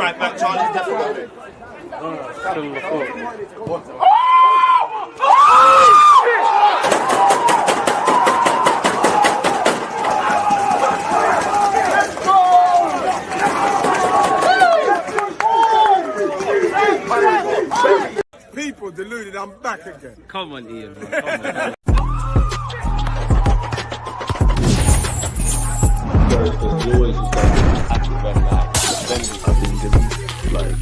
right back, Charlie. Definitely. People deluded, I'm back again. Come on, Ian, bro. Come on. You always just have to run back. I've been given, like...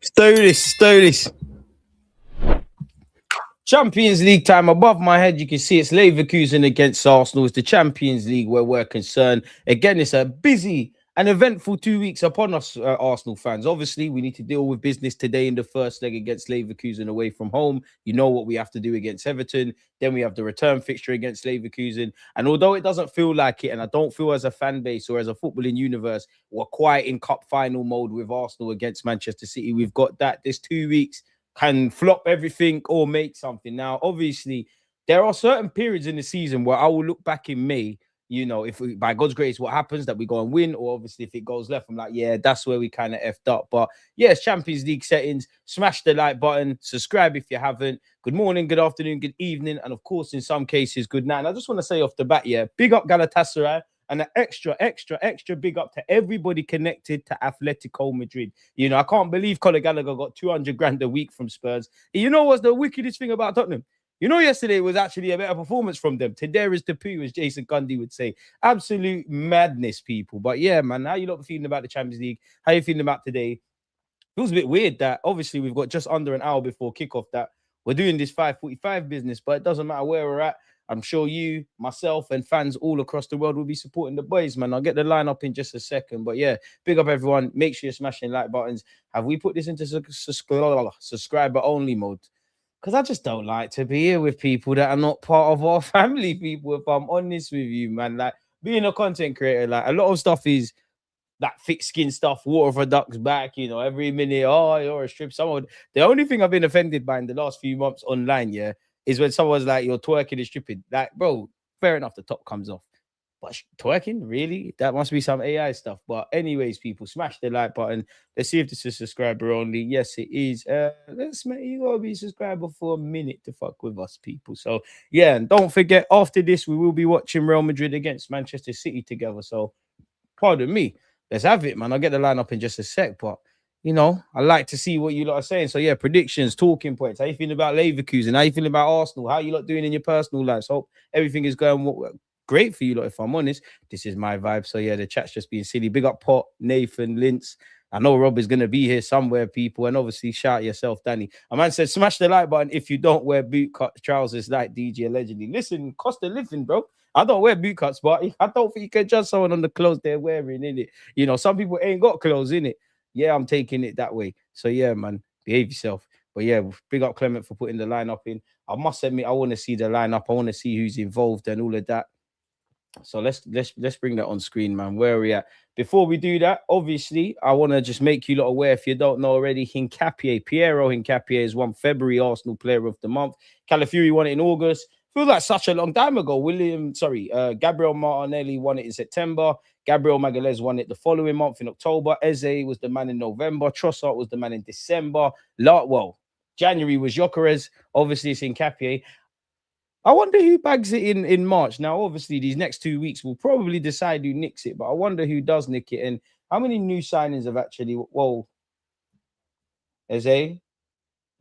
Stow this. Champions League time. Above my head, you can see it's Leverkusen against Arsenal. It's the Champions League where we're concerned. Again, it's a busy and eventful 2 weeks upon us, Arsenal fans. Obviously, we need to deal with business today in the first leg against Leverkusen away from home. You know what we have to do against Everton. Then we have the return fixture against Leverkusen. And although it doesn't feel like it, and I don't feel as a fan base or as a footballing universe, we're quite in cup final mode with Arsenal against Manchester City. We've got that. This 2 weeks can flop everything or make something. Now, obviously, there are certain periods in the season where I will look back in May, you know, if we, by God's grace, what happens that we go and win, or obviously if it goes left, I'm like, yeah, that's where we kind of effed up. But yes, Champions League settings, smash the like button, subscribe if you haven't. Good morning, good afternoon, good evening, and of course, in some cases, good night. And I just want to say off the bat, yeah, big up Galatasaray. And an extra big up to everybody connected to Atletico Madrid. You know, I can't believe Conor Gallagher got 200 grand a week from Spurs. And you know what's the wickedest thing about Tottenham? You know, yesterday was actually a better performance from them. Today is the poo, as Jason Gundy would say. Absolute madness, people. But yeah, man, how you lot feeling about the Champions League? How you feeling about today? Feels a bit weird that obviously we've got just under an hour before kickoff that we're doing this 5:45 business, but it doesn't matter where we're at. I'm sure you, myself, and fans all across the world will be supporting the boys, man. I'll get the lineup in just a second. But yeah, big up everyone. Make sure you're smashing like buttons. Have we put this into subscriber only mode? Because I just don't like to be here with people that are not part of our family, people, if I'm honest with you, man. Like, being a content creator, like, a lot of stuff is that thick skin stuff, water for ducks back, you know, every minute, oh, you're a strip. Someone, the only thing I've been offended by in the last few months online, yeah, is when someone's like, you're twerking and stripping. Like, bro, fair enough, the top comes off. But twerking, really? That must be some AI stuff. But anyways, people, smash the like button. Let's see if this is subscriber only. Yes, it is. Let's make you gotta be subscriber for a minute to fuck with us, people. So yeah, and don't forget, after this, we will be watching Real Madrid against Manchester City together. So pardon me. Let's have it, man. I'll get the lineup in just a sec, but you know, I like to see what you lot are saying. So yeah, predictions, talking points. How you feeling about Leverkusen? How you feeling about Arsenal? How you lot doing in your personal lives? Hope everything is going great for you lot, if I'm honest. This is my vibe. So yeah, the chat's just being silly. Big up Pot, Nathan, Linz. I know Rob is going to be here somewhere, people. And obviously, shout yourself, Danny. A man said, smash the like button if you don't wear boot cut trousers like DJ allegedly. Listen, cost of living, bro. I don't wear boot cuts, but I don't think you can judge someone on the clothes they're wearing, innit? You know, some people ain't got clothes, innit? Yeah, I'm taking it that way. So yeah, man, behave yourself. But yeah, big up Clement for putting the lineup in. I must admit, I want to see the lineup. I want to see who's involved and all of that. So let's bring that on screen, man. Where are we at? Before we do that, obviously, I want to just make you lot aware, if you don't know already, Piero Hincapié is won February Arsenal Player of the Month. Calafiori won it in August. Feels like such a long time ago. Gabriel Martinelli won it in September. Gabriel Magalhaes won it the following month in October. Eze was the man in November. Trossard was the man in December. January was Gyökeres. Obviously, it's Hincapié. I wonder who bags it in March. Now, obviously, these next 2 weeks will probably decide who nicks it, but I wonder who does nick it and how many new signings have actually... Eze,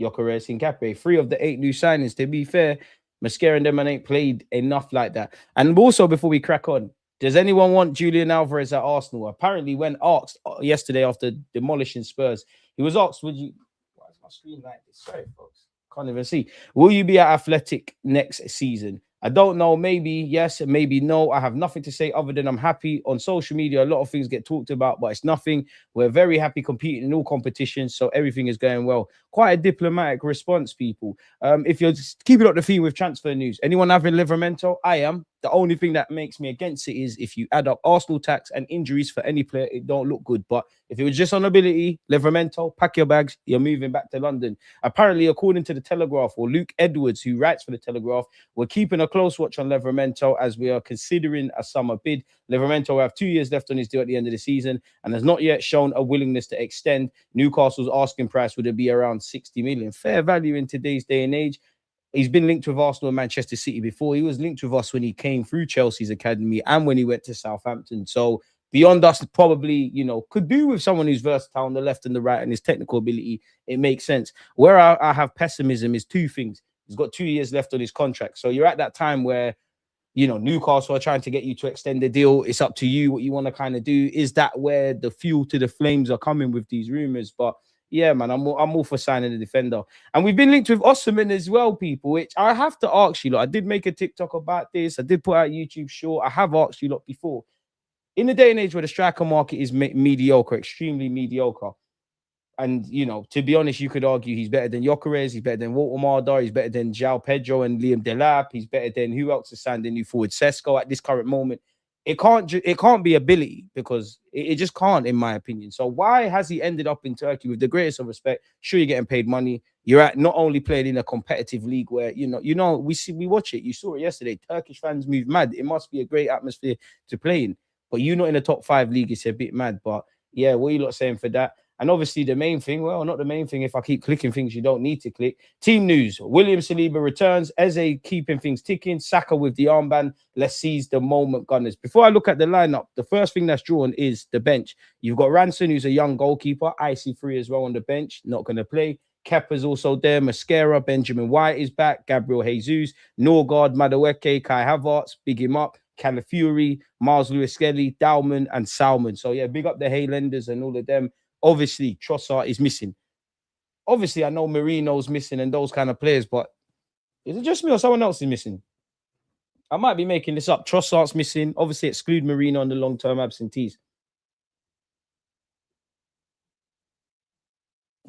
Gyökeres, Hincapié. 3 of the 8 new signings, to be fair. Mascara and them ain't played enough like that. And also, before we crack on, does anyone want Julian Alvarez at Arsenal? Apparently, when asked yesterday after demolishing Spurs, he was asked, would you... Why is my screen like this? Sorry, folks. Can't even see. Will you be at Athletic next season? I don't know, maybe yes, maybe no. I have nothing to say other than I'm happy. On social media, a lot of things get talked about, but it's nothing. We're very happy competing in all competitions, so everything is going well. Quite a diplomatic response, people. If you're just keeping up the theme with transfer news, anyone having Livermento? I am. The only thing that makes me against it is if you add up Arsenal tax and injuries for any player, it don't look good. But if it was just on ability, Livermento, pack your bags, you're moving back to London. Apparently, according to the Telegraph, or Luke Edwards, who writes for the Telegraph, we're keeping a close watch on Livermento as we are considering a summer bid. Livermento will have 2 years left on his deal at the end of the season and has not yet shown a willingness to extend. Newcastle's asking price would be around 60 million. Fair value in today's day and age. He's been linked with Arsenal and Manchester City before. He was linked with us when he came through Chelsea's academy and when he went to Southampton. So beyond us, probably, could do with someone who's versatile on the left and the right and his technical ability. It makes sense. Where I have pessimism is two things. He's got 2 years left on his contract. So you're at that time where, Newcastle are trying to get you to extend the deal. It's up to you what you want to kind of do. Is that where the fuel to the flames are coming with these rumors? But yeah, man, I'm all for signing the defender. And we've been linked with Osman as well, people, which I have to ask you. I did make a TikTok about this. I did put out YouTube short. I have asked you before. In the day and age where the striker market is mediocre, extremely mediocre, and, to be honest, you could argue he's better than Gyökeres, he's better than Walter Mardar, he's better than João Pedro and Liam Delap, he's better than who else is signed the new forward, Sesko at this current moment. It can't be ability because it just can't, in my opinion. So why has he ended up in Turkey? With the greatest of respect, sure, you're getting paid money. You're not only playing in a competitive league where, we watch it. You saw it yesterday. Turkish fans move mad. It must be a great atmosphere to play in. But you're not in the top 5 league. It's a bit mad. But yeah, what are you lot saying for that? And obviously the main thing, well, not the main thing. If I keep clicking things you don't need to click. Team news. William Saliba returns. Eze keeping things ticking. Saka with the armband. Let's seize the moment, Gunners. Before I look at the lineup, the first thing that's drawn is the bench. You've got Ranson, who's a young goalkeeper. IC3 as well on the bench. Not going to play. Kepa's also there. Mascara. Benjamin White is back. Gabriel Jesus. Norgard. Madueke. Kai Havertz. Big him up. Calafiori. Miles Lewis-Skelly. Dowman and Salmon. So yeah, big up the Haylanders and all of them. Obviously, Trossard is missing. Obviously, I know Marino's missing and those kind of players, but is it just me or someone else is missing? I might be making this up. Trossard's missing. Obviously, exclude Marino on the long-term absentees.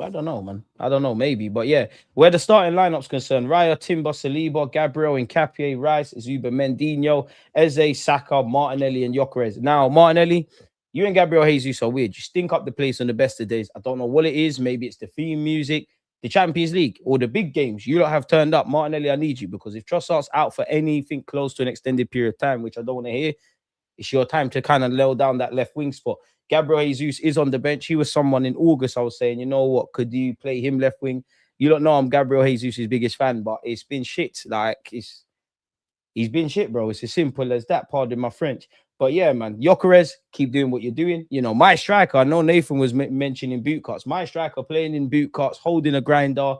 I don't know, man. I don't know, maybe. But yeah, where the starting lineup's concerned, Raya, Timber, Saliba, Gabriel, Nkapie, Rice, Zuba, Mendinho, Eze, Saka, Martinelli, and Gyökeres. Now, Martinelli, you and Gabriel Jesus are weird. You stink up the place on the best of days. I don't know what it is. Maybe it's the theme music, the Champions League, or the big games. You lot have turned up. Martinelli, I need you, because if Trossard's out for anything close to an extended period of time, which I don't want to hear, it's your time to kind of nail down that left wing spot. Gabriel Jesus is on the bench. He was someone in August I was saying, you know what, could you play him left wing? You don't know I'm Gabriel Jesus' biggest fan, but it's been shit. He's been shit, bro. It's as simple as that, pardon my French. But yeah, man, Gyökeres, keep doing what you're doing. My striker, I know Nathan was mentioning boot cuts. My striker playing in boot cuts, holding a grinder,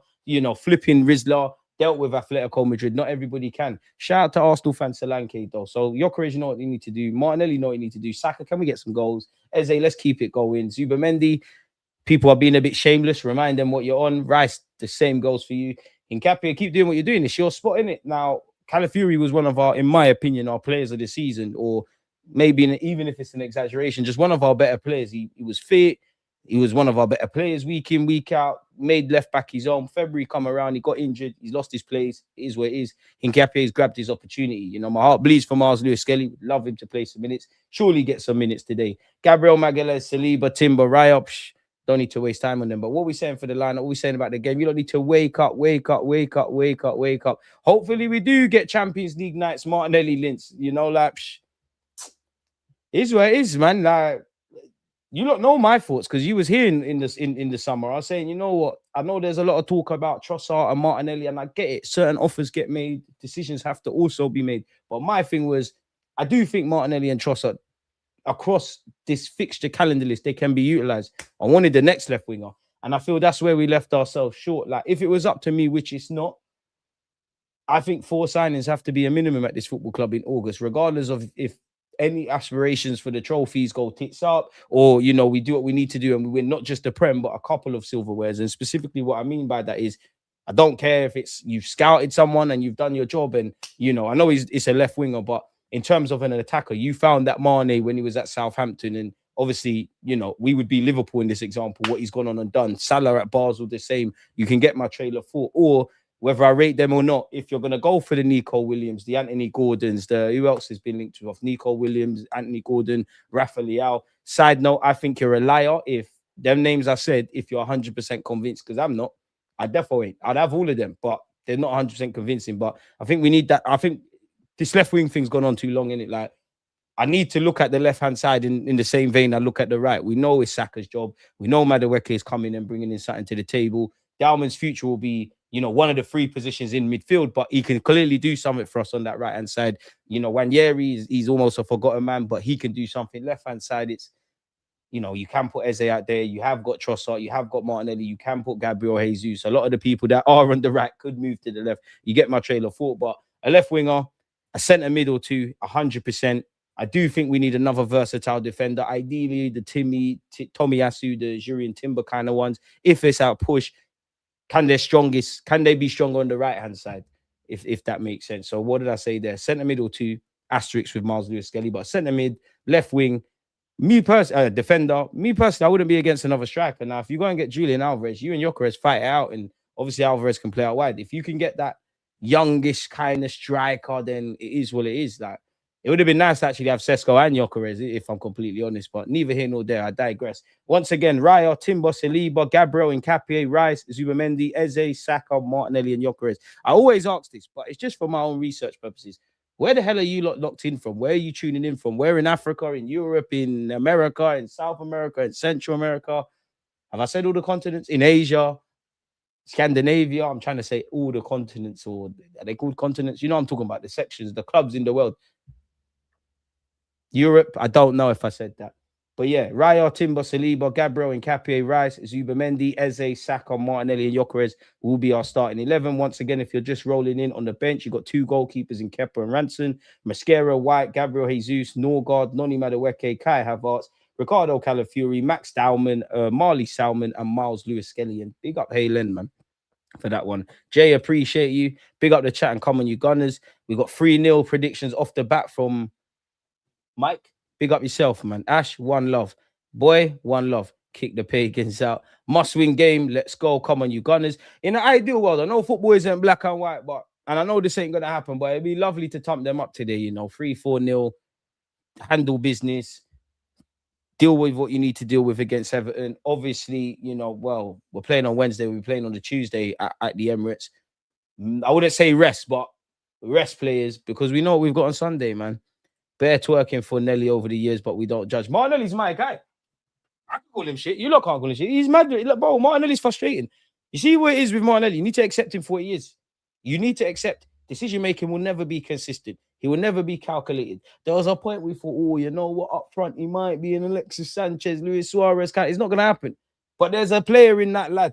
flipping Rizla, dealt with Atletico Madrid. Not everybody can. Shout out to Arsenal fan Solanke, though. So Gyökeres, you know what you need to do. Martinelli, you know what you need to do. Saka, can we get some goals? Eze, let's keep it going. Zubamendi, people are being a bit shameless. Remind them what you're on. Rice, the same goes for you. Nkapie, keep doing what you're doing. It's your spot, innit? Now, Calafiori was one of our, in my opinion, our players of the season, or maybe even if it's an exaggeration, just one of our better players. He was fit. He was one of our better players week in, week out, made left back his own. February come around, he got injured. He's lost his place. It is what it is. Nkapie's grabbed his opportunity. My heart bleeds for Miles Lewis-Skelly. Love him to play some minutes. Surely get some minutes today. Gabriel Magalhaes, Saliba, Timber, Rayop. Don't need to waste time on them. But what are we saying for the lineup? What are we saying about the game? You don't need to wake up. Hopefully we do get Champions League nights, Martinelli, Linz. Is what it is, man. You don't know my thoughts because you was here in the summer. I was saying, you know what? I know there's a lot of talk about Trossard and Martinelli, and I get it. Certain offers get made, decisions have to also be made. But my thing was, I do think Martinelli and Trossard, across this fixture calendar list, they can be utilized. I wanted the next left winger, and I feel that's where we left ourselves short. Like, if it was up to me, which it's not, I think 4 signings have to be a minimum at this football club in August, regardless of if any aspirations for the trophies go tits up, or we do what we need to do and we win not just the Prem but a couple of silverwares. And specifically what I mean by that is I don't care if it's you've scouted someone and you've done your job. And, you know, I know it's a left winger, but in terms of an attacker, you found that Mane when he was at Southampton. And obviously, you know, we would be Liverpool in this example, what he's gone on and done. Salah at Basel, the same. You can get my trailer for, or whether I rate them or not, if you're going to go for the Nico Williams, the Anthony Gordons, who else has been linked with Nico Williams, Anthony Gordon, Rafa Leao. Side note, I think you're a liar if them names I said, if you're 100% convinced, because I'm not. I definitely ain't. I'd have all of them, but they're not 100% convincing. But I think we need that. I think this left wing thing's gone on too long, innit? Like, I need to look at the left-hand side in the same vein I look at the right. We know it's Saka's job. We know Madueke is coming and bringing in something to the table. Dalman's future will be, you know, one of the 3 positions in midfield, but he can clearly do something for us on that right-hand side. You know, Wanyeri, he's almost a forgotten man, but he can do something. Left-hand side, it's, you know, you can put Eze out there. You have got Trossard. You have got Martinelli. You can put Gabriel Jesus. A lot of the people that are on the right could move to the left. You get my trailer thought, but a left winger, a centre mid or two, 100%. I do think we need another versatile defender. Ideally, the Tomiyasu, the Jurien Timber kind of ones. If it's out push, can they be stronger on the right-hand side? If that makes sense. So what did I say there? Centre mid or two, asterisk with Miles Lewis-Skelly, but centre mid, left wing, defender. Me personally, I wouldn't be against another striker. Now, if you go and get Julian Alvarez, you and Gyökeres fight it out, and obviously Alvarez can play out wide. If you can get that youngish kind of striker, then it is what it is. Like, it would have been nice to actually have Sesko and Gyökeres, if I'm completely honest, but neither here nor there. I digress. Once again, Raya, Timber, Saliba, Gabriel, Nkapie, Rice, Zubamendi, Eze, Saka, Martinelli, and Gyökeres. I always ask this, but it's just for my own research purposes. Where the hell are you locked in from? Where are you tuning in from? Where in Africa, in Europe, in America, in South America, in Central America? Have I said all the continents? In Asia, Scandinavia? I'm trying to say all the continents, or are they called continents? You know what I'm talking about, the sections, the clubs in the world. Europe, I don't know if I said that. But yeah, Raya, Timber, Saliba, Gabriel, Nkapie, Rice, Zubamendi, Eze, Saka, Martinelli, and Gyökeres will be our starting 11. Once again, if you're just rolling in on the bench, you've got 2 goalkeepers in Kepa and Ranson, Mascara, White, Gabriel Jesus, Norgard, Noni Madueke, Kai Havertz, Ricardo Calafiori, Max Dowman, Marley Salmon, and Miles Lewis-Skelly. And big up Haylen, man, for that one. Jay, appreciate you. Big up the chat and come on, you Gunners. We got 3-0 predictions off the bat from Mike. Big up yourself, man. Ash, 1 love. Boy, 1 love. Kick the pagans out. Must win game. Let's go. Come on, you Gunners. In an ideal world, I know football isn't black and white, and I know this ain't going to happen, but it'd be lovely to thump them up today, you know, 3-4-0, handle business, deal with what you need to deal with against Everton. Obviously, you know, well, we're playing on Wednesday. We're playing on the Tuesday at the Emirates. I wouldn't say rest, but rest players, because we know what we've got on Sunday, man. Bear twerking for Nelly over the years, but we don't judge. Martinelli's my guy. I can call him shit. You lot can't call him shit. He's mad. Look, bro, Martinelli's frustrating. You see what it is with Martinelli? You need to accept him for what he is. You need to accept decision-making will never be consistent. He will never be calculated. There was a point we thought, oh, you know what, up front, he might be an Alexis Sanchez, Luis Suarez kind. It's not going to happen. But there's a player in that lad.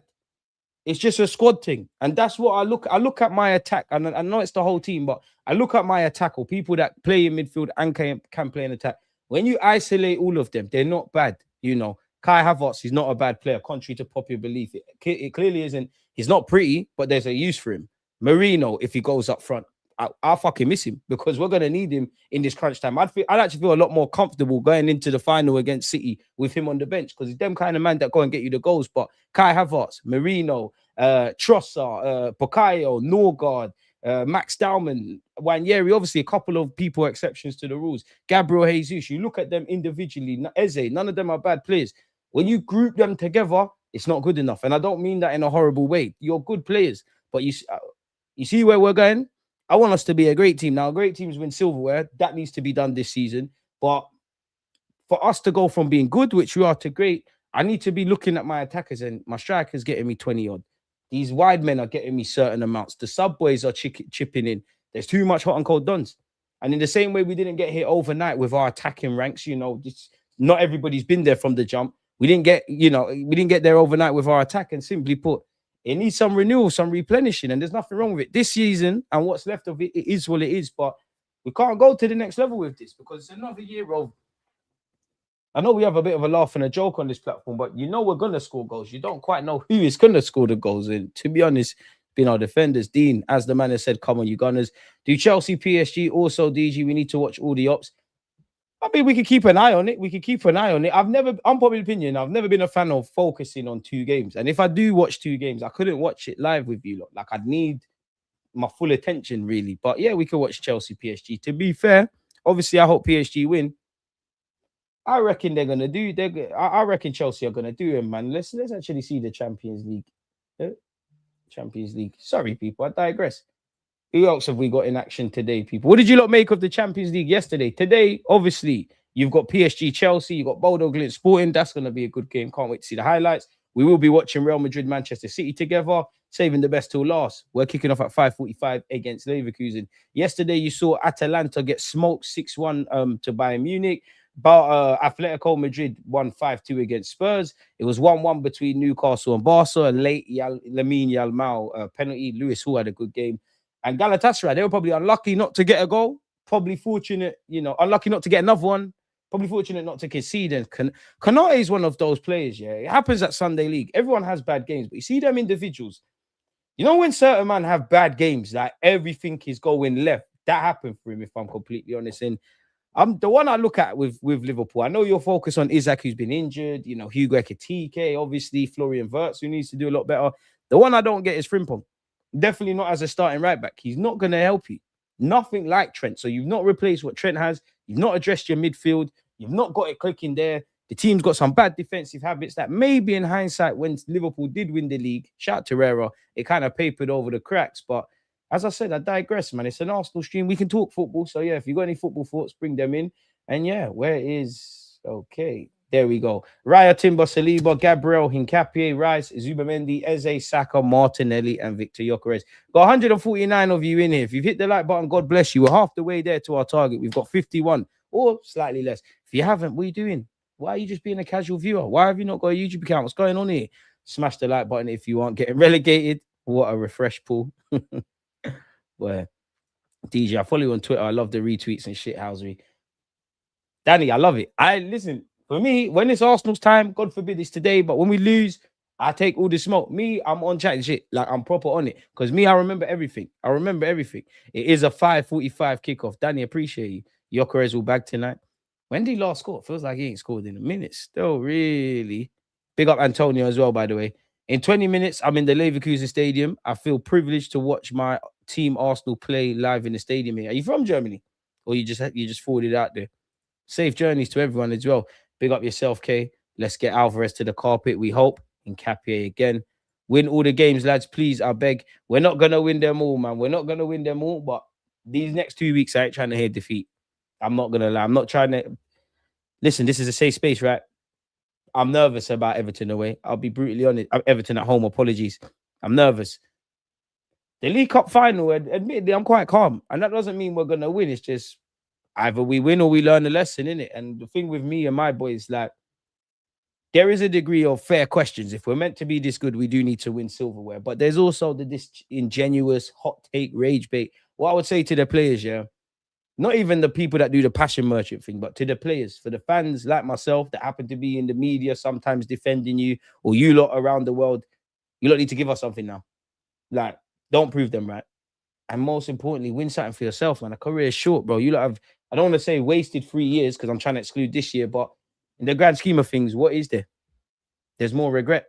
It's just a squad thing. And that's what I look at my attack. And I know it's the whole team, but I look at my attack, or people that play in midfield and can play in attack. When you isolate all of them, they're not bad. You know, Kai Havertz is not a bad player, contrary to popular belief. It clearly isn't. He's not pretty, but there's a use for him. Marino, if he goes up front, I'll fucking miss him, because we're going to need him in this crunch time. I'd actually feel a lot more comfortable going into the final against City with him on the bench, because he's them kind of man that go and get you the goals. But Kai Havertz, Marino, Trossard, Bukayo, Norgard, Max Dowman, Wanyeri, obviously a couple of people exceptions to the rules. Gabriel Jesus, you look at them individually, Eze, none of them are bad players. When you group them together, it's not good enough. And I don't mean that in a horrible way. You're good players, but you see where we're going? I want us to be a great team. Now, great teams win silverware. That needs to be done this season. But for us to go from being good, which we are, to great, I need to be looking at my attackers, and my strikers getting me 20 odd. These wide men are getting me certain amounts. The sub boys are chipping in. There's too much hot and cold dons. And in the same way we didn't get here overnight with our attacking ranks, you know, not everybody's been there from the jump. We didn't get there overnight with our attack, and simply put, it needs some renewal, some replenishing, and there's nothing wrong with it. This season and what's left of it, it is what it is. But we can't go to the next level with this, because it's another year of... I know we have a bit of a laugh and a joke on this platform, but you know we're going to score goals. You don't quite know who is going to score the goals. And to be honest, been our defenders. Dean, as the man has said, come on, you Gunners. Do Chelsea, PSG, also DG. We need to watch all the ops. I mean, we could keep an eye on it. We could keep an eye on it. Unpopular opinion, I've never been a fan of focusing on 2 games. And if I do watch 2 games, I couldn't watch it live with you lot. Like, I'd need my full attention, really. But yeah, we could watch Chelsea, PSG. To be fair, obviously, I hope PSG win. I reckon they're gonna do. I reckon Chelsea are gonna do it, man. Let's actually see the Champions League. Champions League. Sorry, people, I digress. Who else have we got in action today, people? What did you lot make of the Champions League yesterday? Today, obviously, you've got PSG, Chelsea, you've got Bodo Glimt Sporting. That's going to be a good game. Can't wait to see the highlights. We will be watching Real Madrid, Manchester City together, saving the best till last. We're kicking off at 5:45 against Leverkusen. Yesterday, you saw Atalanta get smoked 6-1 to Bayern Munich. But Atletico Madrid won 5-2 against Spurs. It was 1-1 between Newcastle and Barca. And late Lamine Yamal penalty. Lewis Hall had a good game. And Galatasaray, they were probably unlucky not to get a goal. Probably fortunate, unlucky not to get another one. Probably fortunate not to concede. And Konate is one of those players, yeah. It happens at Sunday League. Everyone has bad games. But you see them individuals. You know when certain men have bad games, like everything is going left. That happened for him, if I'm completely honest. And the one I look at with Liverpool. I know you're focused on Isaac, who's been injured. Hugo Ekitike, obviously. Florian Wirtz, who needs to do a lot better. The one I don't get is Frimpong. Definitely not as a starting right back. He's not going to help you. Nothing like Trent. So you've not replaced what Trent has. You've not addressed your midfield. You've not got it clicking there. The team's got some bad defensive habits that maybe in hindsight, when Liverpool did win the league, shout out to Herrera, it kind of papered over the cracks. But as I said, I digress, man. It's an Arsenal stream. We can talk football. So yeah, if you've got any football thoughts, bring them in. And yeah, where is... Okay. There we go. Raya, Timber, Saliba, Gabriel, Hincapié, Rice, Zubamendi, Eze, Saka, Martinelli, and Victor Gyökeres. Got 149 of you in here. If you've hit the like button, God bless you. We're half the way there to our target. We've got 51 or slightly less. If you haven't, what are you doing? Why are you just being a casual viewer? Why have you not got a YouTube account? What's going on here? Smash the like button if you aren't getting relegated. What a refresh pool. Where DJ, I follow you on Twitter. I love the retweets and shithousery. Danny, I love it. Listen. For me, when it's Arsenal's time, God forbid it's today, but when we lose, I take all the smoke. Me, I'm on chatting shit. Like, I'm proper on it. Because me, I remember everything. It is a 5:45 kickoff. Danny, appreciate you. Gyökeres will bag tonight. When did he last score? Feels like he ain't scored in a minute. Still, really. Big up Antonio as well, by the way. In 20 minutes, I'm in the Leverkusen Stadium. I feel privileged to watch my team Arsenal play live in the stadium here. Are you from Germany? Or you just forwarded out there? Safe journeys to everyone as well. Big up yourself, Kay. Let's get Alvarez to the carpet, we hope. And Capier again. Win all the games, lads, please, I beg. We're not going to win them all, man. We're not going to win them all, but these next 2 weeks, I ain't trying to hear defeat. I'm not going to lie. I'm not trying to... Listen, this is a safe space, right? I'm nervous about Everton away. I'll be brutally honest. Everton at home, apologies. I'm nervous. The League Cup final, admittedly, I'm quite calm. And that doesn't mean we're going to win. It's just... either we win or we learn a lesson, innit? And the thing with me and my boys, like, there is a degree of fair questions. If we're meant to be this good, we do need to win silverware. But there's also this ingenuous hot take rage bait. What I would say to the players, yeah, not even the people that do the passion merchant thing, but to the players, for the fans like myself that happen to be in the media, sometimes defending you, or you lot around the world, you lot need to give us something now. Like, don't prove them right. And most importantly, win something for yourself, man. A career is short, bro. You lot have, I don't want to say wasted 3 years because I'm trying to exclude this year, but in the grand scheme of things, what is there? There's more regret.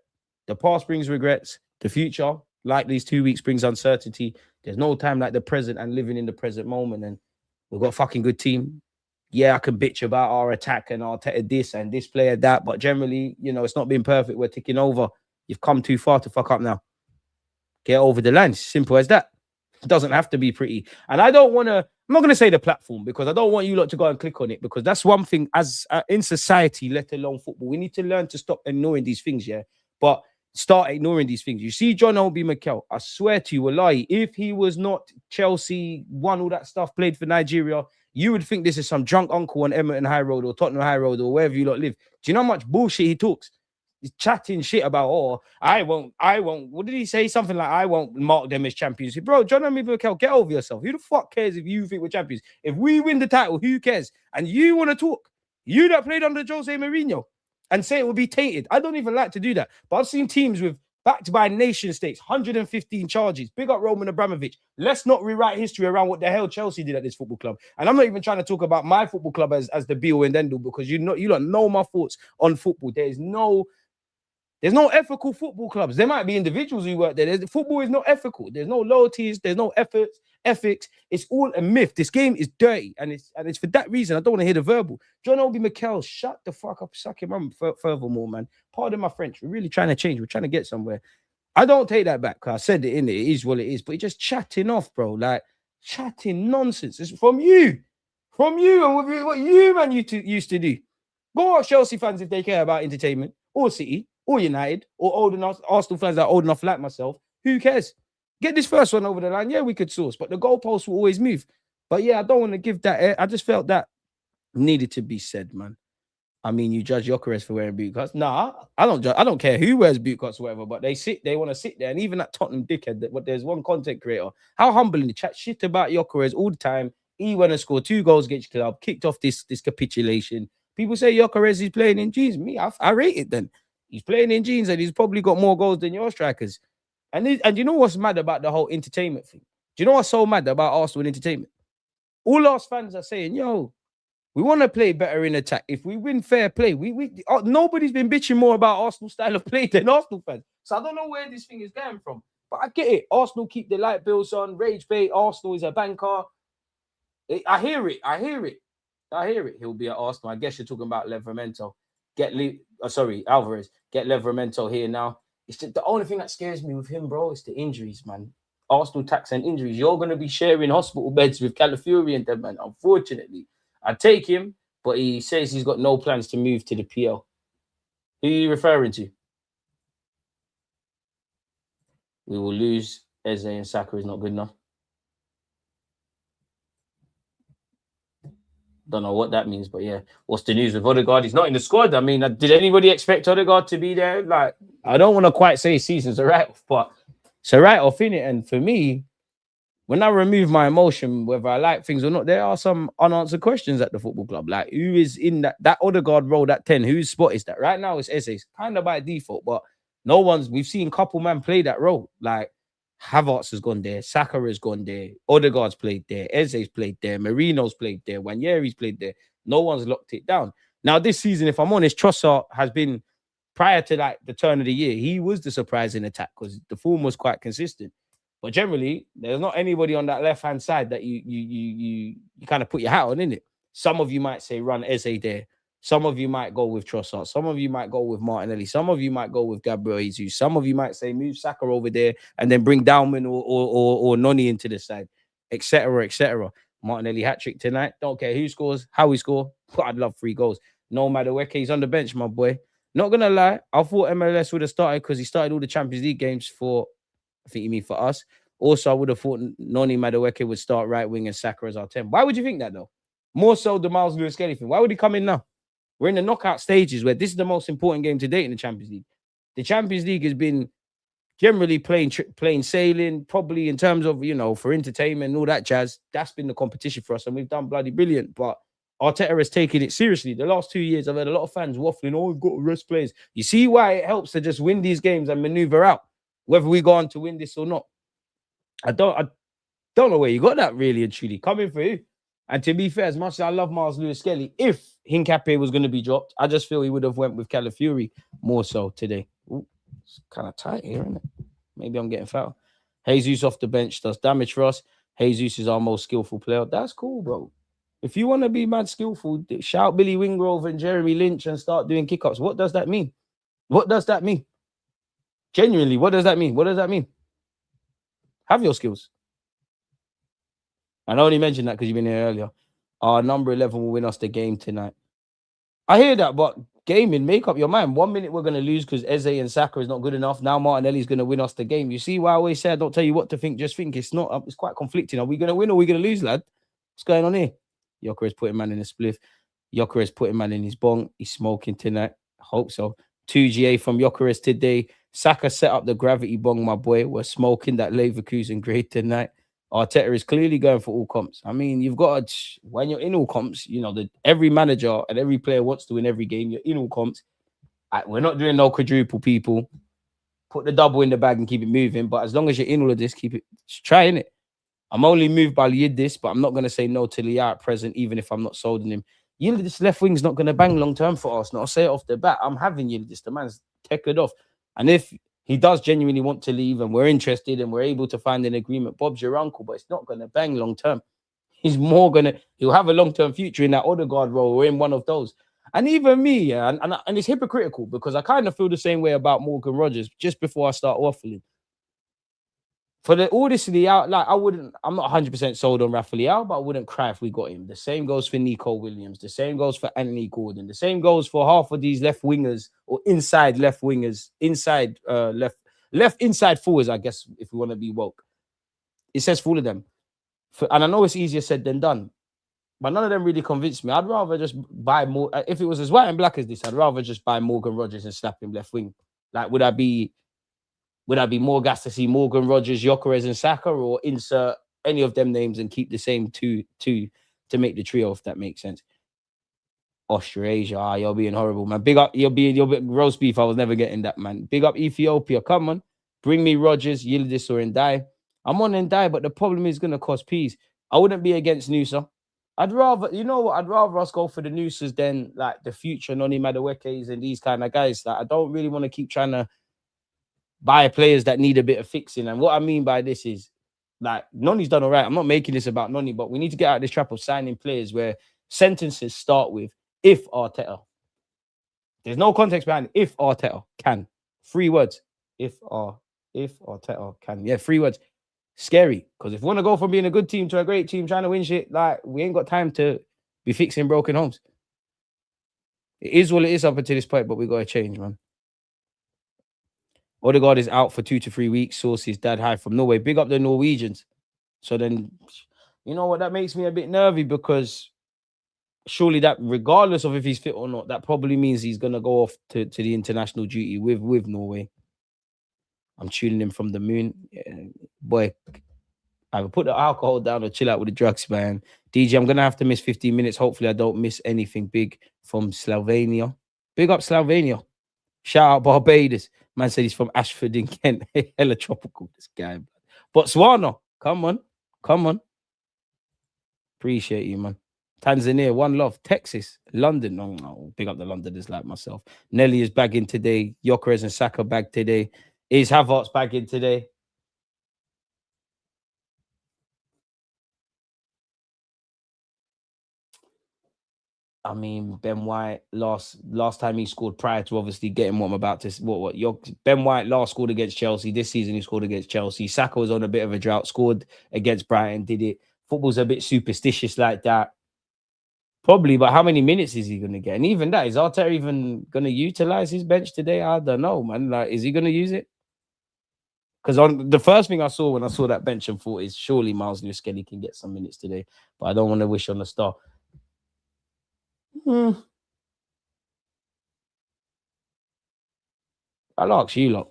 The past brings regrets. The future, like these 2 weeks, brings uncertainty. There's no time like the present and living in the present moment. And we've got a fucking good team. Yeah, I can bitch about our attack and our this and this player, that. But generally, it's not been perfect. We're ticking over. You've come too far to fuck up now. Get over the line. Simple as that. It doesn't have to be pretty. And I don't want to... I'm not going to say the platform because I don't want you lot to go and click on it because that's one thing as in society, let alone football. We need to learn to stop ignoring these things, yeah? But start ignoring these things. You see John Obi Mikel, I swear to you, wallahi, if he was not Chelsea, won all that stuff, played for Nigeria, you would think this is some drunk uncle on Everton High Road or Tottenham High Road or wherever you lot live. Do you know how much bullshit he talks? He's chatting shit about, I won't. What did he say? Something like, I won't mark them as champions. Bro, John and Mikel, get over yourself. Who the fuck cares if you think we're champions? If we win the title, who cares? And you want to talk. You that played under Jose Mourinho and say it will be tainted. I don't even like to do that. But I've seen teams with backed by nation states, 115 charges. Big up Roman Abramovich. Let's not rewrite history around what the hell Chelsea did at this football club. And I'm not even trying to talk about my football club as the be-all and end-all, because you don't know my thoughts on football. There's no ethical football clubs. There might be individuals who work there. Football is not ethical. There's no loyalties. There's no ethics. It's all a myth. This game is dirty, and it's for that reason I don't want to hear the verbal. John Obi Mikel, shut the fuck up, suck him up. Furthermore, man, pardon my French. We're really trying to change. We're trying to get somewhere. I don't take that back. I said it in it. It is what it is. But you're just chatting off, bro. Like chatting nonsense. It's from you, and what you man used to do. Go ask Chelsea fans if they care about entertainment, or City, or United, or old enough Arsenal fans that are old enough like myself. Who cares? Get this first one over the line. Yeah, we could source, but the goalposts will always move. But yeah, I don't want to give that. I just felt that needed to be said, man. I mean, you judge Gyökeres for wearing boot cuts. Nah, I don't judge. I don't care who wears boot cuts or whatever, but they want to sit there. And even that Tottenham dickhead, there's one content creator. How humbling, chat shit about Gyökeres all the time. He went and scored 2 goals against the club, kicked off this capitulation. People say Gyökeres is playing in jeans. Me, I rate it then. He's playing in jeans and he's probably got more goals than your strikers. And you know what's mad about the whole entertainment thing? Do you know what's so mad about Arsenal and entertainment? All us fans are saying, yo, we want to play better in attack. If we win fair play, nobody's been bitching more about Arsenal style of play than Arsenal fans. So I don't know where this thing is going from. But I get it. Arsenal keep the light bills on. Rage bait. Arsenal is a banker. I hear it. He'll be at Arsenal. I guess you're talking about Leverkusen. Alvarez. Get Leverkusen here now. It's just, the only thing that scares me with him, bro, is the injuries, man. Arsenal tax and injuries. You're going to be sharing hospital beds with Calafiori and them, man. Unfortunately, I take him, but he says he's got no plans to move to the PL. Who are you referring to? We will lose. Eze and Saka is not good enough. Don't know what that means, but yeah. What's the news with Odegaard? He's not in the squad. I mean, did anybody expect Odegaard to be there? Like, I don't want to quite say season's a write-off, but it's a write-off, innit? And for me, when I remove my emotion, whether I like things or not, there are some unanswered questions at the football club. Like, who is in that Odegaard role, that 10? Whose spot is that? Right now, it's Eze, kind of by default, but we've seen couple man play that role. Like, Havertz has gone there, Saka has gone there, Odegaard's played there, Eze's played there, Marino's played there, Wanyeri's played there. No one's locked it down. Now, this season, if I'm honest, Trossard has been, prior to like the turn of the year, he was the surprising attack because the form was quite consistent. But generally, there's not anybody on that left-hand side that you kind of put your hat on, innit? Some of you might say run Eze there. Some of you might go with Trossard. Some of you might go with Martinelli. Some of you might go with Gabriel Jesus. Some of you might say move Saka over there and then bring Dalman or Noni into the side, etc., etc. Martinelli hat-trick tonight. Don't care who scores, how we score. I'd love 3 goals. No matter where he's on the bench, my boy. Not going to lie, I thought MLS would have started because he started all the Champions League games for, I think you mean for us. Also, I would have thought Noni Madueke would start right wing and Saka as our 10. Why would you think that, though? More so the Miles Lewis-Skelly thing. Why would he come in now? We're in the knockout stages where this is the most important game to date in the Champions League. The Champions League has been generally plain sailing, probably in terms of, for entertainment and all that jazz. That's been the competition for us, and we've done bloody brilliant. But Arteta has taken it seriously. The last 2 years, I've had a lot of fans waffling, we've got to rest players. You see why it helps to just win these games and maneuver out, whether we go on to win this or not. I don't know where you got that, really and truly. Coming for you. And to be fair, as much as I love Miles Lewis-Skelly, if Hincapié was going to be dropped, I just feel he would have went with Calafiori more so today. Ooh, it's kind of tight here, isn't it? Maybe I'm getting foul. Jesus off the bench does damage for us. Jesus is our most skillful player. That's cool, bro. If you want to be mad skillful, shout Billy Wingrove and Jeremy Lynch and start doing kick-ups. What does that mean? What does that mean? Genuinely, what does that mean? What does that mean? Have your skills. I only mentioned that because you've been here earlier. Our number 11 will win us the game tonight. I hear that, but gaming, make up your mind. 1 minute we're going to lose because Eze and Saka is not good enough. Now Martinelli is going to win us the game. You see why I always say I don't tell you what to think, just think. It's not. It's quite conflicting. Are we going to win or are we going to lose, lad? What's going on here? Gyökeres putting man in a spliff. Gyökeres putting man in his bong. He's smoking tonight. I hope so. 2GA from Gyökeres today. Saka set up the gravity bong, my boy. We're smoking that Leverkusen grade tonight. Arteta is clearly going for all comps. I mean, you've got to, when you're in all comps, every manager and every player wants to win every game. You're in all comps. We're not doing no quadruple, people. put the double in the bag and keep it moving. But as long as you're in all of this, keep it trying it. I'm only moved by Yildiz, but I'm not going to say no to Leao at present, even if I'm not sold on him. Yildiz left wing's not going to bang long term for Arsenal. I'll say it off the bat. I'm having Yildiz. The man's teched off. And if he does genuinely want to leave and we're interested and we're able to find an agreement, Bob's your uncle, but it's not going to bang long term. He'll have a long-term future in that Odegaard role or in one of those. And even me, yeah, and it's hypocritical because I kind of feel the same way about Morgan Rogers just before I start waffling. For all this Leao, like I'm not 100% sold on Rafa Leao, but I wouldn't cry if we got him. The same goes for Nico Williams. The same goes for Anthony Gordon. The same goes for half of these left wingers or inside left wingers, inside left inside forwards, I guess, if we want to be woke. It says for all of them. And I know it's easier said than done, but none of them really convinced me. I'd rather just buy more. If it was as white and black as this, I'd rather just buy Morgan Rogers and slap him left wing. Like, would I be more gas to see Morgan Rogers, Gyökeres, and Saka, or insert any of them names and keep the same two to make the trio, if that makes sense? Australasia, you're being horrible, man. Big up, you're roast beef. I was never getting that, man. Big up Ethiopia. Come on, bring me Rogers, Yildiz, or Ndai. I'm on Ndai, but the problem is going to cost peas. I wouldn't be against Nusa. I'd rather, you know what? I'd rather us go for the Nusas than like the future Noni Maduekes and these kind of guys. Like, I don't really want to keep trying to buy players that need a bit of fixing. And what I mean by this is, like, Noni's done all right. I'm not making this about Noni, but we need to get out of this trap of signing players where sentences start with if Arteta. There's no context behind it. If Arteta can. 3 words. If Arteta can. Yeah, 3 words. Scary, because if we want to go from being a good team to a great team trying to win shit, like, we ain't got time to be fixing broken homes. It is what it is up until this point, but we got to change, man. Odegaard is out for 2 to 3 weeks. Sources, Dad High from Norway. Big up the Norwegians. So then, you know what? That makes me a bit nervy because surely that, regardless of if he's fit or not, that probably means he's going to go off to the international duty with Norway. I'm tuning him from the moon. Yeah, boy, either put the alcohol down or chill out with the drugs, man. DJ, I'm going to have to miss 15 minutes. Hopefully I don't miss anything big from Slovenia. Big up Slovenia. Shout out Barbados. Man said he's from Ashford in Kent. Hella tropical, this guy. Botswana, come on. Appreciate you, man. Tanzania, one love. Texas, London. No, big up the Londoners like myself. Nelly is bagging today. Gyökeres and Saka bag today. Is Havertz bagging today? I mean, Ben White last time he scored prior to obviously getting what I'm about to Ben White last scored against Chelsea. This season he scored against Chelsea. Saka was on a bit of a drought, scored against Brighton, did it. Football's a bit superstitious like that. Probably, but how many minutes is he going to get? And even that, is Arteta even going to utilize his bench today? I don't know, man. Like, is he going to use it? Because on the first thing I saw when I saw that bench and thought is surely Miles Lewis-Skelly can get some minutes today, but I don't want to wish on the star. I'll ask you lot.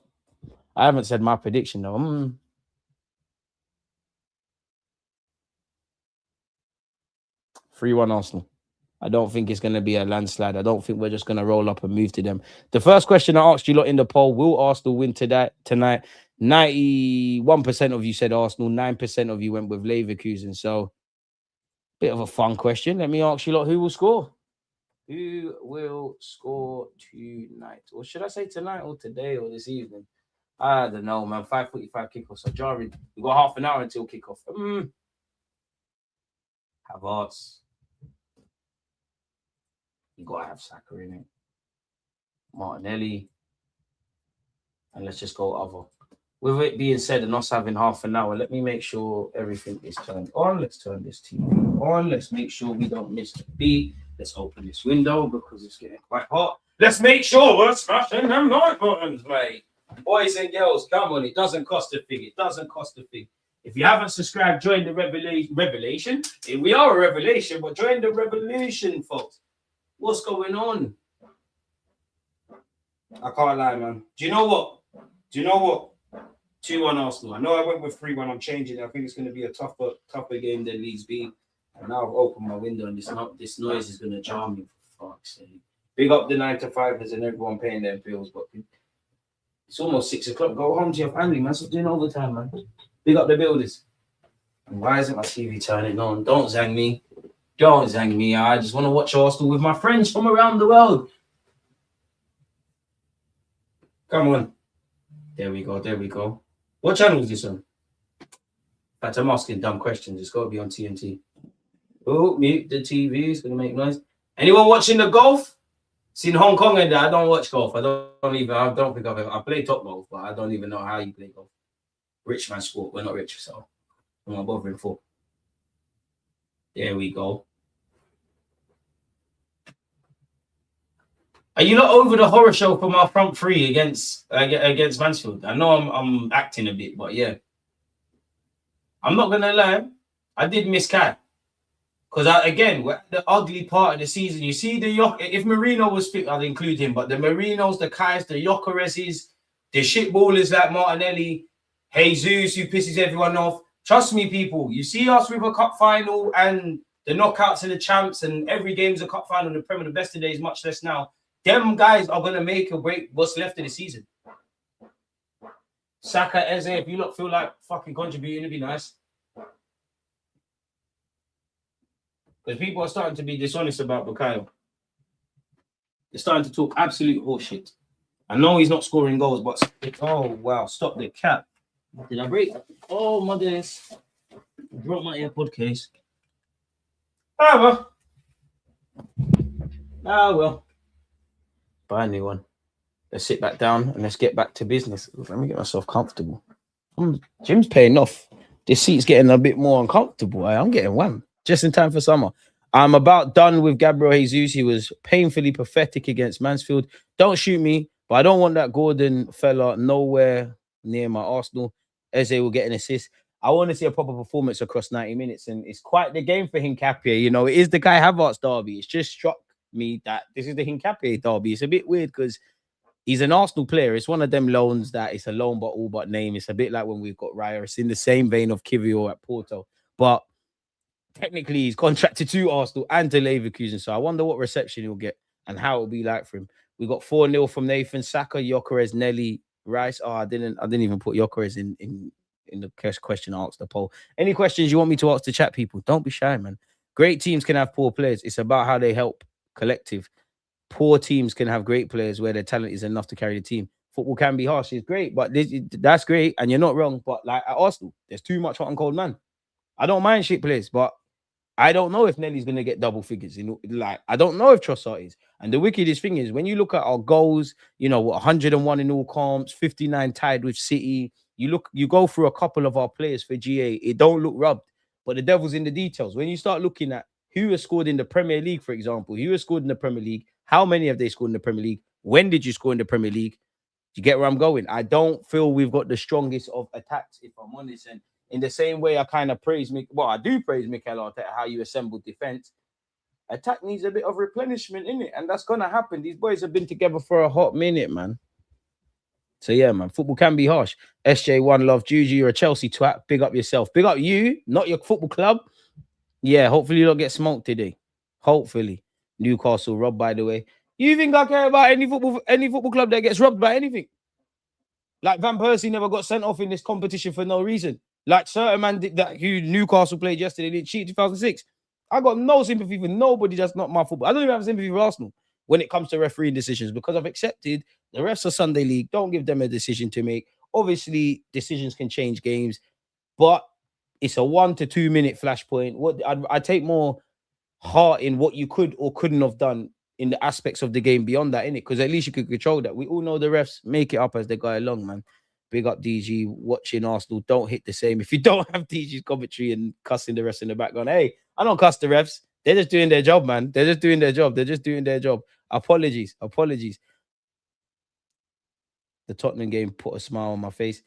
I haven't said my prediction though. 3-1 Arsenal. I don't think it's going to be a landslide. I don't think we're just going to roll up and move to them. The first question I asked you lot in the poll, will Arsenal win tonight? 91% of you said Arsenal. 9% of you went with Leverkusen. So, bit of a fun question. Let me ask you lot, who will score? Who will score tonight? Or should I say tonight or today or this evening? I don't know, man. 5:45 kickoff. So, jarring. We've got half an hour until kickoff. Havertz. You gotta have Saka in it. Martinelli. And let's just go other. With it being said and us having half an hour, let me make sure everything is turned on. Let's turn this TV on. Let's make sure we don't miss the beat. Let's open this window because it's getting quite hot. Let's make sure we're smashing them like buttons, mate. Boys and girls, come on. It doesn't cost a thing. It doesn't cost a thing. If you haven't subscribed, join the revelation. We are a revelation, but join the revolution, folks. What's going on? I can't lie, man. Do you know what? 2-1 Arsenal. I know I went with 3-1. I'm changing it. I think it's going to be a tougher game than Leeds B. And now I've opened my window and this noise is going to jar me, for fuck's sake. Big up the 9 to 5ers and everyone paying their bills. But It's almost 6 o'clock. Go home to your family, man. Stop doing overtime, man. Big up the builders. And why isn't my TV turning on? Don't zang me. Don't zang me. I just want to watch Arsenal with my friends from around the world. Come on. There we go. There we go. What channel is this on? In fact, I'm asking dumb questions. It's got to be on TNT. Oh, mute the TV. It's going to make noise. Anyone watching the golf? Seen Hong Kong and I don't watch golf. I don't think I've ever. I play top golf, but I don't even know how you play golf. Rich man sport. We're not rich, so I'm not bothering for. There we go. Are you not over the horror show from our front three against Mansfield? I know I'm acting a bit, but yeah. I'm not gonna lie. I did miss Kai. Because again, we're at the ugly part of the season. You see if Marino was fit, I'd include him. But the Marinos, the Kais, the Yokereses, the shitballers like Martinelli, Jesus, who pisses everyone off. Trust me, people. You see us with a cup final and the knockouts and the champs, and every game's a cup final in the Premier. The best of days, much less now. Them guys are gonna make or break what's left of the season. Saka, Eze, if you lot feel like fucking contributing, it'd be nice. Because people are starting to be dishonest about Bukayo. They're starting to talk absolute horseshit. I know he's not scoring goals, but oh wow, stop the cap. Did I break? Oh my days. I broke my AirPod case. Ah well. Buy a new one. Let's sit back down and let's get back to business. Let me get myself comfortable. Jim's paying off. This seat's getting a bit more uncomfortable. I'm getting one. Just in time for summer. I'm about done with Gabriel Jesus. He was painfully pathetic against Mansfield. Don't shoot me, but I don't want that Gordon fella nowhere near my Arsenal. Eze will get an assist. I want to see a proper performance across 90 minutes, and it's quite the game for Hincapié. You know, it is the Kai Havertz derby. It's just struck me that this is the Hincapié derby. It's a bit weird because he's an Arsenal player. It's one of them loans that it's a loan but all but name. It's a bit like when we've got Raya. It's in the same vein of Kivior at Porto. But technically, he's contracted to Arsenal and to Leverkusen. So I wonder what reception he'll get and how it'll be like for him. We got 4-0 from Nathan, Saka, Gyökeres, Nelly, Rice. Oh, I didn't even put Gyökeres in the question I asked the poll. Any questions you want me to ask the chat, people? Don't be shy, man. Great teams can have poor players. It's about how they help collective. Poor teams can have great players where their talent is enough to carry the team. Football can be harsh. It's great, but that's great, and you're not wrong. But like at Arsenal, there's too much hot and cold man. I don't mind shit players, but I don't know if Nelly's going to get double figures. I don't know if Trossard is. And the wickedest thing is, when you look at our goals, 101 in all comps, 59 tied with City. You go through a couple of our players for GA. It don't look rubbed, but the devil's in the details. When you start looking at who has scored in the Premier League, for example, who has scored in the Premier League, how many have they scored in the Premier League? When did you score in the Premier League? Do you get where I'm going? I don't feel we've got the strongest of attacks, if I'm honest. And in the same way, I kind of praise I do praise Mikel Arteta, how you assembled defense. Attack needs a bit of replenishment in it, and that's gonna happen. These boys have been together for a hot minute, man. So yeah, man, football can be harsh. SJ1 love Juju, you're a Chelsea twat. Big up yourself. Big up you, not your football club. Yeah, hopefully you don't get smoked today. Hopefully. Newcastle robbed, by the way. You think I care about any football club that gets robbed by anything? Like Van Persie never got sent off in this competition for no reason. Like certain man who Newcastle played yesterday did cheat 2006. I got no sympathy for nobody that's not my football. I don't even have sympathy for Arsenal when it comes to refereeing decisions because I've accepted the refs of Sunday League. Don't give them a decision to make. Obviously, decisions can change games, but it's a 1 to 2 minute flashpoint. I take more heart in what you could or couldn't have done in the aspects of the game beyond that, innit? Because at least you could control that. We all know the refs make it up as they go along, man. Big up DG, watching Arsenal. Don't hit the same. If you don't have DG's commentary and cussing the refs in the background, hey, I don't cuss the refs. They're just doing their job, man. They're just doing their job. Apologies. The Tottenham game put a smile on my face.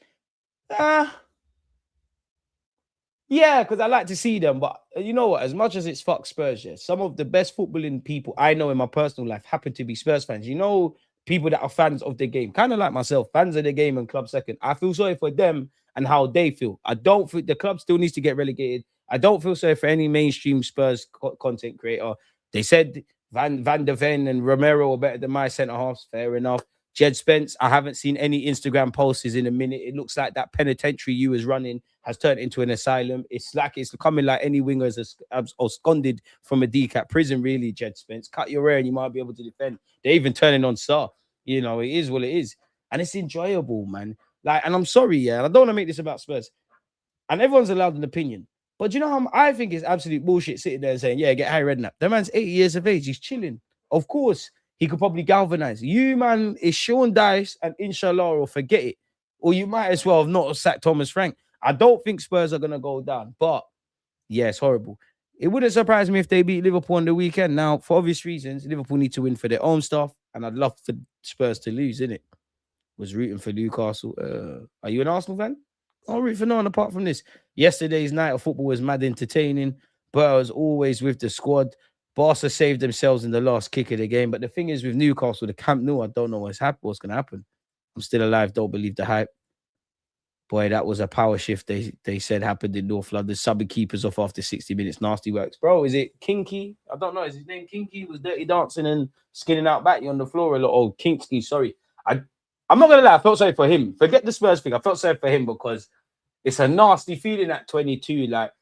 Yeah, because I like to see them. But you know what? As much as it's fuck Spurs, yeah, some of the best footballing people I know in my personal life happen to be Spurs fans. You know, people that are fans of the game, kind of like myself, fans of the game and club second. I feel sorry for them and how they feel. I don't think the club still needs to get relegated. I don't feel sorry for any mainstream Spurs content creator. They said Van der Ven and Romero are better than my centre halves. Fair enough. Jed Spence, I haven't seen any Instagram posts in a minute. It looks like that penitentiary you was running has turned into an asylum. It's like it's coming like any winger has absconded from a decap prison, really, Jed Spence. Cut your hair and you might be able to defend. They're even turning on Sarr. You know, it is what it is. And it's enjoyable, man. Like, and I'm sorry, yeah, I don't want to make this about Spurs. And everyone's allowed an opinion. But you know how I think it's absolute bullshit sitting there saying, yeah, get Harry Redknapp. That man's 80 years of age. He's chilling. Of course, he could probably galvanize. You, man, is Sean Dice and inshallah or forget it. Or you might as well have not sacked Thomas Frank. I don't think Spurs are going to go down. But, yeah, it's horrible. It wouldn't surprise me if they beat Liverpool on the weekend. Now, for obvious reasons, Liverpool need to win for their own stuff. And I'd love for Spurs to lose, innit? Was rooting for Newcastle. Are you an Arsenal fan? I'll root for no one apart from this. Yesterday's night of football was mad entertaining. But I was always with the squad. Barca saved themselves in the last kick of the game. But the thing is with Newcastle, the Camp Nou, I don't know what's going to happen. I'm still alive. Don't believe the hype. Boy, that was a power shift they said happened in North London. Subbing keepers off after 60 minutes. Nasty works. Bro, is it Kinky? I don't know. Is his name Kinky? Was dirty dancing and skinning out Batty on the floor a lot. Oh, Kinky, sorry. I'm not going to lie. I felt sorry for him. Forget the Spurs thing. I felt sorry for him because it's a nasty feeling at 22. Like,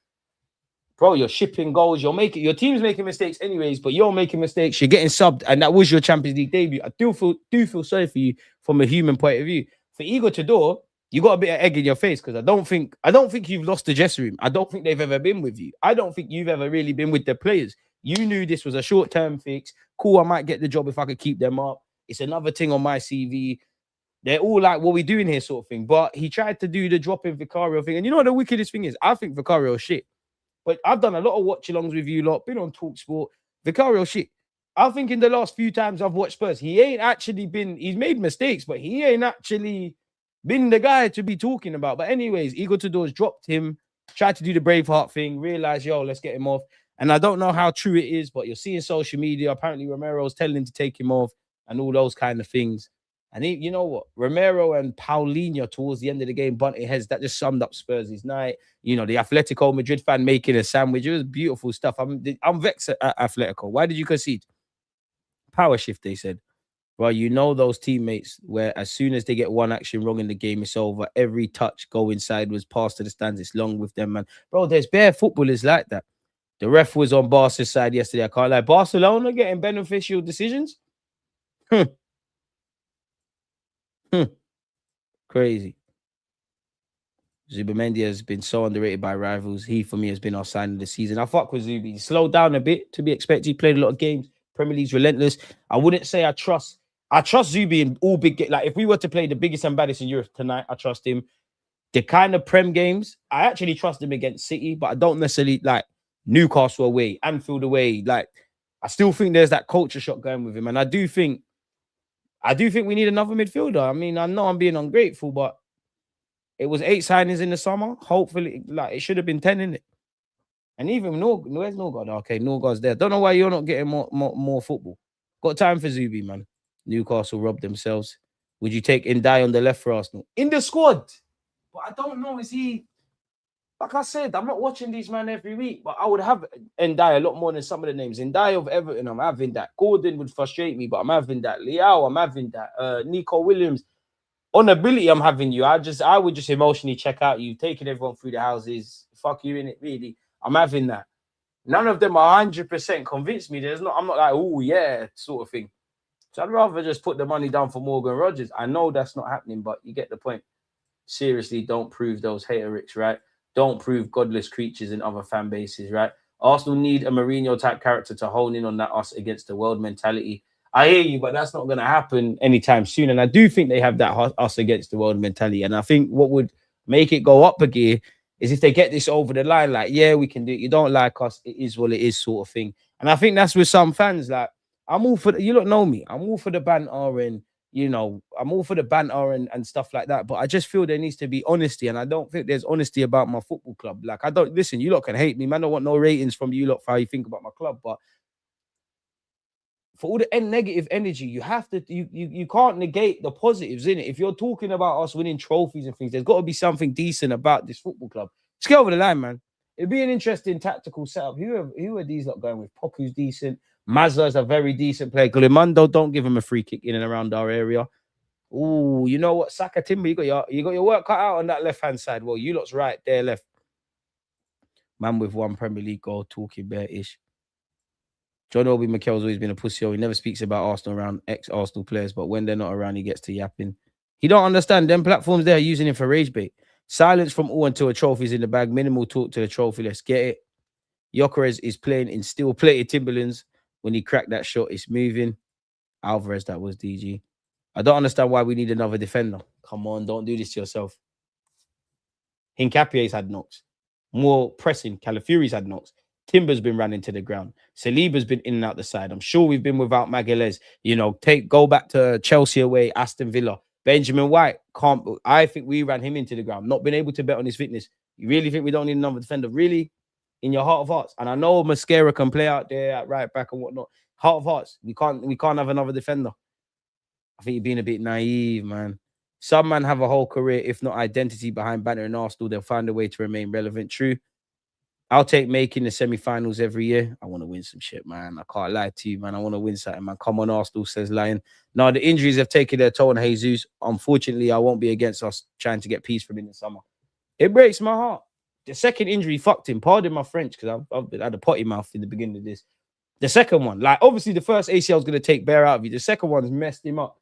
bro, you're shipping goals. Your team's making mistakes anyways, but you're making mistakes. You're getting subbed, and that was your Champions League debut. I do feel sorry for you from a human point of view. For Igor Tudor, you got a bit of egg in your face because I don't think you've lost the dressing room. I don't think they've ever been with you. I don't think you've ever really been with the players. You knew this was a short-term fix. Cool, I might get the job if I could keep them up. It's another thing on my CV. They're all like, what are we doing here sort of thing. But he tried to do the drop-in Vicario thing. And you know what the wickedest thing is? I think Vicario is shit. But I've done a lot of watch-alongs with you lot, been on TalkSport. Vicario shit. I think in the last few times I've watched Spurs, he's made mistakes, but he ain't actually been the guy to be talking about. But anyways, Igor Tudor's dropped him, tried to do the Braveheart thing, realized, yo, let's get him off. And I don't know how true it is, but you're seeing social media. Apparently Romero's telling him to take him off and all those kind of things. And you know what? Romero and Paulinho towards the end of the game, bunting heads, that just summed up Spurs' night. You know, the Atletico Madrid fan making a sandwich. It was beautiful stuff. I'm vexed at Atletico. Why did you concede? Power shift, they said. Well, you know those teammates where as soon as they get one action wrong in the game, it's over. Every touch go inside was passed to the stands. It's long with them, man. Bro, there's bare footballers like that. The ref was on Barca's side yesterday. I can't lie. Barcelona getting beneficial decisions? Crazy. Zubimendi has been so underrated by rivals. He, for me, has been our sign of the season. I fuck with Zubi. He slowed down a bit to be expected. He played a lot of games. Premier League's relentless. I wouldn't say I trust Zubi in all big games. Like, if we were to play the biggest and baddest in Europe tonight, I trust him. The kind of Prem games, I actually trust him against City, but I don't necessarily like Newcastle away, Anfield away. Like, I still think there's that culture shock going with him. And I do think we need another midfielder. I mean, I know I'm being ungrateful, but it was 8 signings in the summer. Hopefully, like, it should have been 10, innit? And even where's Norgard? Okay, Norgard's there. Don't know why you're not getting more football. Got time for Zubi, man. Newcastle robbed themselves. Would you take Ndai on the left for Arsenal? In the squad. But I don't know, is he... Like I said, I'm not watching these man every week, but I would have Ndai a lot more than some of the names. Ndai of Everton, I'm having that. Gordon would frustrate me, but I'm having that. Leao, I'm having that. Nico Williams. On ability, I'm having you. I would just emotionally check out you, taking everyone through the houses. Fuck you, in it, really. I'm having that. None of them are 100% convinced me. I'm not like, oh, yeah, sort of thing. So I'd rather just put the money down for Morgan Rogers. I know that's not happening, but you get the point. Seriously, don't prove those haterics, right? Don't prove godless creatures in other fan bases, right? Arsenal need a Mourinho-type character to hone in on that us against the world mentality. I hear you, but that's not going to happen anytime soon. And I do think they have that us against the world mentality. And I think what would make it go up a gear is if they get this over the line, like, yeah, we can do it. You don't like us. It is what it is, sort of thing. And I think that's with some fans. Like, I'm all for, you don't know me. I'm all for the banter and, you know, I'm all for the banter and stuff like that. But I just feel there needs to be honesty. And I don't think there's honesty about my football club. Like, I don't, listen, you lot can hate me, man. I don't want no ratings from you lot for how you think about my club. But for all the negative energy, you have to, you can't negate the positives in it. If you're talking about us winning trophies and things, there's got to be something decent about this football club. Let's get over the line, man. It'd be an interesting tactical setup. Who are these lot going with? Poku's decent. Mazza's a very decent player. Gulimundo, don't give him a free kick in and around our area. Oh, you know what, Saka Timber, you got your work cut out on that left hand side. Well, you lot's right there, left. Man with one Premier League goal, talking bare-ish. John Obi Mikel's always been a pussy. He never speaks about Arsenal around ex-Arsenal players, but when they're not around, he gets to yapping. He don't understand them platforms there using him for rage bait. Silence from all until a trophy's in the bag. Minimal talk to the trophy. Let's get it. Gyökeres is playing in steel-plated Timberlands. When he cracked that shot, it's moving. Alvarez, that was DG. I don't understand why we need another defender. Come on, don't do this to yourself. Hincapie's had knocks. More pressing. Calafiori's had knocks. Timber's been running to the ground. Saliba's been in and out the side. I'm sure we've been without Magalhaes. You know, go back to Chelsea away, Aston Villa. Benjamin White, I think we ran him into the ground. Not been able to bet on his fitness. You really think we don't need another defender? Really? In your heart of hearts? And I know Mascara can play out there at right back and whatnot. Heart of hearts. We can't have another defender. I think you're being a bit naive, man. Some men have a whole career, if not identity, behind banner in Arsenal. They'll find a way to remain relevant. True. I'll take making the semi-finals every year. I want to win some shit, man. I can't lie to you, man. I want to win something, man. Come on, Arsenal, says Lion. Now, the injuries have taken their toll on Jesus. Unfortunately, I won't be against us trying to get peace from him in the summer. It breaks my heart. The second injury fucked him. Pardon my French, because I've had a potty mouth in the beginning of this. The second one, like, obviously, the first ACL is going to take bear out of you. The second one's messed him up.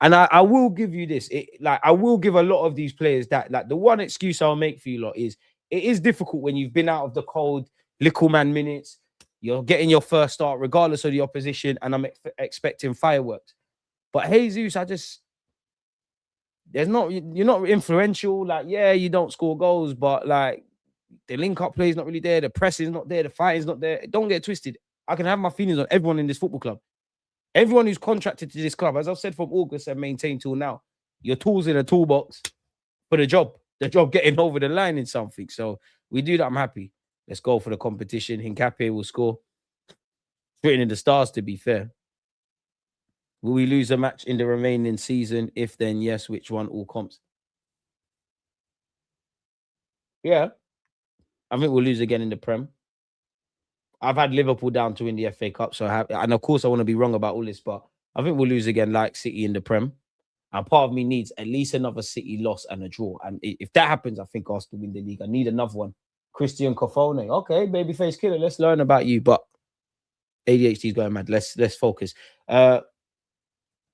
And I will give you this. I will give a lot of these players that, like, the one excuse I'll make for you lot is, it is difficult when you've been out of the cold, little man minutes. You're getting your first start, regardless of the opposition, and I'm expecting fireworks. But Jesus, you're not influential. Like, yeah, you don't score goals, but like the link-up play is not really there. The press is not there. The fight is not there. Don't get twisted. I can have my feelings on everyone in this football club. Everyone who's contracted to this club, as I've said from August and maintained till now, your tools in a toolbox for the job. The job getting over the line in something. So we do that. I'm happy. Let's go for the competition. Hincapie will score. It's written in the stars, to be fair. Will we lose a match in the remaining season? If then, yes, which one? All comps. Yeah. I think we'll lose again in the Prem. I've had Liverpool down to win the FA Cup. And of course, I want to be wrong about all this, but I think we'll lose again like City in the Prem. And part of me needs at least another City loss and a draw. And if that happens, I think Arsenal win the league. I need another one. Christian Cofone. Okay, babyface killer. Let's learn about you. But ADHD's going mad. Let's focus. I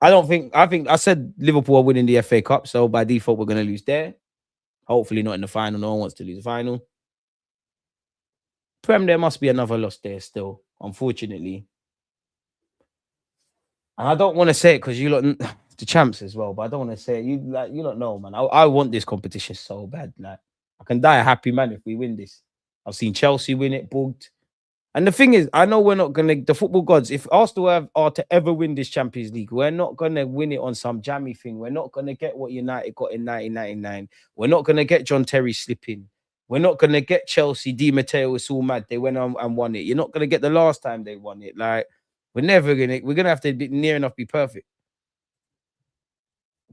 think I said Liverpool are winning the FA Cup. So by default, we're going to lose there. Hopefully not in the final. No one wants to lose the final. Prem, there must be another loss there still, unfortunately. And I don't want to say it because you lot the champs as well, but I don't want to say it. You don't know, man. I want this competition so bad. Like, I can die a happy man if we win this. I've seen Chelsea win it, bugged. And the thing is, I know we're not gonna, the football gods, if Arsenal are to ever win this Champions League, we're not gonna win it on some jammy thing. We're not gonna get what United got in 1999. We're not gonna get John Terry slipping. We're not gonna get Chelsea. Di Matteo was all mad. They went on and won it. You're not gonna get the last time they won it. Like, we're gonna have to be near enough be perfect.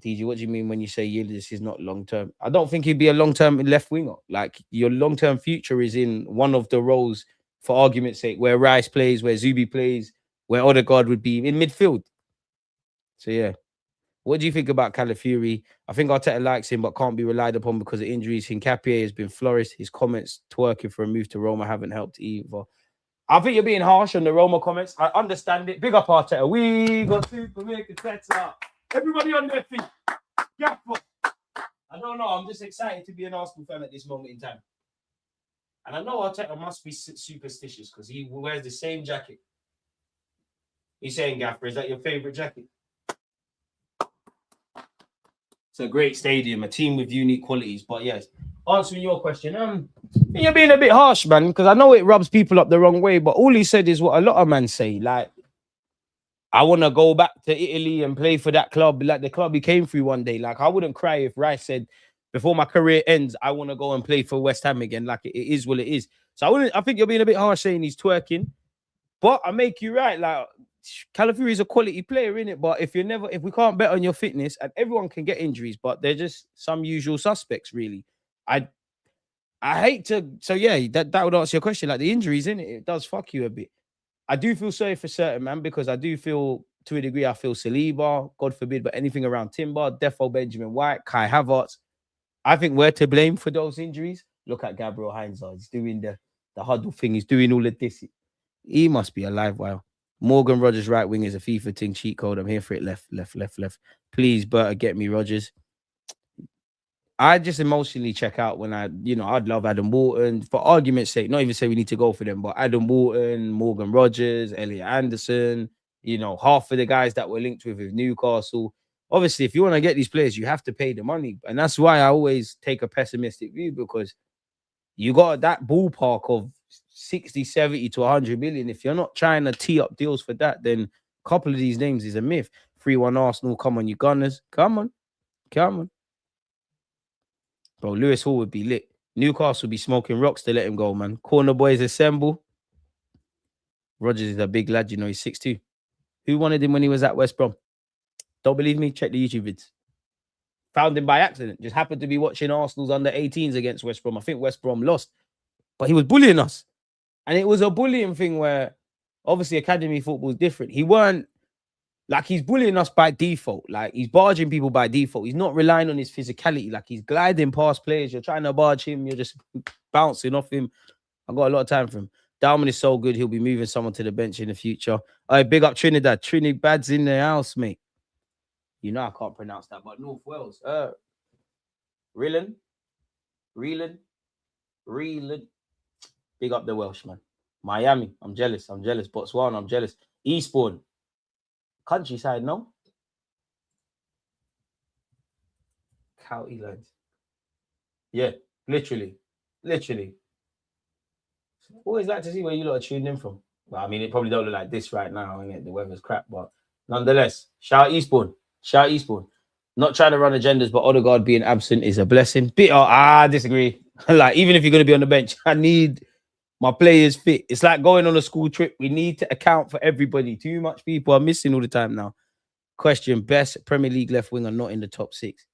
DG, what do you mean when you say Yildiz is not long term? I don't think he'd be a long term left winger. Like, your long term future is in one of the roles, for argument's sake, where Rice plays, where Zubi plays, where Odegaard would be in midfield. So yeah, what do you think about Calafiori? I think Arteta likes him, but can't be relied upon because of injuries. Hincapie has been flourished. His comments twerking for a move to Roma haven't helped either. I think you're being harsh on the Roma comments. I understand it. Big up Arteta. We got to make it better. Everybody on their feet. Yeah, I don't know. I'm just excited to be an Arsenal fan at this moment in time. And I know Arteta must be superstitious because he wears the same jacket. He's saying, Gaffer, is that your favourite jacket? It's a great stadium, a team with unique qualities. But yes, answering your question, you're being a bit harsh, man, because I know it rubs people up the wrong way, but all he said is what a lot of men say. Like, I want to go back to Italy and play for that club, like the club he came through one day. Like, I wouldn't cry if Rice said, before my career ends, I want to go and play for West Ham again. Like, it is what it is. So I think you're being a bit harsh saying he's twerking. But I make you right. Like, Calafiori is a quality player, innit? But if we can't bet on your fitness, and everyone can get injuries, but they're just some usual suspects, really. I hate to. So yeah, that would answer your question. Like, the injuries, innit? It does fuck you a bit. I do feel sorry for certain, man, because I do feel to a degree, I feel Saliba, God forbid, but anything around Timber, Defo, Benjamin White, Kai Havertz. I think we're to blame for those injuries. Look at Gabriel Heinz. He's doing the huddle thing. He's doing all of this. He must be alive. Wow. Morgan Rogers, right wing, is a FIFA thing cheat code. I'm here for it. Left. Please, Berta, get me Rogers. I just emotionally check out when I'd love Adam Walton, for argument's sake, not even say we need to go for them, but Adam Walton, Morgan Rogers, Elliot Anderson, half of the guys that we're linked with Newcastle. Obviously, if you want to get these players, you have to pay the money. And that's why I always take a pessimistic view, because you got that ballpark of 60, 70 to 100 million. If you're not trying to tee up deals for that, then a couple of these names is a myth. 3-1 Arsenal, come on, you Gunners. Come on. Bro, Lewis Hall would be lit. Newcastle would be smoking rocks to let him go, man. Corner boys assemble. Rogers is a big lad, he's 6'2". Who wanted him when he was at West Brom? Don't believe me? Check the YouTube vids. Found him by accident. Just happened to be watching Arsenal's under 18s against West Brom. I think West Brom lost. But he was bullying us. And it was a bullying thing where, obviously, academy football is different. He weren't, like, he's bullying us by default. Like, he's barging people by default. He's not relying on his physicality. Like, he's gliding past players. You're trying to barge him. You're just bouncing off him. I've got a lot of time for him. Dalman is so good, he'll be moving someone to the bench in the future. All right, big up Trinidad. Trinidad's in the house, mate. I can't pronounce that, but North Wales. Reelan. Big up the Welsh, man. Miami, I'm jealous. Botswana, I'm jealous. Eastbourne. Countryside, no? County lands. Yeah, literally. Always like to see where you lot are tuned in from. Well, I mean, it probably don't look like this right now, and the weather's crap, but nonetheless, shout Eastbourne. Not trying to run agendas, but Odegaard being absent is a blessing. I disagree. Like, even if you're going to be on the bench, I need my players fit. It's like going on a school trip. We need to account for everybody. Too much people are missing all the time now. Question: best Premier League left winger not in the top 6.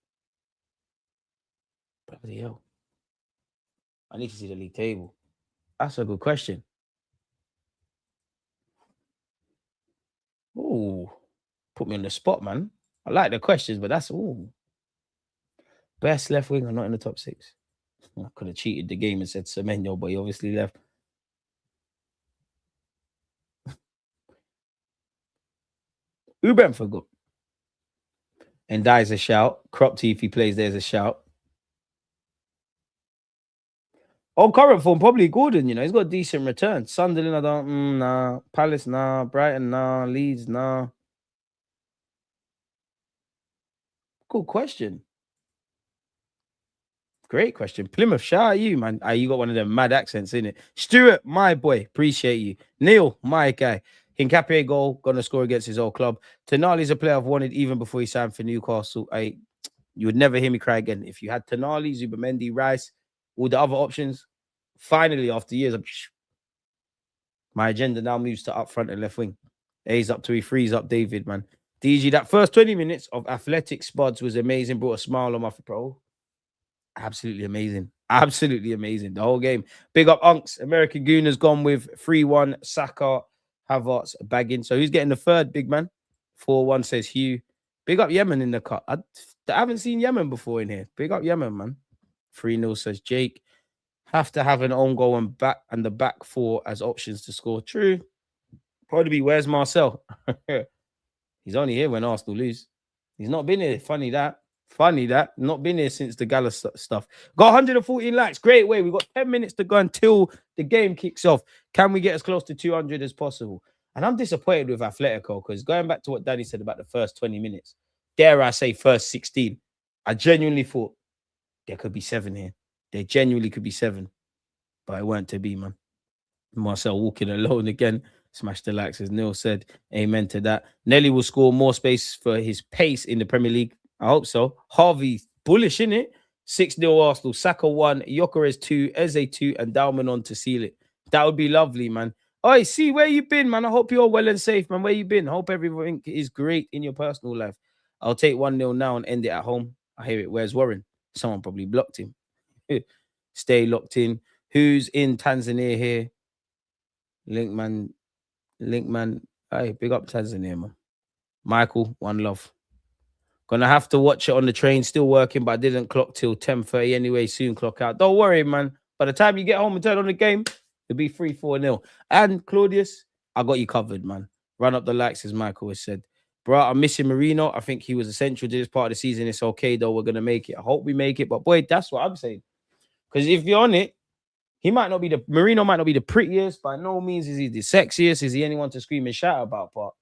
Bloody hell. I need to see the league table. That's a good question. Oh, put me on the spot, man. I like the questions, but that's all. Best left winger not in the top 6. I could have cheated the game and said Semenyo, but he obviously left. Who Brentford got? And Dye's a shout. Crop T, if he plays, there's a shout. On current form, probably Gordon, he's got a decent return. Sunderland, I don't, nah. Palace, nah. Brighton, nah. Leeds, nah. Good question. Great question. Plymouth, shout out you, man. You got one of them mad accents, innit? Stuart, my boy, appreciate you. Neil, my guy. Hincapié goal, gonna score against his old club. Tonali's a player I've wanted even before he signed for Newcastle. You would never hear me cry again. If you had Tonali, Zubamendi, Rice, all the other options, finally, after years, my agenda now moves to up front and left wing. A's up to he frees up David, man. DG, that first 20 minutes of athletic spuds was amazing. Brought a smile on my face, bro. Absolutely amazing. The whole game. Big up Unks. American Gooner's gone with 3-1. Saka, Havertz, bagging. So who's getting the third, big man? 4-1 says Hugh. Big up Yemen in the cut. I haven't seen Yemen before in here. Big up Yemen, man. 3-0 says Jake. Have to have an own goal and the back 4 as options to score. True. Probably be, where's Marcel? He's only here when Arsenal lose. He's not been here. Funny that. Not been here since the Gala stuff. Got 114 likes. Great way. We've got 10 minutes to go until the game kicks off. Can we get as close to 200 as possible? And I'm disappointed with Atletico, because going back to what Danny said about the first 20 minutes, dare I say first 16, I genuinely thought there could be 7 here. There genuinely could be 7. But it weren't to be, man. Marcel walking alone again. Smash the likes, as Neil said. Amen to that. Nelly will score more space for his pace in the Premier League. I hope so. Harvey, bullish, innit? 6-0 Arsenal. Saka 1, Gyökeres 2, Eze 2, and Dalman on to seal it. That would be lovely, man. Oi, see, where you been, man? I hope you're well and safe, man. Where you been? I hope everything is great in your personal life. I'll take 1-0 now and end it at home. I hear it. Where's Warren? Someone probably blocked him. Stay locked in. Who's in Tanzania here? Linkman. Hey, big up Tanzania, man. Michael, one love. Gonna have to watch it on the train. Still working, but I didn't clock till 10:30 anyway. Soon clock out. Don't worry, man. By the time you get home and turn on the game, it'll be 3-4-0. And Claudius, I got you covered, man. Run up the likes, as Michael has said. Bro, I'm missing Marino. I think he was essential to this part of the season. It's okay, though. We're gonna make it. I hope we make it. But boy, that's what I'm saying. Because if you're on it, Marino might not be the prettiest. By no means is he the sexiest. Is he anyone to scream and shout about? But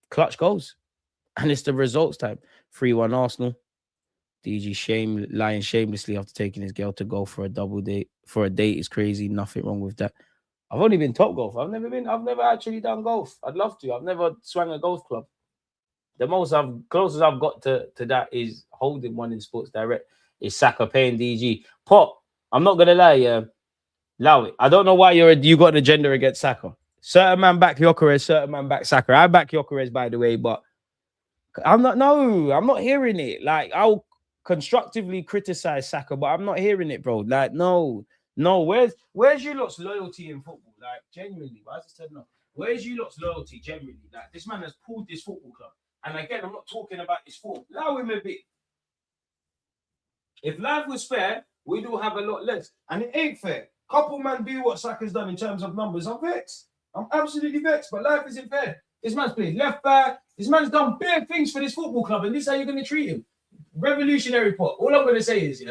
clutch goals. And it's the results time. 3-1 Arsenal. DG lying shamelessly after taking his girl to go for a double date. For a date is crazy. Nothing wrong with that. I've only been top golf. I've never actually done golf. I'd love to. I've never swung a golf club. The closest I've got to that is holding one in Sports Direct. Is Saka paying DG. Pop, I'm not gonna lie, yeah. Allow it. I don't know why you got an agenda against Saka. Certain man back Gyökeres, certain man back Saka. I back Gyökeres, by the way, but I'm not hearing it. Like, I'll constructively criticize Saka, but I'm not hearing it, bro. Like, no. Where's you lot's loyalty in football? Like, genuinely, why is it said no? Where's you lot's loyalty, genuinely? Like, this man has pulled this football club. And again, I'm not talking about his form. Allow him a bit. If life was fair, we do have a lot less. And it ain't fair. Couple man do what Saka's done in terms of numbers. I'm vexed. I'm absolutely vexed, but life isn't fair. This man's played left back. This man's done big things for this football club, and this is how you're going to treat him. Revolutionary pot. All I'm going to say is,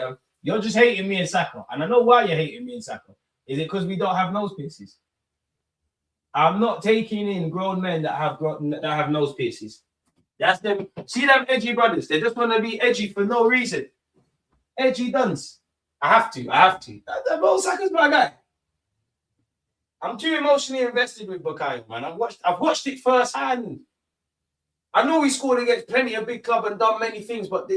you're just hating me and Saka. And I know why you're hating me and Saka. Is it because we don't have nose piercings? I'm not taking in grown men that have nose piercings. That's them. See them edgy brothers. They just want to be edgy for no reason. Edgy duns. I have to. Bro, Saka's my guy. I'm too emotionally invested with Bukayo, man. I've watched it firsthand. I know he scored against plenty of big club and done many things, but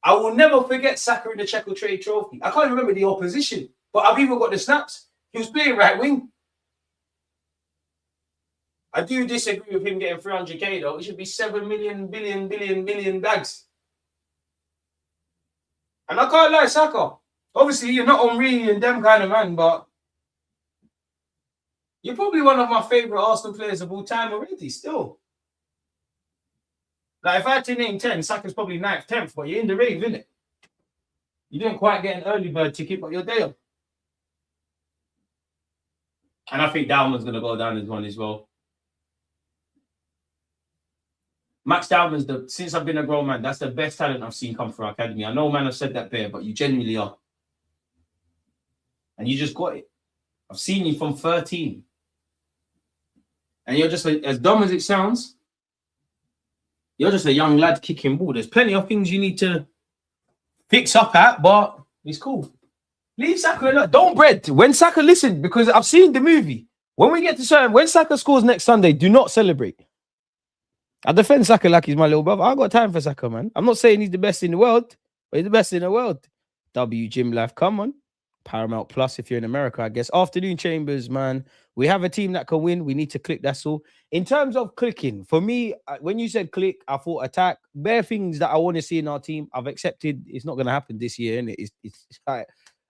I will never forget Saka in the Checo Trade Trophy. I can't remember the opposition, but I've even got the snaps. He was playing right wing. I do disagree with him getting 300k though. It should be 7 million, billion bags. And I can't lie, Saka. Obviously, you're not Henry and them kind of man, but you're probably one of my favourite Arsenal players of all time already, still. Like, if I had to name 10, Saka's probably 9th, 10th, but you're in the rave, innit? You didn't quite get an early bird ticket, but you're there. And I think Dowman's going to go down as one as well. Max Dowman's, since I've been a grown man, that's the best talent I've seen come through our academy. I know, man, I've said that there, but you genuinely are. And you just got it. I've seen you from 13. And you're just, as dumb as it sounds, you're just a young lad kicking ball. There's plenty of things you need to fix up at, but it's cool. Leave Saka alone. Don't bread. When Saka, listen, because I've seen the movie. When Saka scores next Sunday, do not celebrate. I defend Saka like he's my little brother. I got time for Saka, man. I'm not saying he's the best in the world, but he's the best in the world. W Gym Life, come on. Paramount Plus if you're in America, I guess. Afternoon Chambers, man. We have a team that can win. We need to click, that's all. In terms of clicking, for me, when you said click, I thought attack. Bare things that I want to see in our team, I've accepted. It's not going to happen this year, and it's like,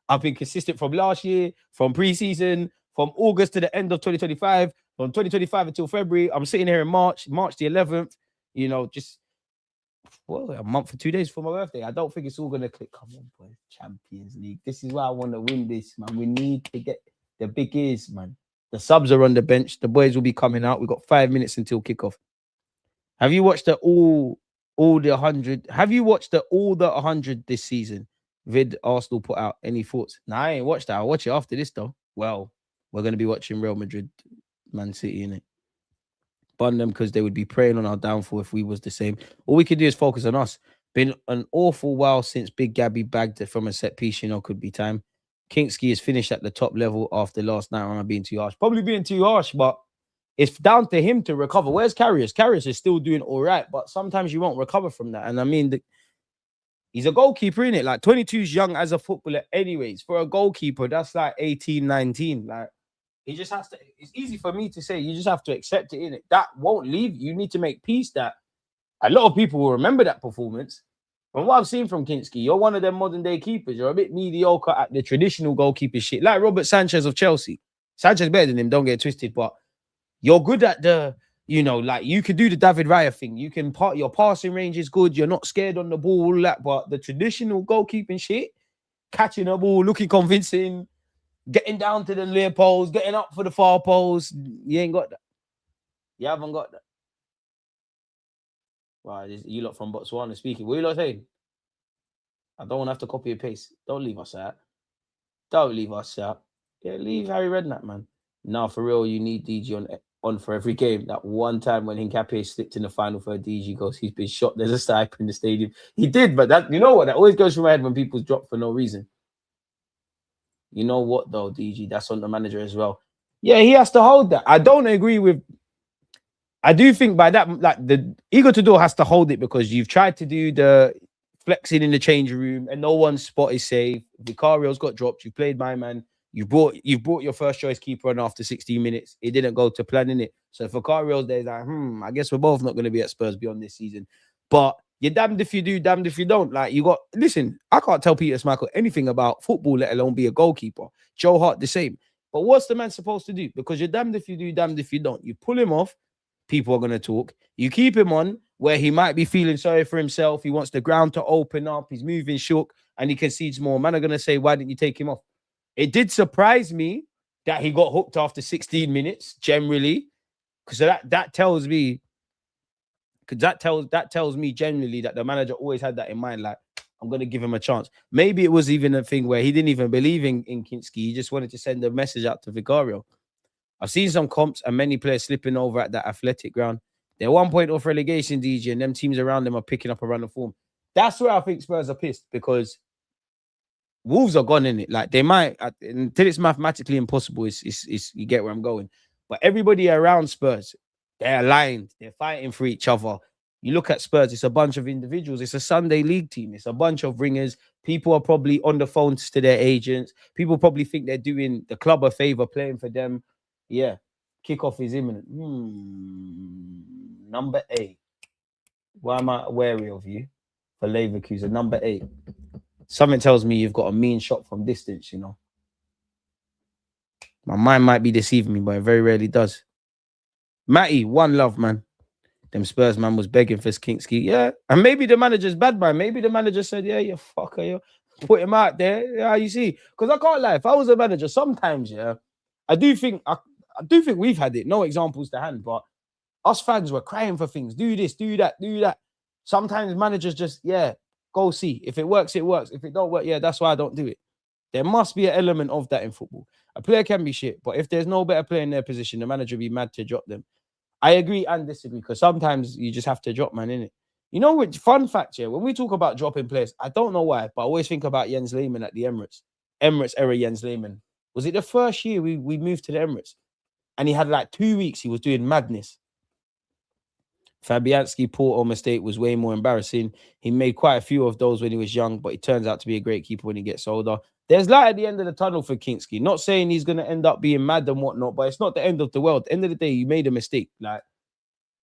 I've been consistent from last year, from pre-season, from August to the end of 2025, from 2025 until February. I'm sitting here in March the 11th, just a month and 2 days for my birthday. I don't think it's all going to click. Come on, boys. Champions League. This is why I want to win this, man. We need to get the big ears, man. The subs are on the bench. The boys will be coming out. We've got 5 minutes until kickoff. Have you watched all the 100? Have you watched all the 100 this season? Vid Arsenal put out. Any thoughts? Nah, I ain't watched that. I'll watch it after this, though. Well, we're going to be watching Real Madrid, Man City, innit? Bun them because they would be preying on our downfall if we was the same. All we could do is focus on us. Been an awful while since Big Gabby bagged it from a set piece, could be time. Kinksky is finished at the top level after last night. I'm being too harsh. Probably being too harsh, but it's down to him to recover. Where's Karius? Karius is still doing all right, but sometimes you won't recover from that. And I mean, he's a goalkeeper, innit? Like, 22 is young as a footballer anyways. For a goalkeeper, that's like 18, 19. Like, he just has to, it's easy for me to say, you just have to accept it, innit? That won't leave you. You need to make peace that a lot of people will remember that performance. From what I've seen from Kinksky, you're one of them modern day keepers. You're a bit mediocre at the traditional goalkeeper shit. Like Robert Sanchez of Chelsea. Sanchez better than him, don't get twisted, but you're good at the You know, like you could do the David Raya thing. You can your passing range is good. You're not scared on the ball, all that. But the traditional goalkeeping shit, catching a ball, looking convincing, getting down to the near post, getting up for the far post, you ain't got that. You haven't got that. Right, you lot from Botswana speaking. What are you lot saying? I don't want to have to copy and paste. Don't leave us out. Don't leave us out. Yeah, leave Harry Redknapp, man. Now, for real, you need DG on for every game. That one time when Hincapié slipped in the final third, DG goes, he's been shot. There's a sniper in the stadium. He did, but that, you know what? That always goes through my head when people's drop for no reason. You know what, though, DG? That's on the manager as well. Yeah, he has to hold that. I don't agree with... I do think by that, like, the Igor Tudor has to hold it because you've tried to do the flexing in the change room and no one's spot is safe. Vicario's got dropped. You played my man. You've brought your first choice keeper on after 16 minutes. It didn't go to plan, innit? So if Vicario's there, like, I guess we're both not going to be at Spurs beyond this season. But you're damned if you do, damned if you don't. Like, listen, I can't tell Peter Schmeichel anything about football, let alone be a goalkeeper. Joe Hart, the same. But what's the man supposed to do? Because you're damned if you do, damned if you don't. You pull him off, people are going to talk. You keep him on where he might be feeling sorry for himself. He wants the ground to open up. He's moving shook and he concedes more. Man are going to say, why didn't you take him off? It did surprise me that he got hooked after 16 minutes, generally, because that tells me, that tells me generally that the manager always had that in mind. Like, I'm going to give him a chance. Maybe it was even a thing where he didn't even believe in Kinski. He just wanted to send a message out to Vicario. I've seen some comps and many players slipping over at that athletic ground. They're 1 point off relegation, DG, and them teams around them are picking up a run of form. That's where I think Spurs are pissed because Wolves are gone in it. Like, they might, until it's mathematically impossible, it's you get where I'm going. But everybody around Spurs, they're aligned. They're fighting for each other. You look at Spurs, it's a bunch of individuals. It's a Sunday league team. It's a bunch of ringers. People are probably on the phones to their agents. People probably think they're doing the club a favor playing for them. Yeah, kickoff is imminent. Number 8. Why am I wary of you for Leverkusen? Number 8. Something tells me you've got a mean shot from distance, you know. My mind might be deceiving me, but it very rarely does. Matty, one love, man. Them Spurs man was begging for Kinski. Yeah, and maybe the manager's bad, man. Maybe the manager said, yeah, you fucker, you put him out there. Yeah, you see. Because I can't lie. If I was a manager, sometimes, yeah, I do think we've had it. No examples to hand, but us fans were crying for things. Do this, do that, do that. Sometimes managers just, yeah, go see. If it works, it works. If it don't work, yeah, that's why I don't do it. There must be an element of that in football. A player can be shit, but if there's no better player in their position, the manager will be mad to drop them. I agree and disagree because sometimes you just have to drop, man, innit? You know, which fun fact here, when we talk about dropping players, I don't know why, but I always think about Jens Lehmann at the Emirates. Emirates era Jens Lehmann. Was it the first year we moved to the Emirates? And he had like 2 weeks, he was doing madness. Fabianski Porto mistake was way more embarrassing. He made quite a few of those when he was young, but he turns out to be a great keeper when he gets older. There's light at the end of the tunnel for Kinski. Not saying he's going to end up being mad and whatnot, but it's not the end of the world. At the end of the day, you made a mistake. Like,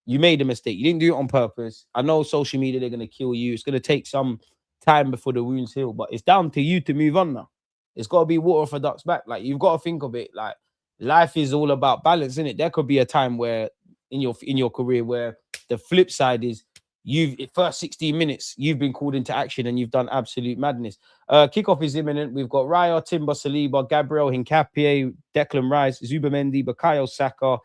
you made a mistake. You didn't do it on purpose. I know social media, they're going to kill you. It's going to take some time before the wounds heal, but it's down to you to move on now. It's got to be water for ducks back. Like, you've got to think of it like life is all about balance, isn't it? There could be a time where in your career where the flip side is first 16 minutes, you've been called into action and you've done absolute madness. Kickoff is imminent. We've got Raya, Timber, Saliba, Gabriel, Hincapié, Declan Rice, Zubamendi, Bukayo Saka,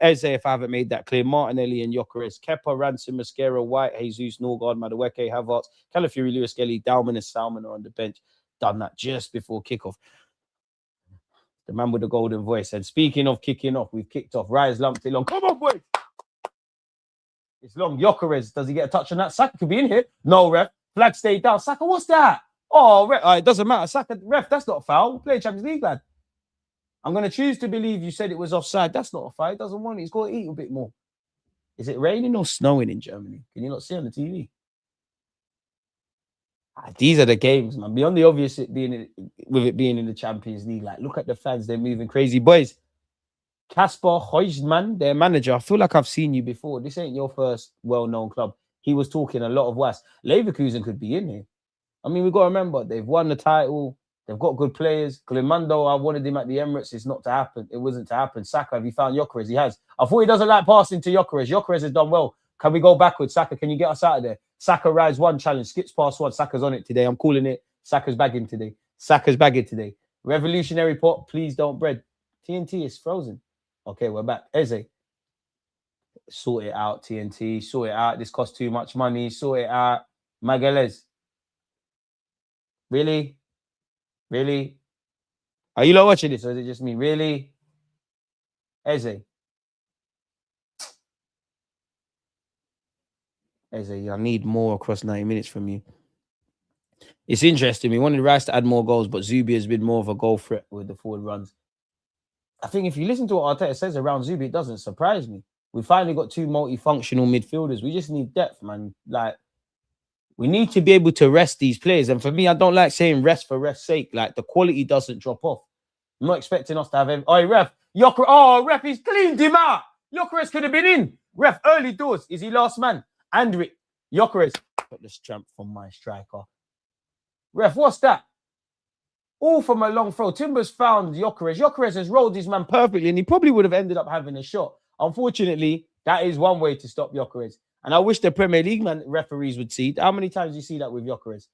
Eze, if I haven't made that clear, Martinelli and Gyökeres, Kepa, Ransom, Mascara, White, Jesus, Norgard, Madueke, Havertz, Calafiori, Lewis Kelly, Dalman and Salmon are on the bench. Done that just before kickoff. The man with the golden voice. And speaking of kicking off, we've kicked off. Raya's lumped it long. Come on, boys. It's long. Gyökeres, does he get a touch on that? Saka could be in here. No, ref. Flag stayed down. Saka, what's that? Oh, ref. It doesn't matter. Saka, ref, that's not a foul. We're playing Champions League, lad. I'm going to choose to believe you said it was offside. That's not a foul. He doesn't want it. He's got to eat a bit more. Is it raining or snowing in Germany? Can you not see on the TV? These are the games, man. Beyond the obvious, it being in the Champions League, like, look at the fans. They're moving crazy. Boys, Kasper Heusmann, their manager, I feel like I've seen you before. This ain't your first well-known club. He was talking a lot of was. Leverkusen could be in here. I mean, we've got to remember, they've won the title. They've got good players. Klimundo, I wanted him at the Emirates. It's not to happen. It wasn't to happen. Saka, have you found Gyökeres? He has. I thought he doesn't like passing to Gyökeres. Gyökeres has done well. Can we go backwards? Saka, can you get us out of there? Saka rides one challenge, skips past one. Saka's on it today. I'm calling it. Saka's bagging today. Saka's bagging today. Revolutionary pot, please don't bread. TNT is frozen. Okay, we're back. Eze. Sort it out, TNT. Sort it out. This costs too much money. Sort it out. Magalhaes. Really? Really? Are you not watching this or is it just me? Really? Eze. Eze, I need more across 90 minutes from you. It's interesting. We wanted Rice to add more goals, but Zubi has been more of a goal threat with the forward runs. I think if you listen to what Arteta says around Zubi, it doesn't surprise me. We finally got two multifunctional midfielders. We just need depth, man. Like, we need to be able to rest these players. And for me, I don't like saying rest for rest's sake. Like, the quality doesn't drop off. I'm not expecting us to have... Oh, ref. Gyökeres. Oh, ref, he's cleaned him out. Gyökeres could have been in. Ref, early doors. Is he last man? Andrick. Gyökeres. Got the strength from my striker. Ref, what's that? All from a long throw. Timbers found Gyökeres. Gyökeres has rolled his man perfectly, and he probably would have ended up having a shot. Unfortunately, that is one way to stop Gyökeres. And I wish the Premier League referees would see. How many times do you see that with Gyökeres?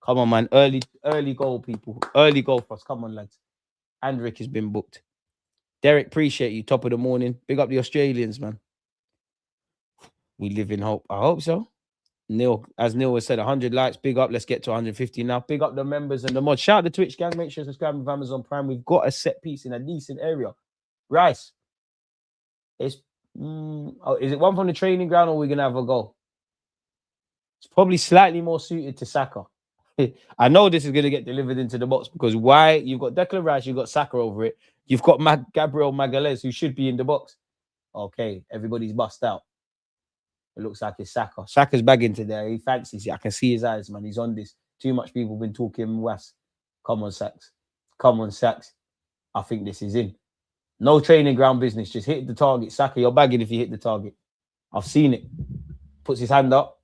Come on, man. Early goal, people. Early goal for us. Come on, lads. Andrick has been booked. Derek, appreciate you. Top of the morning. Big up the Australians, man. We live in hope. I hope so. Neil, as Neil has said, 100 likes. Big up. Let's get to 150 now. Big up the members and the mods. Shout out the Twitch gang. Make sure you subscribe with Amazon Prime. We've got a set piece in a decent area. Rice. It's is it one from the training ground or are we going to have a goal? It's probably slightly more suited to Saka. I know this is going to get delivered into the box because why? You've got Declan Rice, you've got Saka over it. You've got Gabriel Magalhaes who should be in the box. Okay, everybody's bust out. It looks like it's Saka. Saka's bagging today. He fancies it. I can see his eyes, man. He's on this. Too much people been talking West. Come on, Saks. Come on, Saks. I think this is in. No training ground business. Just hit the target. Saka, you're bagging if you hit the target. I've seen it. Puts his hand up.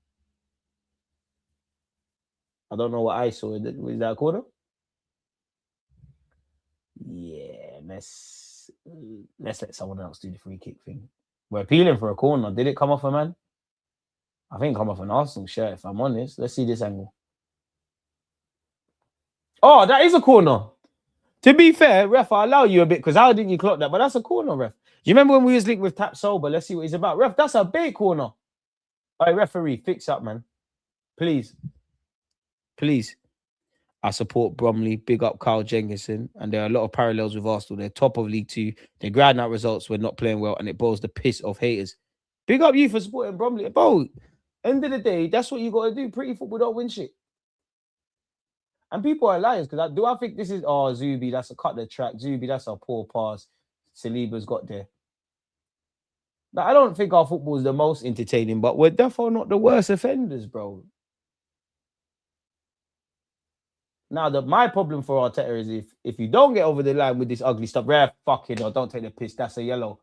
I don't know what I saw. Was that a corner? Yeah, let's let someone else do the free kick thing. We're appealing for a corner. Did it come off a man? I think it come off an Arsenal shirt, if I'm honest. Let's see this angle. Oh, that is a corner. To be fair, ref, I allow you a bit because how didn't you clock that? But that's a corner, ref. Do you remember when we was linked with Tap Sober? Let's see what he's about. Ref, that's a big corner. All right, referee, fix up, man. Please. Please. I support Bromley. Big up Carl Jenkinson. And there are a lot of parallels with Arsenal. They're top of League Two. They grind out results. We're not playing well. And it boils the piss of haters. Big up you for supporting Bromley. Bro, end of the day, that's what you got to do. Pretty football don't win shit. And people are liars because I think this is, oh, Zubi, that's a cut the track. Zubi, that's a poor pass. Saliba's got there. Now, I don't think our football is the most entertaining, but we're definitely not the worst offenders, bro. Now, my problem for Arteta is if you don't get over the line with this ugly stuff, ref, fuck it, or don't take the piss. That's a yellow.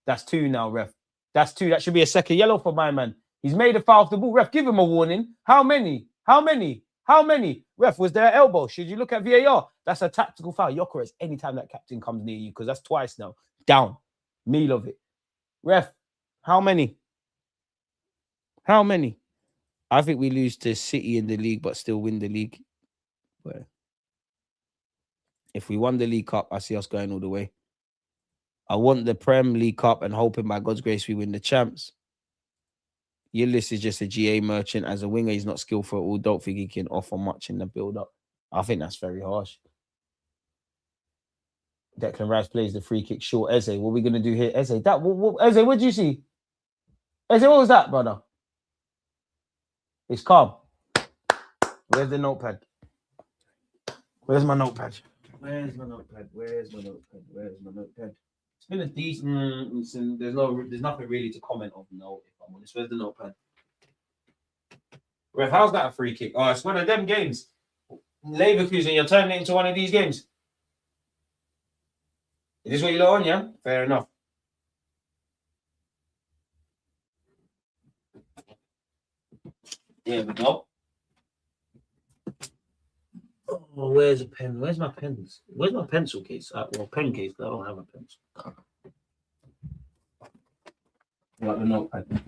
That's 2 now, ref. That's 2. That should be a second yellow for my man. He's made a foul off the ball. Ref, give him a warning. How many? How many? How many? Ref, was there an elbow? Should you look at VAR? That's a tactical foul. Gyökeres, anytime that captain comes near you, because that's twice now. Down. Meal of it. Ref, how many? How many? I think we lose to City in the league, but still win the league. But if we won the League Cup, I see us going all the way. I want the Prem League Cup and hoping by God's grace we win the champs. Yildiz is just a GA merchant. As a winger, he's not skillful at all. Don't think he can offer much in the build-up. I think that's very harsh. Declan Rice plays the free kick short. Eze, what are we going to do here? Eze, Eze, what did you see? Eze, what was that, brother? It's calm. Where's the notepad? Where's my notepad? Where's my notepad? Where's my notepad? Where's my notepad? It's been a decent. There's nothing really to comment on. No, if I'm honest. Where's the notepad? Ref, how's that a free kick? Oh, it's one of them games. Leverkusen, you're turning it into one of these games. Is this what you're on? Yeah, fair enough. Here we go. Oh, where's a pen? Where's my pens? Where's my pencil case? Well, pen case, but I don't have a pencil. Like the notepad.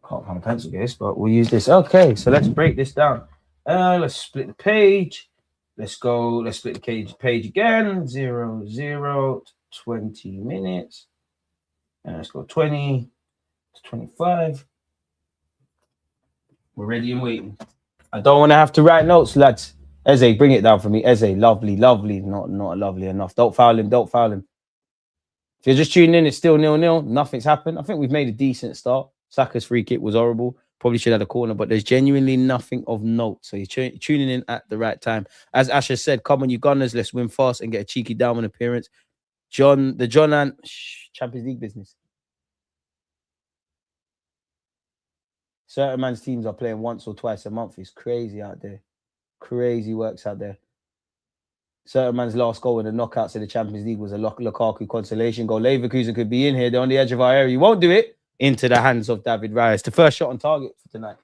Can't find a pencil case, but we'll use this. Okay, so let's break this down. Let's split the page. Let's go. Let's split the page again. 0, 0, 20 minutes. And let's go 20 to 25. We're ready and waiting. I don't want to have to write notes, lads. Eze, bring it down for me. Eze, lovely, lovely. Not lovely enough. Don't foul him. Don't foul him. If you're just tuning in, it's still 0-0. Nothing's happened. I think we've made a decent start. Saka's free kick was horrible. Probably should have had a corner, but there's genuinely nothing of note. So you're tuning in at the right time. As Asher said, come on, you Gunners. Let's win fast and get a cheeky down appearance. John and Champions League business. Certain man's teams are playing once or twice a month. It's crazy out there. Crazy works out there. Certain man's last goal in the knockouts of the Champions League was a Lukaku consolation goal. Leverkusen could be in here. They're on the edge of our area. You won't do it. Into the hands of David Raya. The first shot on target for tonight.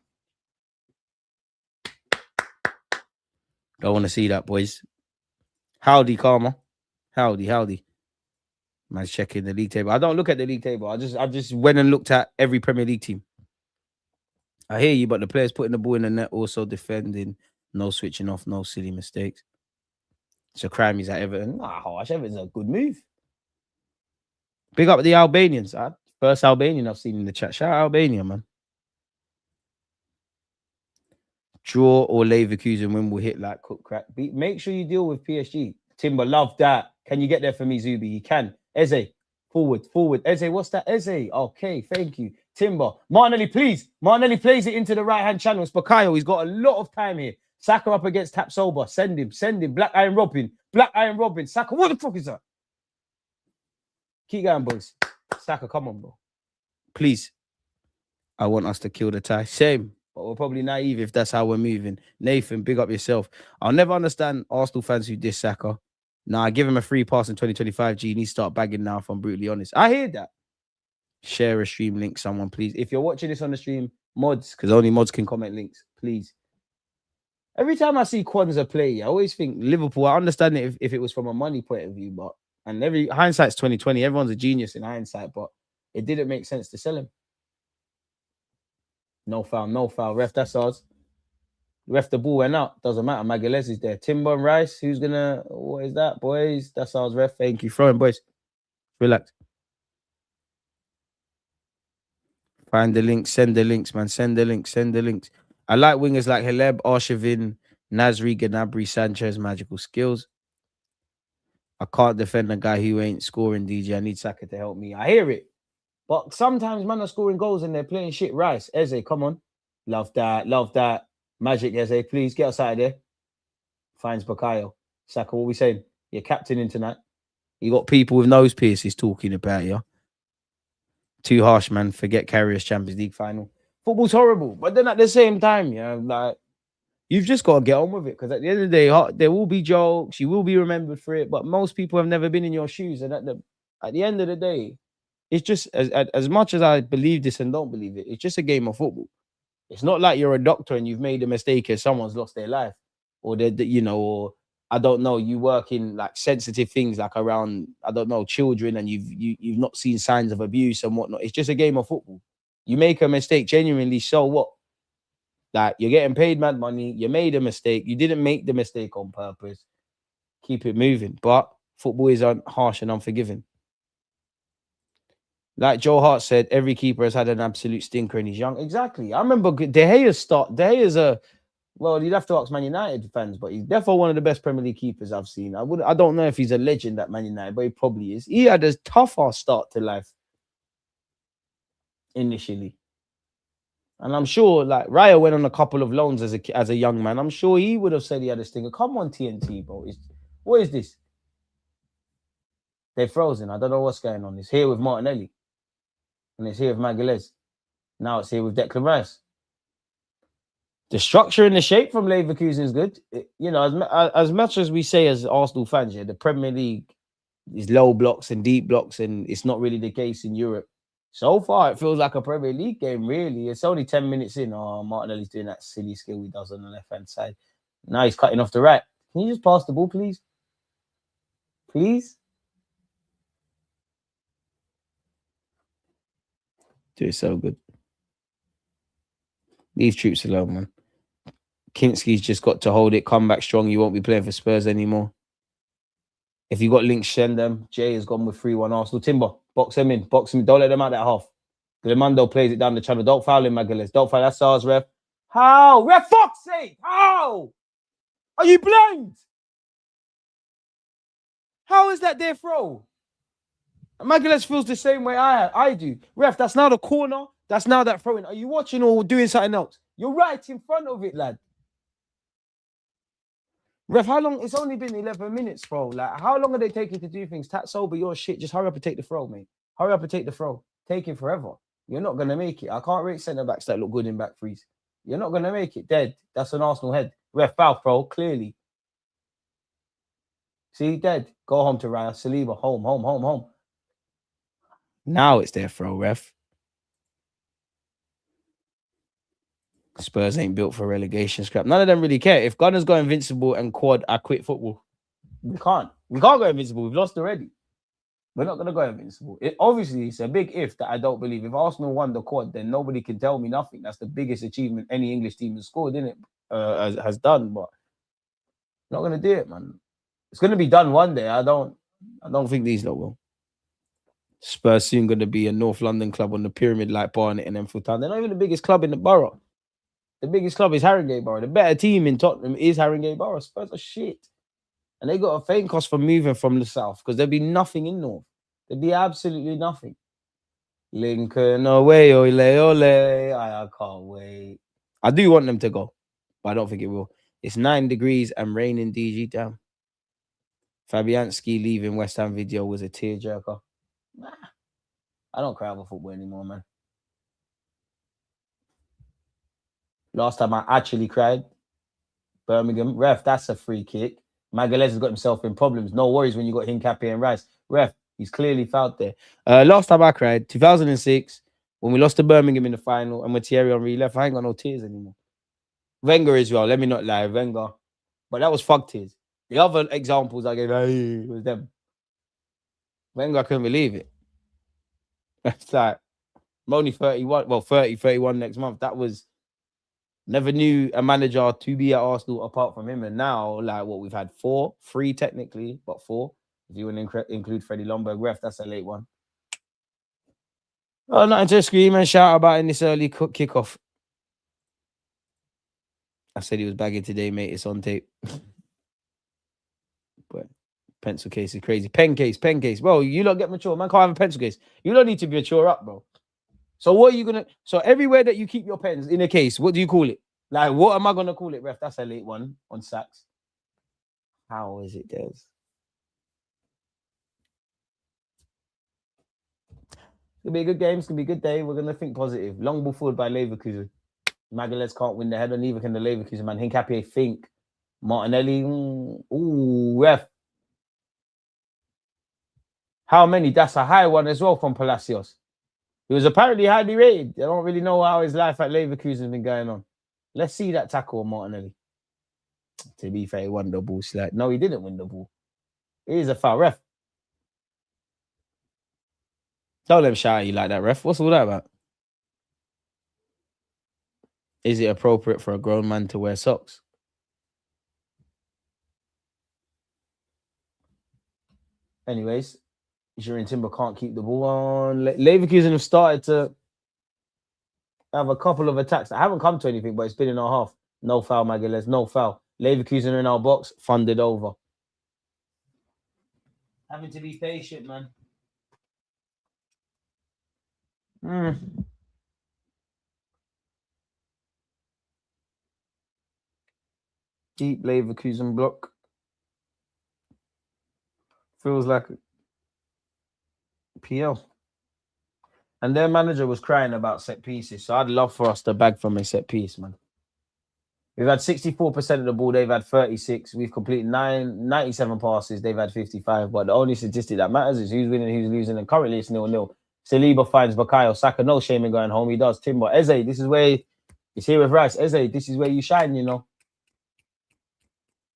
Don't want to see that, boys. Howdy, Karma. Howdy. Man's checking the league table. I don't look at the league table. I just went and looked at every Premier League team. I hear you, but the players putting the ball in the net, also defending, no switching off, no silly mistakes. So crime is at Everton. Harsh. Everton's a good move. Big up the Albanians. First Albanian I've seen in the chat. Shout out Albania, man. Draw or Leverkusen win will hit like cook crack. Make sure you deal with PSG. Timber, love that. Can you get there for me, Zubi? You can. Eze, forward. Eze, what's that? Eze. Okay, thank you. Timber. Martinelli, please. Martinelli plays it into the right-hand channel. It's Bakayo. He's got a lot of time here. Saka up against Tapsoba. Send him. Black Iron Robin. Saka, what the fuck is that? Keep going, boys. Saka, come on, bro. Please. I want us to kill the tie. Same. But we're probably naive if that's how we're moving. Nathan, big up yourself. I'll never understand Arsenal fans who diss Saka. Nah, give him a free pass in 2025. G, he needs to start bagging now, if I'm brutally honest. I hear that. Share a stream link, someone, please. If you're watching this on the stream, mods, because only mods can comment links, please. Every time I see Kwanzaa play, I always think Liverpool. I understand it if it was from a money point of view, but hindsight's 2020. Everyone's a genius in hindsight, but it didn't make sense to sell him. No foul. Ref, that's ours. Ref, the ball went out. Doesn't matter. Magalhaes is there. Timber and Rice. Who's gonna? What is that, boys? That's ours, ref. Thank you. Throwing, boys. Relax. Find the links. Send the links, man. Send the links. I like wingers like Haleb, Arshavin, Nasri, Gnabry, Sanchez, magical skills. I can't defend a guy who ain't scoring, DJ. I need Saka to help me. I hear it. But sometimes man are scoring goals and they're playing shit. Rice, Eze, come on. Love that. Magic, Eze, please get us out of there. Finds Bakayo. Saka, what we saying? You're captaining tonight. You got people with nose pierces talking about you. Too harsh, man. Forget Carriers Champions League final. Football's horrible. But then at the same time, like, you've just got to get on with it. Because at the end of the day, there will be jokes. You will be remembered for it. But most people have never been in your shoes. And at the end of the day, it's just as much as I believe this and don't believe it, it's just a game of football. It's not like you're a doctor and you've made a mistake and someone's lost their life, or or I don't know, you work in like sensitive things like around, I don't know, children, and you've not seen signs of abuse and whatnot. It's just a game of football. You make a mistake, genuinely, so what? Like, you're getting paid mad money. You made a mistake. You didn't make the mistake on purpose. Keep it moving. But football is harsh and unforgiving. Like Joe Hart said, every keeper has had an absolute stinker and he's young. Exactly. I remember De Gea's well, you'd have to ask Man United fans, but he's definitely one of the best Premier League keepers I've seen. I don't know if he's a legend at Man United, but he probably is. He had a tougher start to life initially. And I'm sure, like, Raya went on a couple of loans as a young man. I'm sure he would have said he had a stinger. Come on, TNT, bro. What is this? They're frozen. I don't know what's going on. It's here with Martinelli. And it's here with Magalhaes. Now it's here with Declan Rice. The structure and the shape from Leverkusen is good. As much as we say as Arsenal fans, the Premier League is low blocks and deep blocks, and it's not really the case in Europe. So far, it feels like a Premier League game, really. It's only 10 minutes in. Oh, Martinelli's doing that silly skill he does on the left-hand side. Now he's cutting off the right. Can you just pass the ball, please? Please? Do it so good. Leave troops alone, man. Kinski's just got to hold it, come back strong. You won't be playing for Spurs anymore. If you got links, send them. Jay has gone with 3-1 Arsenal. Timber, box him in. Box him. Don't let them out that half. Glemando plays it down the channel. Don't foul him, Magalhaes. Don't foul. That's ours, ref. How? Ref, fuck's sake! How? Are you blind? How is that their throw? Magalhaes feels the same way I do. Ref, that's now the corner. That's now that throwing. Are you watching or doing something else? You're right in front of it, lad. Ref, how long? It's only been 11 minutes, bro. Like, how long are they taking to do things? Tat sober, your shit. Just hurry up and take the throw, mate. Hurry up and take the throw. Taking forever. You're not going to make it. I can't rate centre-backs that look good in back threes. You're not going to make it. Dead. That's an Arsenal head. Ref, foul, bro. Clearly. See, dead. Go home to Raya. Saliba, home, home, home, home. Now it's their throw, ref. Spurs ain't built for relegation scrap. None of them really care. If Gunners go invincible and quad, I quit football. We can't. We can't go invincible. We've lost already. We're not going to go invincible. Obviously, it's a big if that I don't believe. If Arsenal won the quad, then nobody can tell me nothing. That's the biggest achievement any English team has scored, isn't it? Has done, but not going to do it, man. It's going to be done one day. I don't think these lot will. Spurs soon going to be a North London club on the pyramid like Barnet and Enfield Town. They're not even the biggest club in the borough. The biggest club is Haringey Borough. The better team in Tottenham is Haringey Borough. Spurs are shit. And they got a faint cost for moving from the south because there'd be nothing in North. There'd be absolutely nothing. Lincoln away, ole, ole. I can't wait. I do want them to go, but I don't think it will. It's 9 degrees and rain in DG. Damn. Fabianski leaving West Ham video was a tearjerker. Nah. I don't cry over football anymore, man. Last time I actually cried, Birmingham. Ref, that's a free kick. Magalhaes has got himself in problems. No worries when you got Hincapié and Rice. Ref, he's clearly fouled there. Last time I cried, 2006, when we lost to Birmingham in the final and when Thierry Henry left, I ain't got no tears anymore. Wenger as well, let me not lie, Wenger. But that was fuck tears. The other examples I gave, it was them. Wenger, I couldn't believe it. It's like, I'm only 31, well, 30, 31 next month. That was... Never knew a manager to be at Arsenal apart from him. And now, like, what, we've had 3 technically, but 4. If you want to include Freddie Lomberg, ref, that's a late one. Oh, nothing to scream and shout about in this early kickoff. I said he was bagging today, mate. It's on tape. But pencil case is crazy. Pen case. Bro, you don't get mature. Man can't have a pencil case. You don't need to be mature up, bro. So what are you going to... So everywhere that you keep your pens in a case, what do you call it? Like, what am I going to call it, ref? That's a late one on sacks. How is it, Des? It's going to be a good game. It's going to be a good day. We're going to think positive. Long ball forward by Leverkusen. Magalhaes can't win the header. Neither can the Leverkusen, man. Hincapié, think. Martinelli. Ooh, ref. How many? That's a high one as well from Palacios. He was apparently highly rated. I don't really know how his life at Leverkusen has been going on. Let's see that tackle on Martinelli. To be fair, he won the ball slight. No, he didn't win the ball. It is a foul. Ref. Don't let him shout at you like that, ref. What's all that about? Is it appropriate for a grown man to wear socks? Anyways. Jurin Timber can't keep the ball on. Leverkusen have started to have a couple of attacks that haven't come to anything, but it's been in our half. No foul, Magalhaes. No foul. Leverkusen are in our box. Funded over. Having to be patient, man. Deep Leverkusen block. Feels like PL. And their manager was crying about set pieces. So I'd love for us to bag from a set piece, man. We've had 64% of the ball. They've had 36. We've completed 97 passes. They've had 55. But the only statistic that matters is who's winning, who's losing. And currently it's 0-0. Saliba finds Bukayo Saka. No shame in going home. He does. Timber. Eze, this is where... He's here with Rice. Eze, this is where you shine, you know.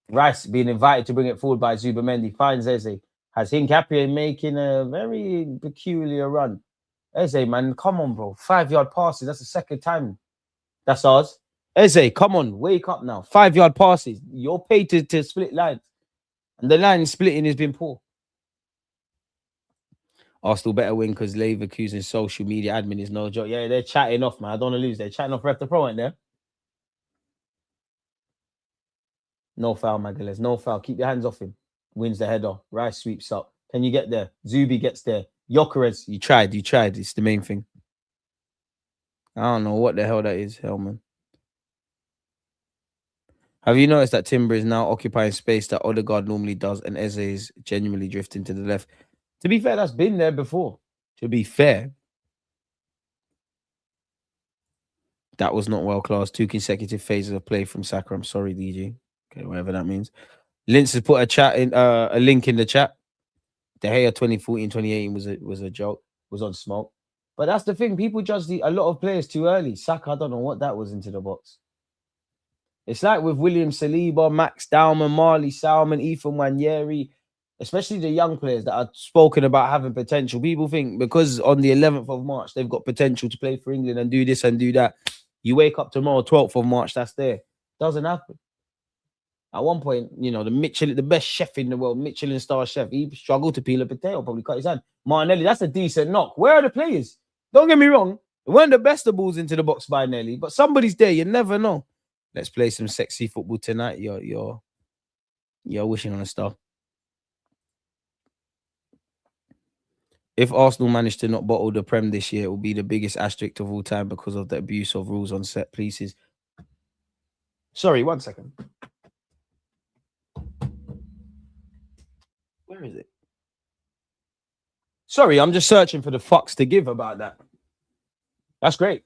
Rice being invited to bring it forward by Zubamendi finds Eze. Has Hincapié making a very peculiar run. Eze, man, come on, bro. 5-yard passes. That's the second time. That's ours. Eze, come on. Wake up now. 5-yard passes. You're paid to split lines. And the line splitting has been poor. Arsenal better win because Leverkusen's social media admin is no joke. Yeah, they're chatting off, man. I don't want to lose. They're chatting off Ref the Pro, ain't there? No foul, Magalhaes. No foul. Keep your hands off him. Wins the header. Rice sweeps up. Can you get there? Zubi gets there. Gyökeres, you tried. It's the main thing. I don't know what the hell that is, Hellman. Have you noticed that Timber is now occupying space that Odegaard normally does and Eze is genuinely drifting to the left? To be fair, that's been there before. To be fair. That was not well class. 2 consecutive phases of play from Saka. I'm sorry, DG. Okay, whatever that means. Linz has put a link in the chat. De Gea 2014-2018 was a joke. Was on smoke. But that's the thing. People judge a lot of players too early. Saka, I don't know what that was into the box. It's like with William Saliba, Max Dowman, Marley Salmon, Ethan Wanyeri, especially the young players that are spoken about having potential. People think because on the 11th of March, they've got potential to play for England and do this and do that. You wake up tomorrow, 12th of March, that's there. Doesn't happen. At one point, you know, the best chef in the world, Michelin star chef, he struggled to peel a potato, probably cut his hand. Martinelli, that's a decent knock. Where are the players? Don't get me wrong. It weren't the best of balls into the box by Nelly, but somebody's there. You never know. Let's play some sexy football tonight. You're wishing on a star. If Arsenal managed to not bottle the Prem this year, it will be the biggest asterisk of all time because of the abuse of rules on set pieces. Sorry, 1 second. Where is it? Sorry, I'm just searching for the fucks to give about that. That's great.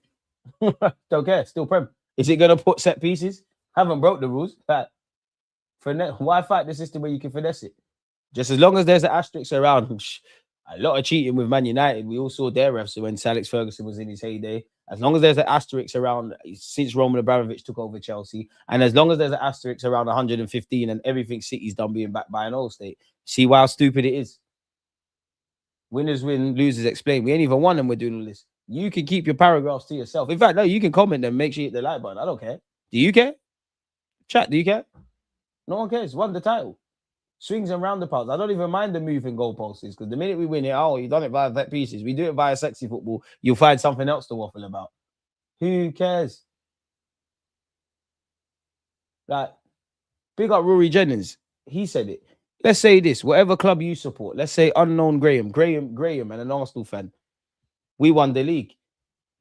Don't care. Still Prem. Is it going to put set pieces? Haven't broke the rules. Why fight the system where you can finesse it? Just as long as there's an asterisk around. A lot of cheating with Man United. We all saw their refs when Alex Ferguson was in his heyday. As long as there's an asterisk around since Roman Abramovich took over Chelsea, and as long as there's an asterisk around 115 and everything City's done being backed by an old state, see how stupid it is. Winners win, losers explain. We ain't even won and we're doing all this. You can keep your paragraphs to yourself. In fact, no, you can comment and make sure you hit the like button. I don't care. Do you care? Chat, do you care? No one cares. Won the title. Swings and roundabouts. I don't even mind the moving goalposts because the minute we win it, oh, you've done it via vet pieces. We do it via sexy football. You'll find something else to waffle about. Who cares? Like, big up Rory Jennings. He said it. Let's say this. Whatever club you support, let's say unknown Graham and an Arsenal fan. We won the league.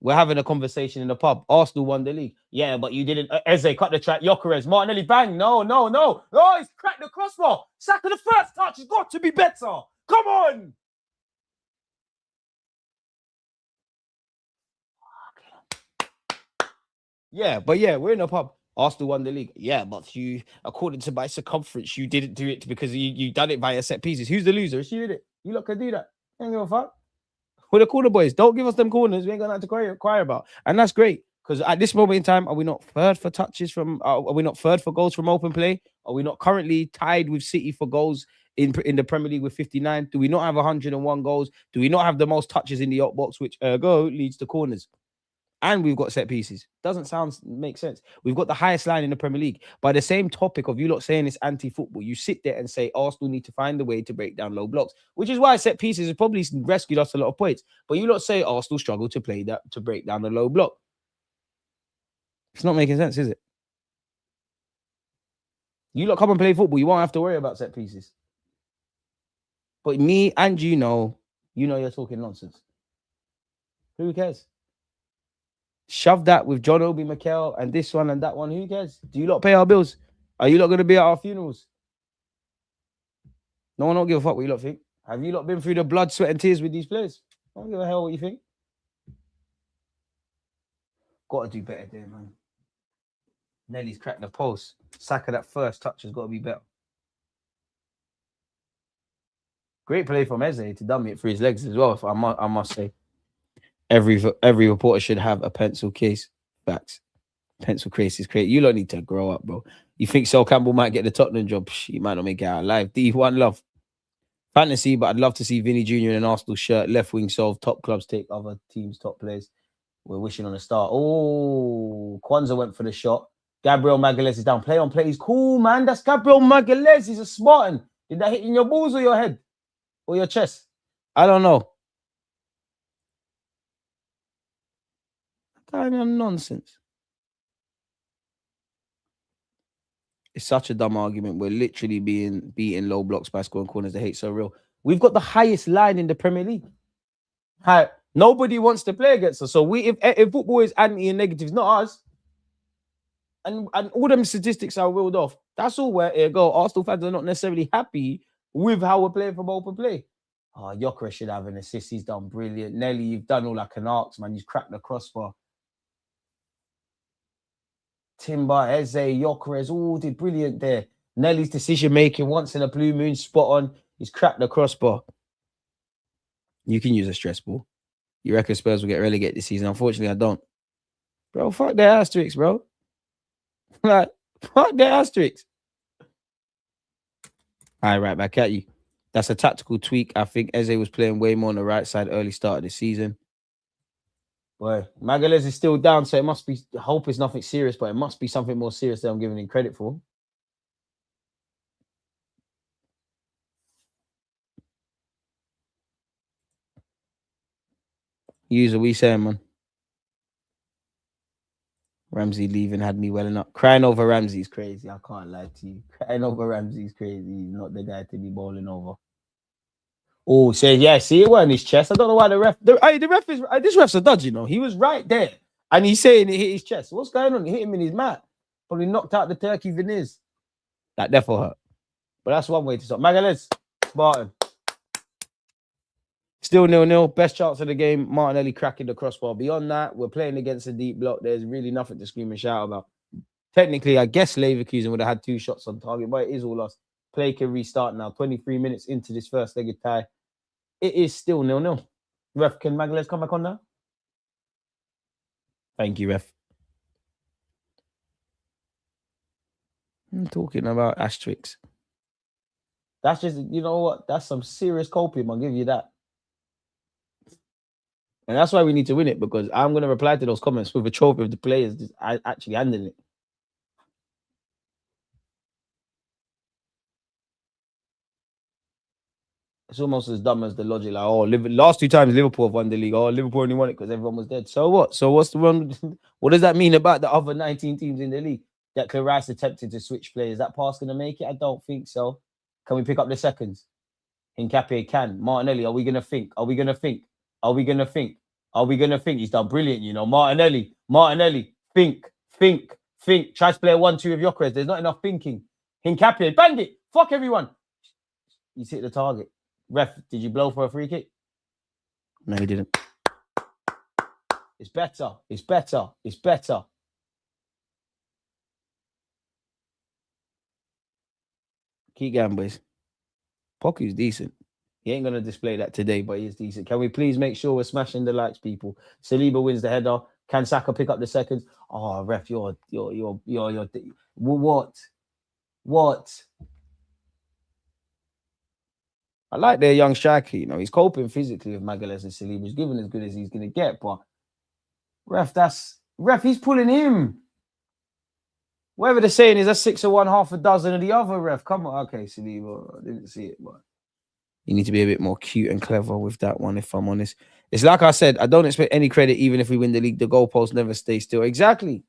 We're having a conversation in the pub. Arsenal won the league. Yeah, but you didn't. Eze cut the track. Gyökeres, Martinelli, bang. No. Oh, he's cracked the crossbar. Saka, the first touch has got to be better. Come on. Yeah, but yeah, we're in a pub. Arsenal won the league. Yeah, but you, according to my circumference, you didn't do it because you done it via set pieces. Who's the loser? It's you, did it. You lot can do that. I ain't give a fuck. We're the corner boys. Don't give us them corners. We ain't gonna have to cry about. And that's great. Because at this moment in time, are we not third for touches from? Are we not third for goals from open play? Are we not currently tied with City for goals in the Premier League with 59? Do we not have 101 goals? Do we not have the most touches in the box, which ergo leads to corners? And we've got set pieces. Doesn't make sense. We've got the highest line in the Premier League. By the same topic of you lot saying it's anti-football, you sit there and say Arsenal need to find a way to break down low blocks, which is why set pieces has probably rescued us a lot of points. But you lot say Arsenal struggle to break down the low block. It's not making sense, is it? You lot come and play football. You won't have to worry about set pieces. But me and you know you're talking nonsense. Who cares? Shove that with John Obi Mikel and this one and that one. Who cares? Do you lot pay our bills? Are you lot going to be at our funerals? No one don't give a fuck what you lot think. Have you lot been through the blood, sweat and tears with these players? I don't give a hell what you think. Got to do better there, man. Nelly's cracked the post. Saka, that first touch has got to be better. Great play from Eze to dummy it through his legs as well, if I must say. Every reporter should have a pencil case. Facts. Pencil crazy is great. You don't need to grow up, bro. You think Sol Campbell might get the Tottenham job? He might not make it out alive. D1 love. Fantasy, but I'd love to see Vinny Jr. in an Arsenal shirt. Left wing solve. Top clubs take other teams' top players. We're wishing on a start. Oh, Kwanzaa went for the shot. Gabriel Magalhaes is down. Play on play. He's cool, man. That's Gabriel Magalhaes. He's a Spartan. Did that hit in your balls or your head? Or your chest? I don't know. Kind of nonsense. It's such a dumb argument. We're literally being beaten low blocks by scoring corners. The hate so real. We've got the highest line in the Premier League. Nobody wants to play against us. So if football is anti and negative, it's not us. And all them statistics are reeled off. That's all where it go. Arsenal fans are not necessarily happy with how we're playing from open play. Oh, Gyökeres should have an assist. He's done brilliant. Nelly, you've done all I can ask, man. You've cracked the crossbar. Timber, Eze, Gyökeres, all did brilliant there. Nelly's decision making once in a blue moon, spot on. He's cracked the crossbar. You can use a stress ball. You reckon Spurs will get relegated this season? Unfortunately, I don't. Bro, fuck their asterisks, bro. Like, fuck their asterisks. All right, back at you. That's a tactical tweak. I think Eze was playing way more on the right side early start of the season. Boy, Magalhaes is still down, so it must be, I hope it's nothing serious, but it must be something more serious than I'm giving him credit for. User, we saying, man. Ramsey leaving had me welling up. Crying over Ramsey's crazy. I can't lie to you. Crying over Ramsey's crazy. He's not the guy to be bowling over. Oh, say yeah. See it weren't his chest. I don't know why the ref. The ref is. This ref's a dodge, you know. He was right there, and he's saying it hit his chest. What's going on? It hit him in his mat. Probably knocked out the turkey veneers. That definitely hurt. But that's one way to stop. Magalhaes, Spartan. Still 0-0. Best chance of the game. Martinelli cracking the crossbar. Beyond that, we're playing against a deep block. There's really nothing to scream and shout about. Technically, I guess Leverkusen would have had 2 shots on target, but it is all lost. Play can restart now. 23 minutes into this first-legged tie. It is still 0-0. Ref, can Magalhaes come back on now? Thank you, ref. I'm talking about asterisks. That's just, you know what? That's some serious copium. I'll give you that. And that's why we need to win it, because I'm going to reply to those comments with a trophy of the players just actually handling it. It's almost as dumb as the logic, like, oh, last 2 times Liverpool have won the league. Oh, Liverpool only won it because everyone was dead. So what? So what's the wrong? What does that mean about the other 19 teams in the league? That Rice attempted to switch players. Is that pass going to make it? I don't think so. Can we pick up the seconds? Hincapié can. Martinelli, are we going to think? Are we going to think? Are we going to think? Are we going to think? He's done brilliant, you know. Martinelli, think. Try to play a 1-2 with Gyökeres. There's not enough thinking. Hincapié, bang it. Fuck everyone. He's hit the target. Ref, did you blow for a free kick? No, he didn't. It's better. It's better. It's better. Keep going, boys. Poku's decent. He ain't going to display that today, but he is decent. Can we please make sure we're smashing the likes, people? Saliba wins the header. Can Saka pick up the seconds? Oh, ref, you're what? I like their young striker, you know. He's coping physically with Magalhaes and Saliba. He's giving as good as he's going to get, but ref, he's pulling him. Whatever they're saying is that's 6 of one, half a dozen of the other, ref. Come on. Okay, Saliba, I didn't see it, but you need to be a bit more cute and clever with that one, if I'm honest. It's like I said, I don't expect any credit even if we win the league. The goalposts never stay still. Exactly.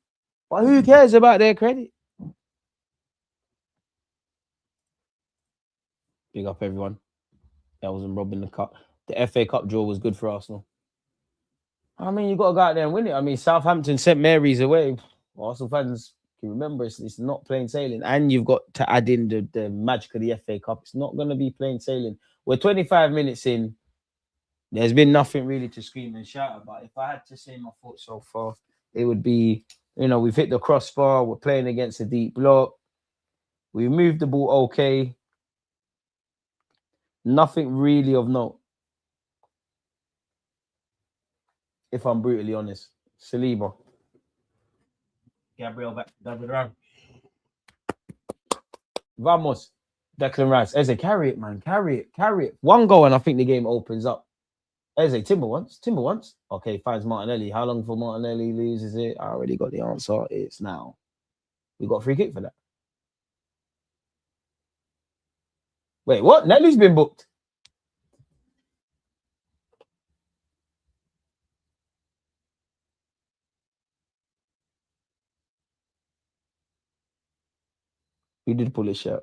But who cares about their credit? Big up, everyone. That wasn't robbing the cup. The FA Cup draw was good for Arsenal. I mean, you got to go out there and win it. I mean, Southampton, St. Mary's away. Arsenal fans can remember it's not plain sailing. And you've got to add in the magic of the FA Cup. It's not going to be plain sailing. We're 25 minutes in. There's been nothing really to scream and shout about. If I had to say my thoughts so far, it would be, you know, we've hit the crossbar. We're playing against a deep block. We moved the ball okay. Nothing really of note. If I'm brutally honest. Saliba. Gabriel back. Gabriel. Vamos. Declan Rice. Eze, carry it, man. Carry it. Carry it. One goal, and I think the game opens up. Eze, Timber once. Okay, finds Martinelli. How long before Martinelli loses it? I already got the answer. It's now. We got a free kick for that. Wait, what? Nelly's been booked. Who did pull his shirt?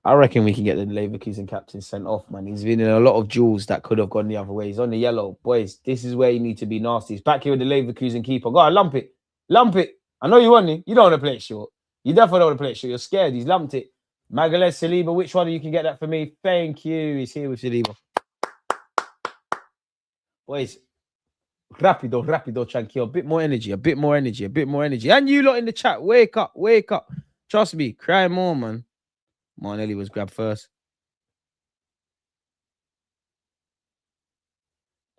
I reckon we can get the Leverkusen captain sent off, man. He's been in a lot of duels that could have gone the other way. He's on the yellow. Boys, this is where you need to be nasty. He's back here with the Leverkusen keeper. Go on, lump it. Lump it. I know you want it. You don't want to play it short. You definitely don't want to play it short. You're scared. He's lumped it. Magalhaes, Saliba, which one of you can get that for me? Thank you. He's here with Saliba. Boys, rapido, tranquilo. A bit more energy. And you lot in the chat, wake up. Trust me, cry more, man. Martinelli was grabbed first.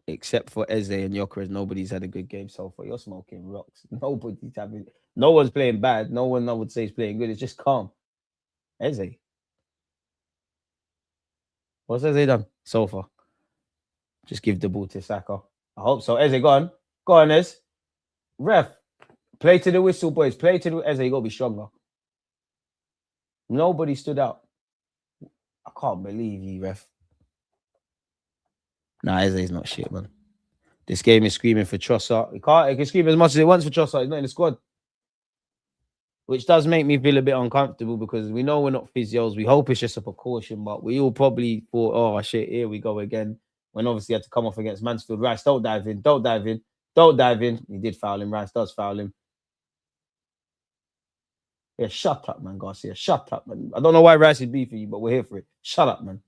Except for Eze and Gyökeres, nobody's had a good game so far. You're smoking rocks. Nobody's having. No one's playing bad. No one I would say is playing good. It's just calm. Eze. What's Eze done so far? Just give the ball to Saka. I hope so. Eze, go on. Go on, Ez. Ref. Play to the whistle, boys. Play to the Eze. You got to be stronger. Nobody stood out. I can't believe you, ref. Nah, Eze's not shit, man. This game is screaming for Trossard. It can scream as much as it wants for Trossard. He's not in the squad. Which does make me feel a bit uncomfortable because we know we're not physios. We hope it's just a precaution, but we all probably thought, oh, shit, here we go again. When obviously he had to come off against Mansfield. Rice, don't dive in. He did foul him. Rice does foul him. Yeah, shut up, man, Garcia. Shut up, man. I don't know why Rice is beefing you, but we're here for it. Shut up, man.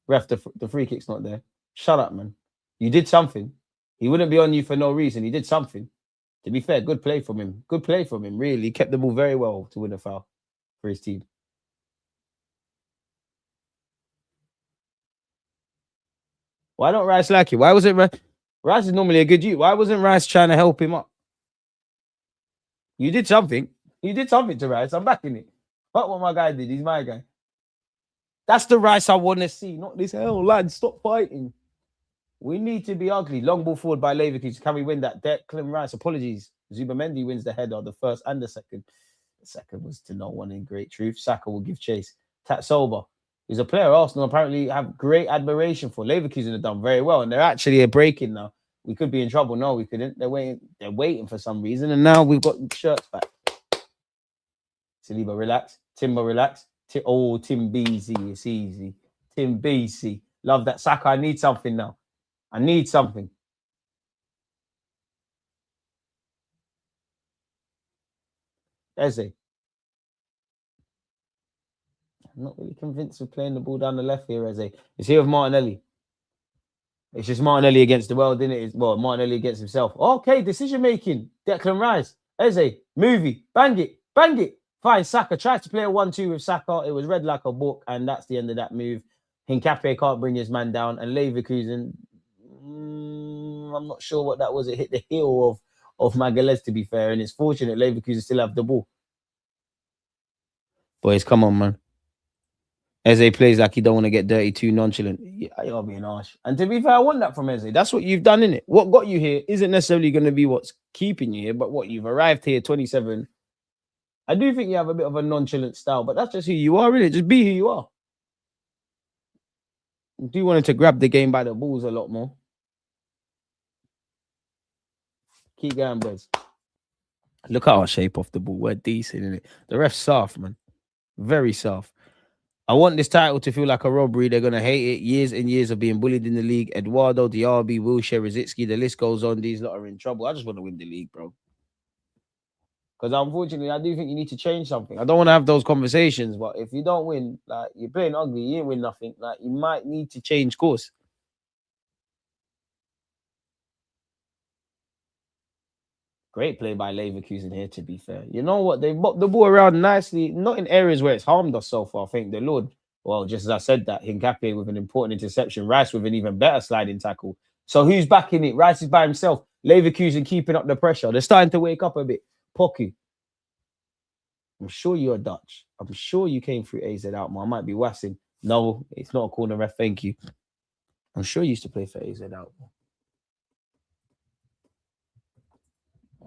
Ref, the free kick's not there. Shut up, man. You did something. He wouldn't be on you for no reason. He did something. To be fair, good play from him. Good play from him, really. He kept the ball very well to win a foul for his team. Why don't Rice like it? Why was it Rice is normally a good youth. Why wasn't Rice trying to help him up? You did something. You did something to Rice. I'm backing it. Fuck what my guy did. He's my guy. That's the Rice I want to see. Not this hell, lad. Stop fighting. We need to be ugly. Long ball forward by Leverkusen. Can we win that? Declan Rice. Apologies. Zubamendi wins the header, the first and the second. The second was to no one in great truth. Saka will give chase. Tatsoba is a player Arsenal apparently have great admiration for. Leverkusen have done very well, and they're actually breaking now. We could be in trouble. No, we couldn't. They're waiting for some reason. And now we've got shirts back. Saliba, relax. Timber, relax. Tim BZ. It's easy. Tim BC. Love that. Saka, I need something now. I need something. Eze. I'm not really convinced of playing the ball down the left here, Eze. It's here with Martinelli. It's just Martinelli against the world, isn't it? Well, Martinelli against himself. Okay, decision making. Declan Rice. Eze. Movie. Bang it. Bang it. Fine. Saka tries to play a 1-2 with Saka. It was read like a book, and that's the end of that move. Hincapié can't bring his man down, and Leverkusen. I'm not sure what that was. It hit the heel of Magalhaes, to be fair, and it's fortunate Leverkusen still have the ball. Boys, come on, man. Eze plays like he don't want to get dirty, too nonchalant. Yeah, you're being harsh. And to be fair, I want that from Eze. That's what you've done, innit? What got you here isn't necessarily going to be what's keeping you here, but what you've arrived here, 27. I do think you have a bit of a nonchalant style, but that's just who you are, really. Just be who you are. I do want him to grab the game by the balls a lot more. Keep going, boys. Look at our shape off the ball. We're decent, innit? The ref's soft, man. Very soft. I want this title to feel like a robbery. They're going to hate it. Years and years of being bullied in the league. Eduardo, Diaby, Wilshere, Rosicky, the list goes on. These lot are in trouble. I just want to win the league, bro. Because unfortunately, I do think you need to change something. I don't want to have those conversations, but if you don't win, like, you're playing ugly, you ain't win nothing. Like, you might need to change course. Great play by Leverkusen here, to be fair. You know what? They bopped the ball around nicely, not in areas where it's harmed us so far, thank the Lord. Well, just as I said that, Hincapié with an important interception, Rice with an even better sliding tackle. So who's backing it? Rice is by himself. Leverkusen keeping up the pressure. They're starting to wake up a bit. Pocky. I'm sure you're Dutch. I'm sure you came through AZ Alkmaar. I might be wassing. No, it's not a corner ref. Thank you. I'm sure you used to play for AZ Alkmaar.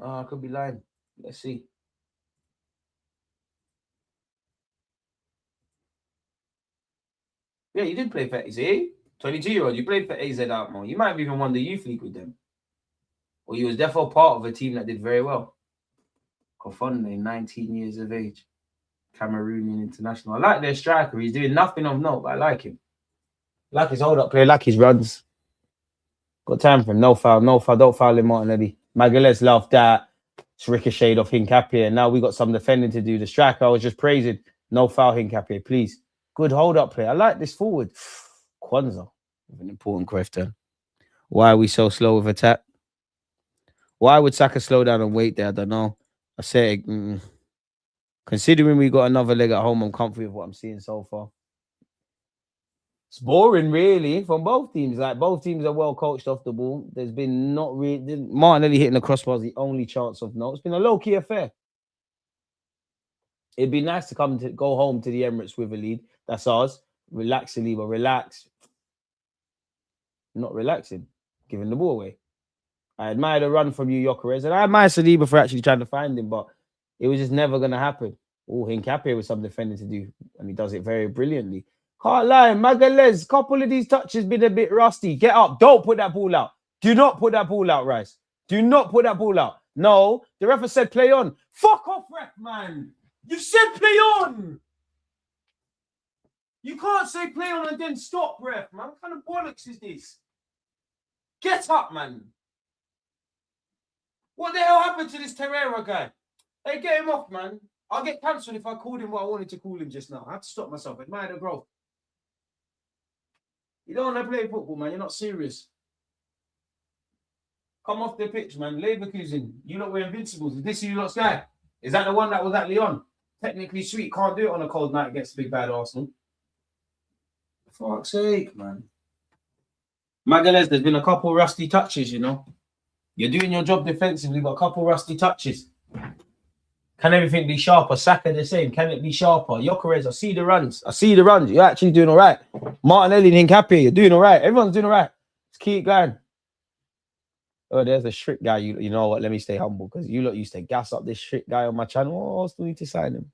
I could be lying. Let's see. Yeah, you did play for AZ. 22-year-old. You played for AZ Alkmaar. You might have even won the youth league with them. Or you was therefore part of a team that did very well. Kofonde, 19 years of age. Cameroonian international. I like their striker. He's doing nothing of note, but I like him. Like his hold-up play, like his runs. Got time for him. No foul, no foul. Don't foul him, Martinelli. Magalhaes loved that. It's ricocheted off Hincapié. And now we got some defending to do. The striker I was just praising. No foul, Hincapié, please. Good hold-up play. I like this forward. Kwanzaa with an important question. Why are we so slow with attack? Why would Saka slow down and wait there? I don't know. I say, considering we got another leg at home, I'm comfy with what I'm seeing so far. It's boring, really, from both teams. Like, both teams are well coached off the ball. There's been not really... Martinelli hitting the crossbar is the only chance of note. It's been a low-key affair. It'd be nice to go home to the Emirates with a lead. That's ours. Relax, Saliba. Relax. Not relaxing. Giving the ball away. I admire the run from you, Gyökeres, and I admire Saliba for actually trying to find him, but it was just never going to happen. Oh, Hincapié with some defending to do, and he does it very brilliantly. Can't lie, Magalhaes, couple of these touches been a bit rusty. Get up. Don't put that ball out. Do not put that ball out, Rice. Do not put that ball out. No, the ref said play on. Fuck off, ref, man. You said play on. You can't say play on and then stop, ref, man. What kind of bollocks is this? Get up, man. What the hell happened to this Terreira guy? Hey, get him off, man. I'll get cancelled if I called him what I wanted to call him just now. I have to stop myself. Admire the growth. You don't want to play football, man. You're not serious. Come off the pitch, man. Leverkusen, you lot were invincibles. Is this you lot's guy? Is that the one that was at Lyon? Technically sweet. Can't do it on a cold night against big bad Arsenal. For fuck's sake, man. Magalhaes, there's been a couple rusty touches, you know. You're doing your job defensively, but a couple rusty touches. Can everything be sharper? Saka the same. Can it be sharper? Gyökeres, I see the runs. I see the runs. You're actually doing all right. Martinelli and Hincapié, you're doing all right. Everyone's doing all right. Let's keep going. Oh, there's a strict guy. You know what? Let me stay humble because you lot used to gas up this strict guy on my channel. Oh, I still need to sign him.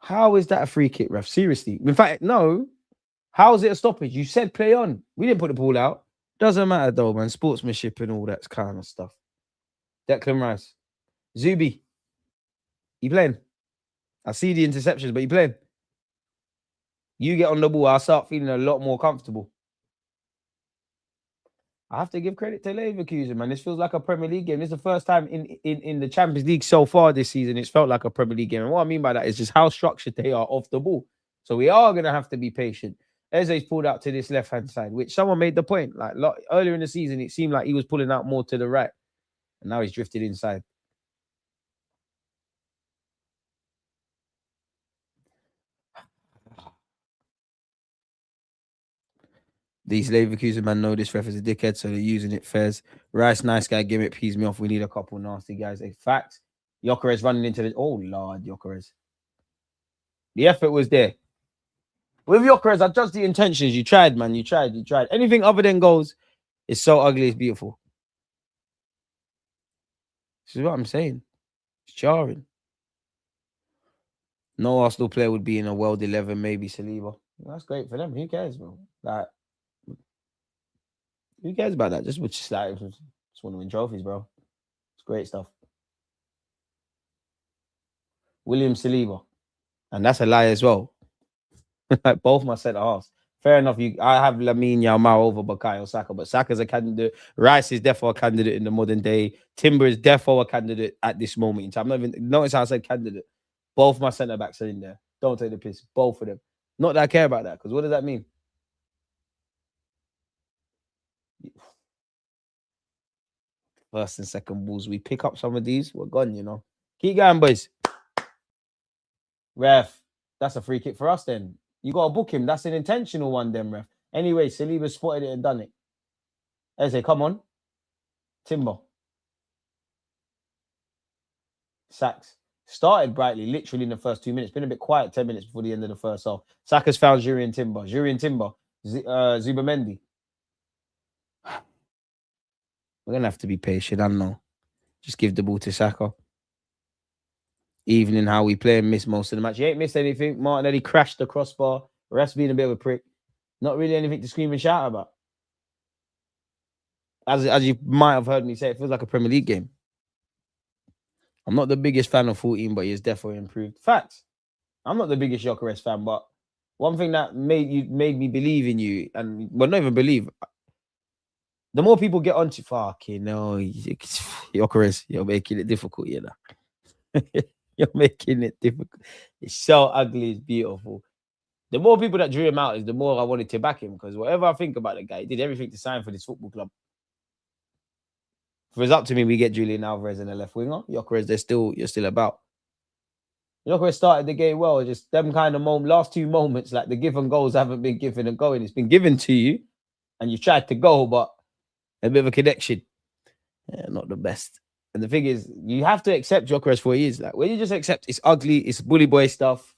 How is that a free kick, ref? Seriously. In fact, no. How is it a stoppage? You said play on. We didn't put the ball out. Doesn't matter though, man. Sportsmanship and all that kind of stuff. Declan Rice. Zubi. You playing? I see the interceptions, but you playing? You get on the ball, I'll start feeling a lot more comfortable. I have to give credit to Leverkusen, man. This feels like a Premier League game. This is the first time in the Champions League so far this season it's felt like a Premier League game. And what I mean by that is just how structured they are off the ball. So we are going to have to be patient. Eze's pulled out to this left-hand side, which someone made the point. Like earlier in the season, it seemed like he was pulling out more to the right. And now he's drifted inside. These Leverkusen man know this ref is a dickhead, so they're using it. Fairs. Rice, nice guy, gimmick, pees me off. We need a couple nasty guys. In fact, Gyökeres running into the... Oh, Lord, Gyökeres. The effort was there. With Gyökeres, I judge the intentions. You tried, man. You tried. Anything other than goals is so ugly, it's beautiful. This is what I'm saying. It's jarring. No Arsenal player would be in a world 11, maybe Saliba. That's great for them. Who cares, bro? Like, who cares about that? Just want to win trophies, bro. It's great stuff. William Saliba. And that's a lie as well. Like both my centre halves. Fair enough. I have Lamine Yamal over Bukayo Saka, but Saka's a candidate. Rice is definitely a candidate in the modern day. Timber is definitely a candidate at this moment in time. Notice how I said candidate. Both my centre backs are in there. Don't take the piss. Both of them. Not that I care about that, because what does that mean? First and second balls. We pick up some of these. We're gone, you know. Keep going, boys. Ref. That's a free kick for us then. You got to book him. That's an intentional one then, ref. Anyway, Saliba spotted it and done it. Eze, come on. Timber. Sacks. Started brightly, literally in the first 2 minutes. Been a bit quiet 10 minutes before the end of the first half. Saka's found Juri and Timber. Zubamendi. We're going to have to be patient. I don't know. Just give the ball to Saka. Even in how we play and miss most of the match. He ain't missed anything. Martinelli crashed the crossbar. Ref's being a bit of a prick. Not really anything to scream and shout about. As you might have heard me say, it feels like a Premier League game. I'm not the biggest fan of 14, but he has definitely improved. Facts. I'm not the biggest Gyökeres fan, but one thing that made me believe in you, and well, not even believe. The more people get onto fucking no, Gyökeres, you're making it difficult, you know. You're making it difficult. It's so ugly, it's beautiful. The more people that drew him out is the more I wanted to back him, because whatever I think about the guy, he did everything to sign for this football club. If it's up to me, we get Julian Alvarez in the left winger. Gyökeres, you're still about. Gyökeres started the game well. Just them kind of last 2 moments, like the given goals haven't been given and going. It's been given to you, and you tried to go, but a bit of a connection. Yeah, not the best. And the thing is, you have to accept Gyökeres for what he is. Like, when you just accept it's ugly, it's bully boy stuff,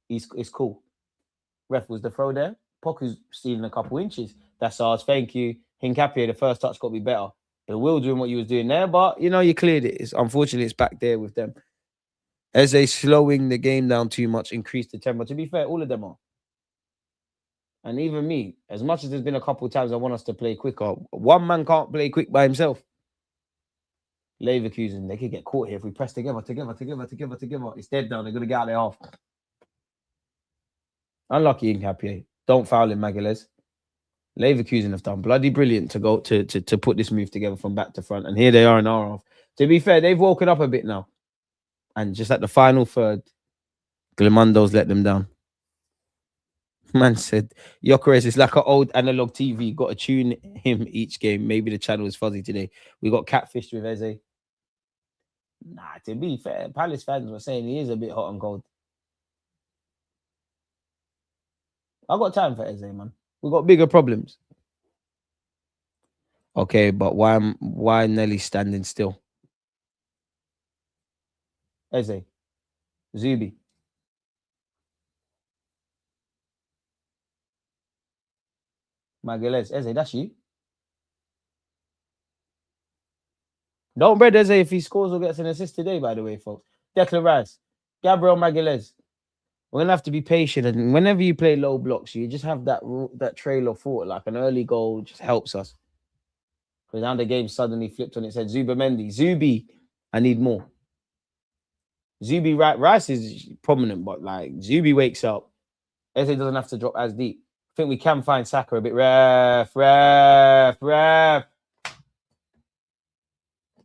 it's cool. Ref, was the throw there? Poku's stealing a couple inches. That's ours. Thank you. Hincapié, the first touch got to be better. But Will doing what you was doing there, but you know, you cleared it. Unfortunately, it's back there with them. As they slowing the game down too much, increase the tempo. To be fair, all of them are. And even me, as much as there's been a couple of times I want us to play quicker, one man can't play quick by himself. Leverkusen, they could get caught here if we press together. It's dead now. They're going to get out of their half. Unlucky Hincapié. Don't foul him, Magalhaes. Leverkusen have done bloody brilliant to go to put this move together from back to front. And here they are in our half. To be fair, they've woken up a bit now. And just at the final third, Glimando's let them down. Man said, Gyökeres is like an old analog TV. Got to tune him each game. Maybe the channel is fuzzy today. We got catfished with Eze. Nah, to be fair, Palace fans were saying he is a bit hot and cold. I got time for Eze, man. We got bigger problems. Okay, but why Nelly standing still? Eze. Zubi. Magalhaes. Eze, that's you. Don't bread Eze if he scores or gets an assist today, by the way, folks. Declan Rice. Gabriel Magalhaes. We're going to have to be patient. And whenever you play low blocks, you just have that trail of thought. Like an early goal just helps us. Because now the game suddenly flipped on its head. Zubamendi. Zubi, I need more. Zubi, Rice is prominent, but like Zubi wakes up. Eze doesn't have to drop as deep. I think we can find Saka a bit. Ref.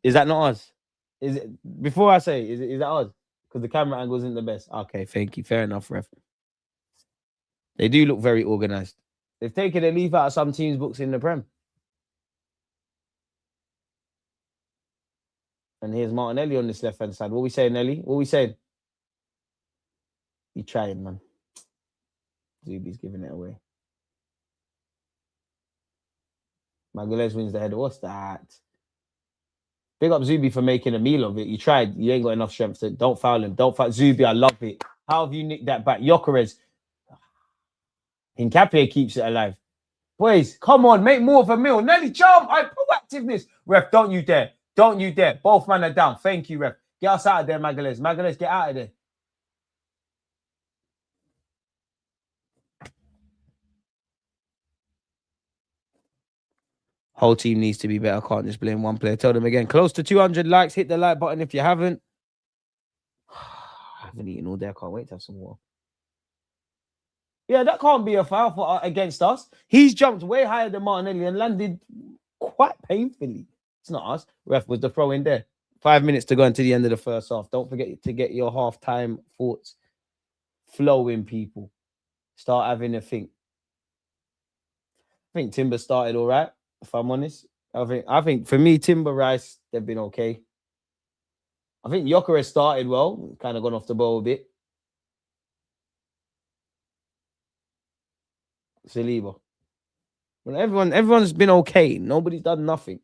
Is that not us? Is it before I say, is that us? Because the camera angle isn't the best. Okay, thank you. Fair enough, ref. They do look very organized. They've taken a leaf out of some teams' books in the Prem. And here's Martinelli on this left-hand side. What we saying, Nelly? What we saying? You trying, man. Zubi's giving it away. Magalhaes wins the header. What's that? Big up Zubi for making a meal of it. You tried. You ain't got enough strength to. Don't foul him. Don't foul Zubi. I love it. How have you nicked that back? Gyökeres. Hincapié keeps it alive. Boys, come on. Make more of a meal. Nelly, jump. Proactiveness. Ref, don't you dare. Don't you dare. Both men are down. Thank you, ref. Get us out of there, Magalhaes. Magalhaes, get out of there. Whole team needs to be better. Can't just blame one player. Tell them again. Close to 200 likes. Hit the like button if you haven't. I haven't eaten all day. I can't wait to have some water. Yeah, that can't be a foul for against us. He's jumped way higher than Martinelli and landed quite painfully. It's not us. Ref, was the throw in there. 5 minutes to go into the end of the first half. Don't forget to get your half-time thoughts flowing, people. Start having a think. I think Timber started all right. If I'm honest, I think for me, Timber, Rice, they've been okay. I think Gyökeres started well, kind of gone off the ball a bit. Saliba. Well, everyone's been okay. Nobody's done nothing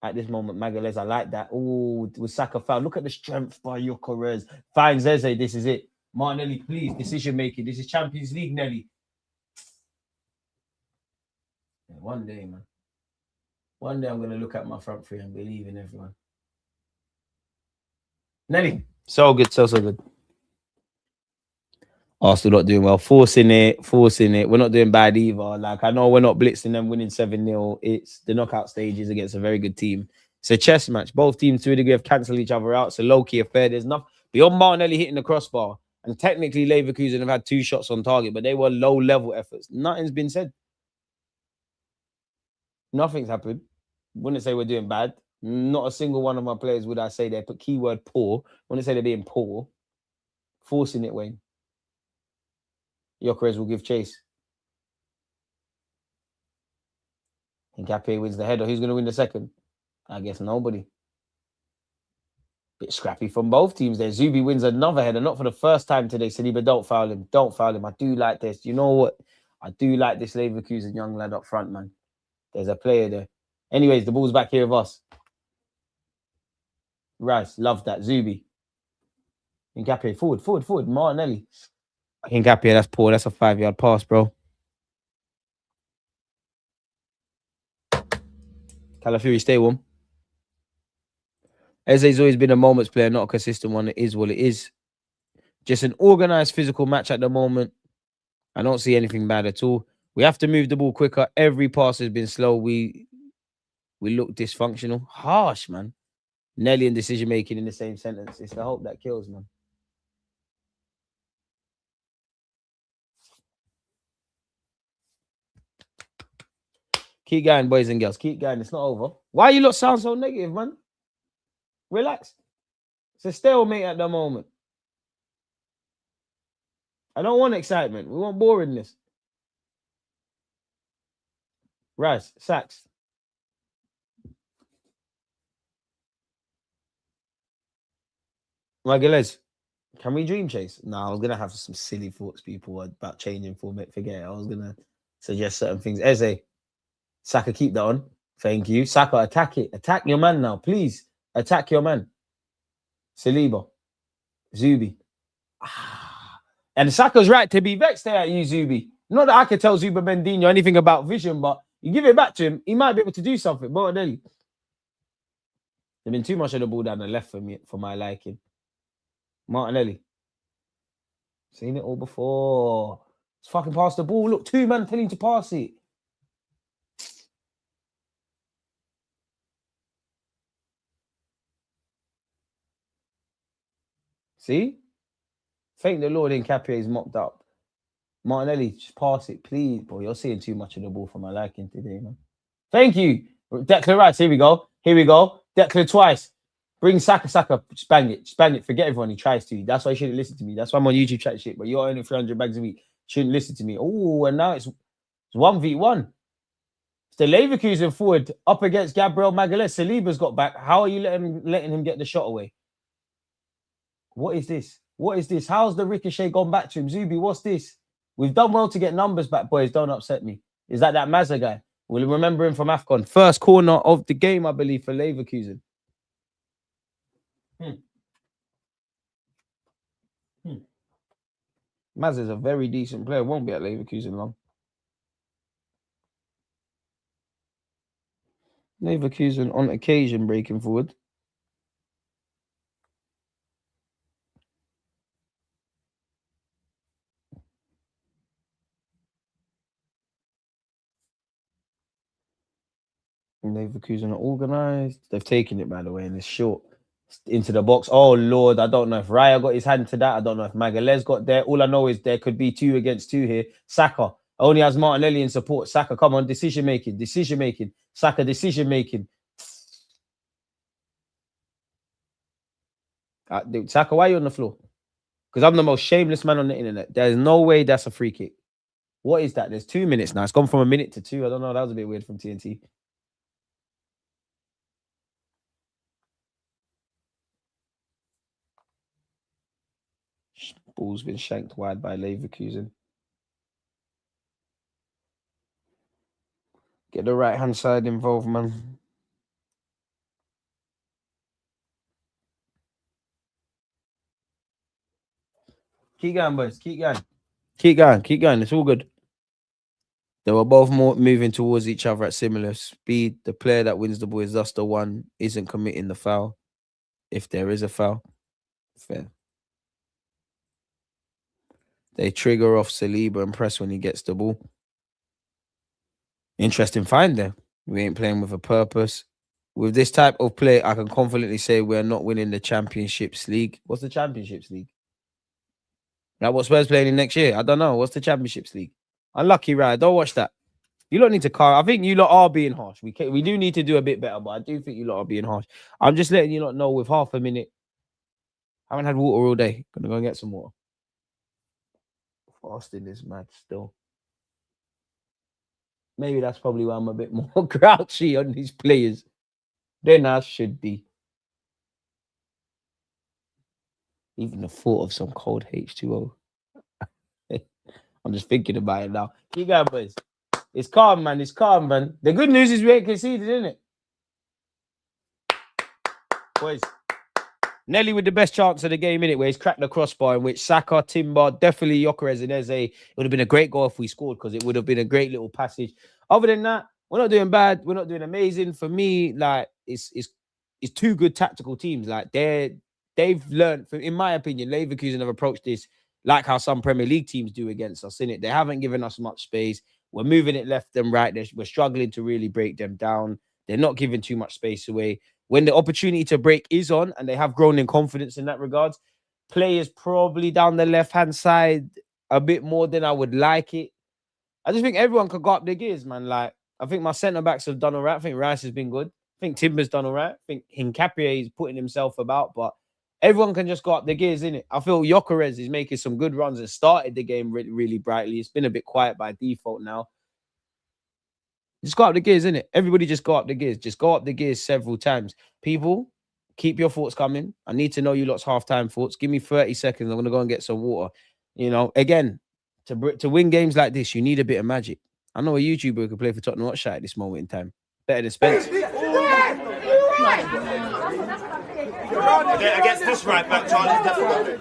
at this moment. Magalhaes, I like that. Oh, with Saka foul. Look at the strength by Gyökeres. Finds Eze. This is it. Martinelli, please. Decision making. This is Champions League, Nelly. Yeah, one day, man. One day I'm going to look at my front three and believe in everyone. Nelly. So good. So good. Arsenal not doing well. Forcing it. We're not doing bad either. Like, I know we're not blitzing them, winning 7-0. It's the knockout stages against a very good team. It's a chess match. Both teams, to a degree, have cancelled each other out. It's a low-key affair. There's nothing beyond Martinelli hitting the crossbar. And technically, Leverkusen have had 2 shots on target, but they were low-level efforts. Nothing's been said. Nothing's happened. Wouldn't say we're doing bad. Not a single one of my players would I say they put keyword poor. Wouldn't say they're being poor. Forcing it, Wayne. Gyökeres will give chase. Ngapi wins the header. Who's going to win the second? I guess nobody. Bit scrappy from both teams there. Zubi wins another header, not for the first time today. Saliba, don't foul him. Don't foul him. I do like this. You know what? I do like this Leverkusen young lad up front, man. There's a player there. Anyways, the ball's back here with us. Rice, love that. Zubi. Ngapi, forward. Martinelli. Ngapi, that's poor. That's a 5-yard pass, bro. Calafiori, stay warm. Eze's always been a moments player, not a consistent one. It is what it is. Just an organized physical match at the moment. I don't see anything bad at all. We have to move the ball quicker. Every pass has been slow. We look dysfunctional. Harsh, man. Nelly and decision-making in the same sentence. It's the hope that kills, man. Keep going, boys and girls. Keep going. It's not over. Why you lot sound so negative, man? Relax. It's a stalemate at the moment. I don't want excitement. We want boringness. Rice, Sacks. Magalhaes, can we dream chase? No, I was going to have some silly thoughts, people, about changing format. Forget it. I was going to suggest certain things. Eze, Saka, keep that on. Thank you. Saka, attack it. Attack your man now, please. Attack your man. Saliba. Zubi. And Saka's right to be vexed there at you, Zubi. Not that I can tell Zuba Mendino anything about vision, but you give it back to him, he might be able to do something. Martinelli. There's been too much of the ball down the left for me, for my liking. Martinelli. Seen it all before. It's fucking pass the ball. Look, 2 men telling him to pass it. See? Thank the Lord Ngapi is mopped up. Martinelli, just pass it, please. Boy, you're seeing too much of the ball for my liking today, man. Thank you. Declan Rice, here we go. Declan twice. Bring Saka, spang it. Forget everyone he tries to. That's why you shouldn't listen to me. That's why I'm on YouTube chat shit, but you're earning 300 bags a week. Shouldn't listen to me. Oh, and now it's 1v1. It's the Leverkusen forward up against Gabriel Magalhaes. Saliba's got back. How are you letting him get the shot away? What is this? How's the ricochet gone back to him? Zubi, what's this? We've done well to get numbers back, boys. Don't upset me. Is that Mazza guy? We'll remember him from AFCON. First corner of the game, I believe, for Leverkusen. Mazza is a very decent player. Won't be at Leverkusen long. Leverkusen on occasion breaking forward. Leverkusen are organised. They've taken it, by the way, and it's short into the box. Oh, Lord. I don't know if Raya got his hand to that. I don't know if Magalhaes got there. All I know is there could be 2 against 2 here. Saka only has Martinelli in support. Saka, come on. Decision-making. Saka, decision-making. Saka, why are you on the floor? Because I'm the most shameless man on the internet. There's no way that's a free kick. What is that? There's 2 minutes now. It's gone from a minute to 2. I don't know. That was a bit weird from TNT. Ball's been shanked wide by Leverkusen. Get the right-hand side involved, man. Keep going, boys. Keep going. Keep going. Keep going. It's all good. They were both moving towards each other at similar speed. The player that wins the ball is thus the one isn't committing the foul. If there is a foul, fair. They trigger off Saliba and press when he gets the ball. Interesting find there. We ain't playing with a purpose. With this type of play, I can confidently say we're not winning the Championships League. What's the Championships League? Like what Spurs playing in next year? I don't know. What's the Championships League? Unlucky, right? Don't watch that. You lot need to car. I think you lot are being harsh. We do need to do a bit better, but I do think you lot are being harsh. I'm just letting you lot know with half a minute. I haven't had water all day. Gonna go and get some water. Fasting this match still. Maybe that's probably why I'm a bit more grouchy on these players than I should be. Even the thought of some cold H2O. I'm just thinking about it now. You guys, boys. It's calm, man. It's calm, man. The good news is we ain't conceded, isn't it? Boys. Nelly with the best chance of the game, innit, where he's cracked the crossbar, in which Saka, Timber, definitely Gyökeres and Eze. It would have been a great goal if we scored because it would have been a great little passage. Other than that, we're not doing bad. We're not doing amazing. For me, like, it's two good tactical teams. Like, they've learned, in my opinion, Leverkusen have approached this like how some Premier League teams do against us, innit? They haven't given us much space. We're moving it left and right. We're struggling to really break them down. They're not giving too much space away. When the opportunity to break is on, and they have grown in confidence in that regards, players probably down the left-hand side a bit more than I would like it. I just think everyone could go up their gears, man. Like, I think my centre-backs have done all right. I think Rice has been good. I think Timber's done all right. I think Hincapié is putting himself about, but everyone can just go up their gears, innit? I feel Gyökeres is making some good runs and started the game really, really brightly. It's been a bit quiet by default now. Just go up the gears, innit? Everybody just go up the gears. Just go up the gears several times. People, keep your thoughts coming. I need to know you lot's halftime thoughts. Give me 30 seconds. I'm going to go and get some water. You know, again, to win games like this, you need a bit of magic. I know a YouTuber who could play for Tottenham Hotspur at this moment in time. Better than Spence. Against this right back, Charlie, definitely.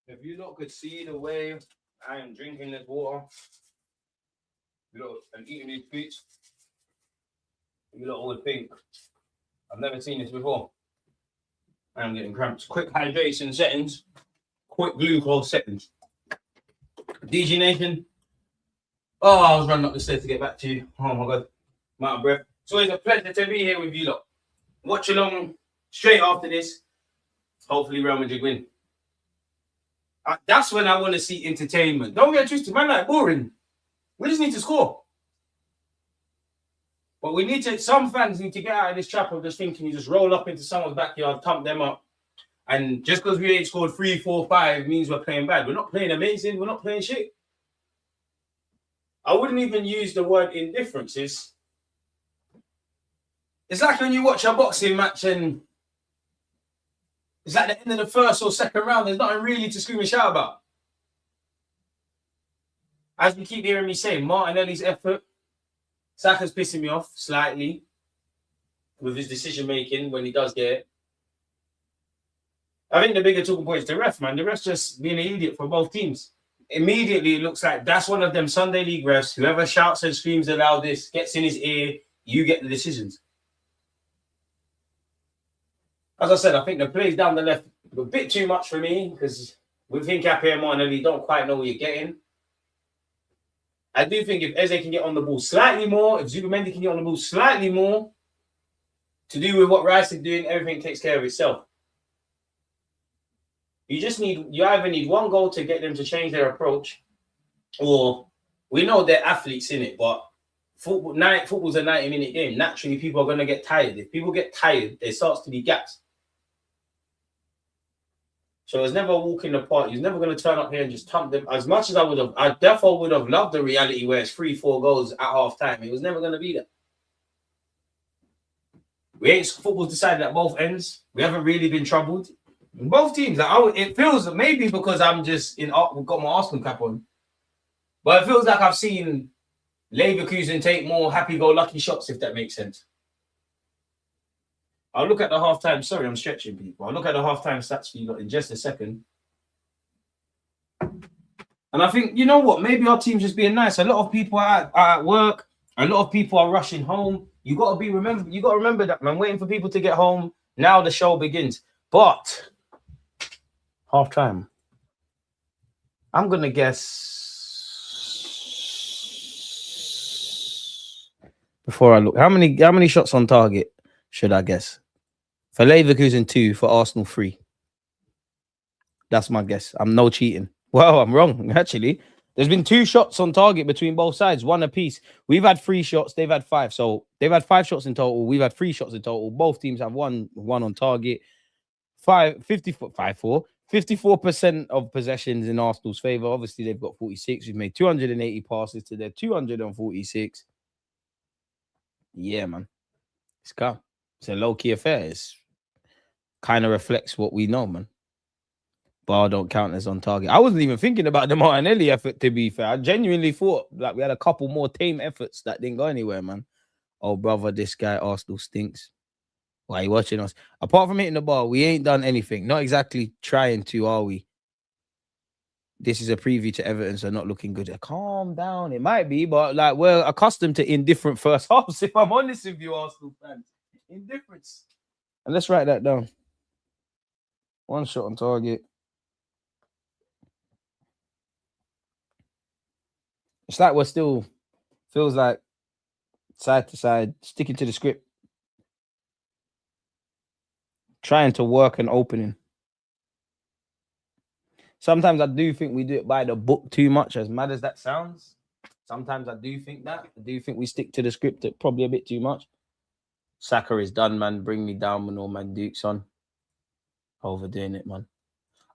If you lot could see the way I am drinking this water, and eating these sweets, you lot would think I've never seen this before. I'm getting cramps. Quick hydration settings, quick glucose settings. DG Nation. Oh, I was running up the stairs to get back to you. Oh my god, I'm out of breath. It's always a pleasure to be here with you lot. Watch along straight after this. Hopefully Real Madrid win. That's when I want to see entertainment. Don't get twisted, man. Like boring. We just need to score. But we need to. Some fans need to get out of this trap of just thinking you just roll up into someone's backyard, thump them up, and just because we ain't scored 3, 4, 5 means we're playing bad. We're not playing amazing. We're not playing shit. I wouldn't even use the word indifferences. It's like when you watch a boxing match and it's at the end of the first or second round, there's nothing really to scream and shout about. As you keep hearing me say, Martinelli's effort, Saka's pissing me off slightly with his decision making when he does get it. I think the bigger talking point is the ref, man. The ref's just being an idiot for both teams. Immediately, it looks like that's one of them Sunday League refs. Whoever shouts and screams the loudest, gets in his ear, you get the decisions. As I said, I think the plays down the left were a bit too much for me because with Hincapié and Martinelli, you don't quite know what you're getting. I do think if Eze can get on the ball slightly more, if Zubimendi can get on the ball slightly more, to do with what Rice is doing, everything takes care of itself. You either need one goal to get them to change their approach, or we know they're athletes in it, but football's a 90-minute game. Naturally, people are going to get tired. If people get tired, there starts to be gaps. So it's never a walk in the park. He's never going to turn up here and just thump them. As much as I definitely would have loved the reality where it's 3-4 goals at half time. It was never going to be that. Football's decided at both ends. We haven't really been troubled. Both teams, it feels maybe because I'm just got my Arsenal cap on, but it feels like I've seen Leverkusen take more happy-go-lucky shots, if that makes sense. I'll look at the halftime. Sorry, I'm stretching people. I'll look at the halftime stats for you in just a second. And I think, you know what? Maybe our team's just being nice. A lot of people are at work. A lot of people are rushing home. You got to remember that, man. Waiting for people to get home. Now the show begins. But half time. I'm gonna guess before I look. How many shots on target should I guess? For Leverkusen 2, for Arsenal 3. That's my guess. I'm no cheating. Well, I'm wrong, actually. There's been 2 shots on target between both sides, 1 apiece. We've had 3 shots, they've had 5. So they've had 5 shots in total. We've had 3 shots in total. Both teams have one on target. 54% of possessions in Arsenal's favor. Obviously, they've got 46. We've made 280 passes to their 246. Yeah, man. It's calm. It's a low-key affair. It's kind of reflects what we know, man. Bar don't count as on target. I wasn't even thinking about the Martinelli effort, to be fair. I genuinely thought like we had a couple more tame efforts that didn't go anywhere, man. Oh, brother, this guy, Arsenal stinks. Why are you watching us? Apart from hitting the ball, we ain't done anything. Not exactly trying to, are we? This is a preview to Everton, so not looking good. Calm down. It might be, but like we're accustomed to indifferent first halves, if I'm honest with you, Arsenal fans. Indifference. And let's write that down. 1 shot on target. It's like we're still, feels like side to side, sticking to the script. Trying to work an opening. Sometimes I do think we do it by the book too much, as mad as that sounds. Sometimes I do think that. I do think we stick to the script probably a bit too much. Saka is done, man. Bring me down when all my Dukes on. Overdoing it, man.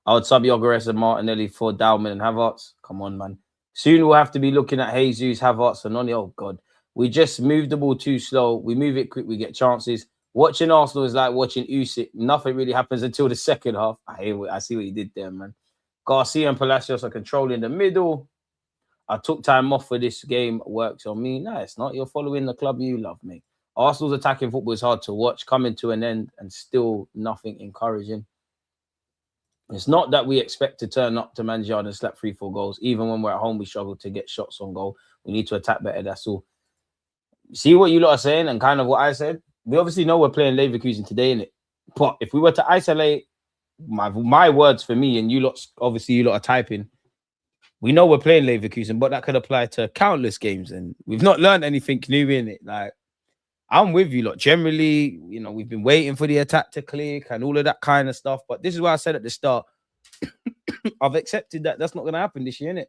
I would sub Gyökeres and Martinelli for Dalman and Havertz. Come on, man. Soon we'll have to be looking at Jesus, Havertz, and Noni. Oh, God. We just move the ball too slow. We move it quick. We get chances. Watching Arsenal is like watching Usyk. Nothing really happens until the second half. I see what he did there, man. Garcia and Palacios are controlling the middle. I took time off for this game. Works on me. No, it's not. You're following the club you love, mate. Arsenal's attacking football is hard to watch, coming to an end, and still nothing encouraging. It's not that we expect to turn up to Manchester and slap 3-4 goals. Even when we're at home, we struggle to get shots on goal. We need to attack better, that's all. See what you lot are saying and kind of what I said? We obviously know we're playing Leverkusen today, innit? But if we were to isolate my words for me, and you lot, obviously you lot are typing, we know we're playing Leverkusen, but that could apply to countless games, and we've not learned anything new in it. Like, I'm with you lot. Generally, you know, we've been waiting for the attack to click and all of that kind of stuff. But this is what I said at the start. I've accepted that that's not going to happen this year, innit?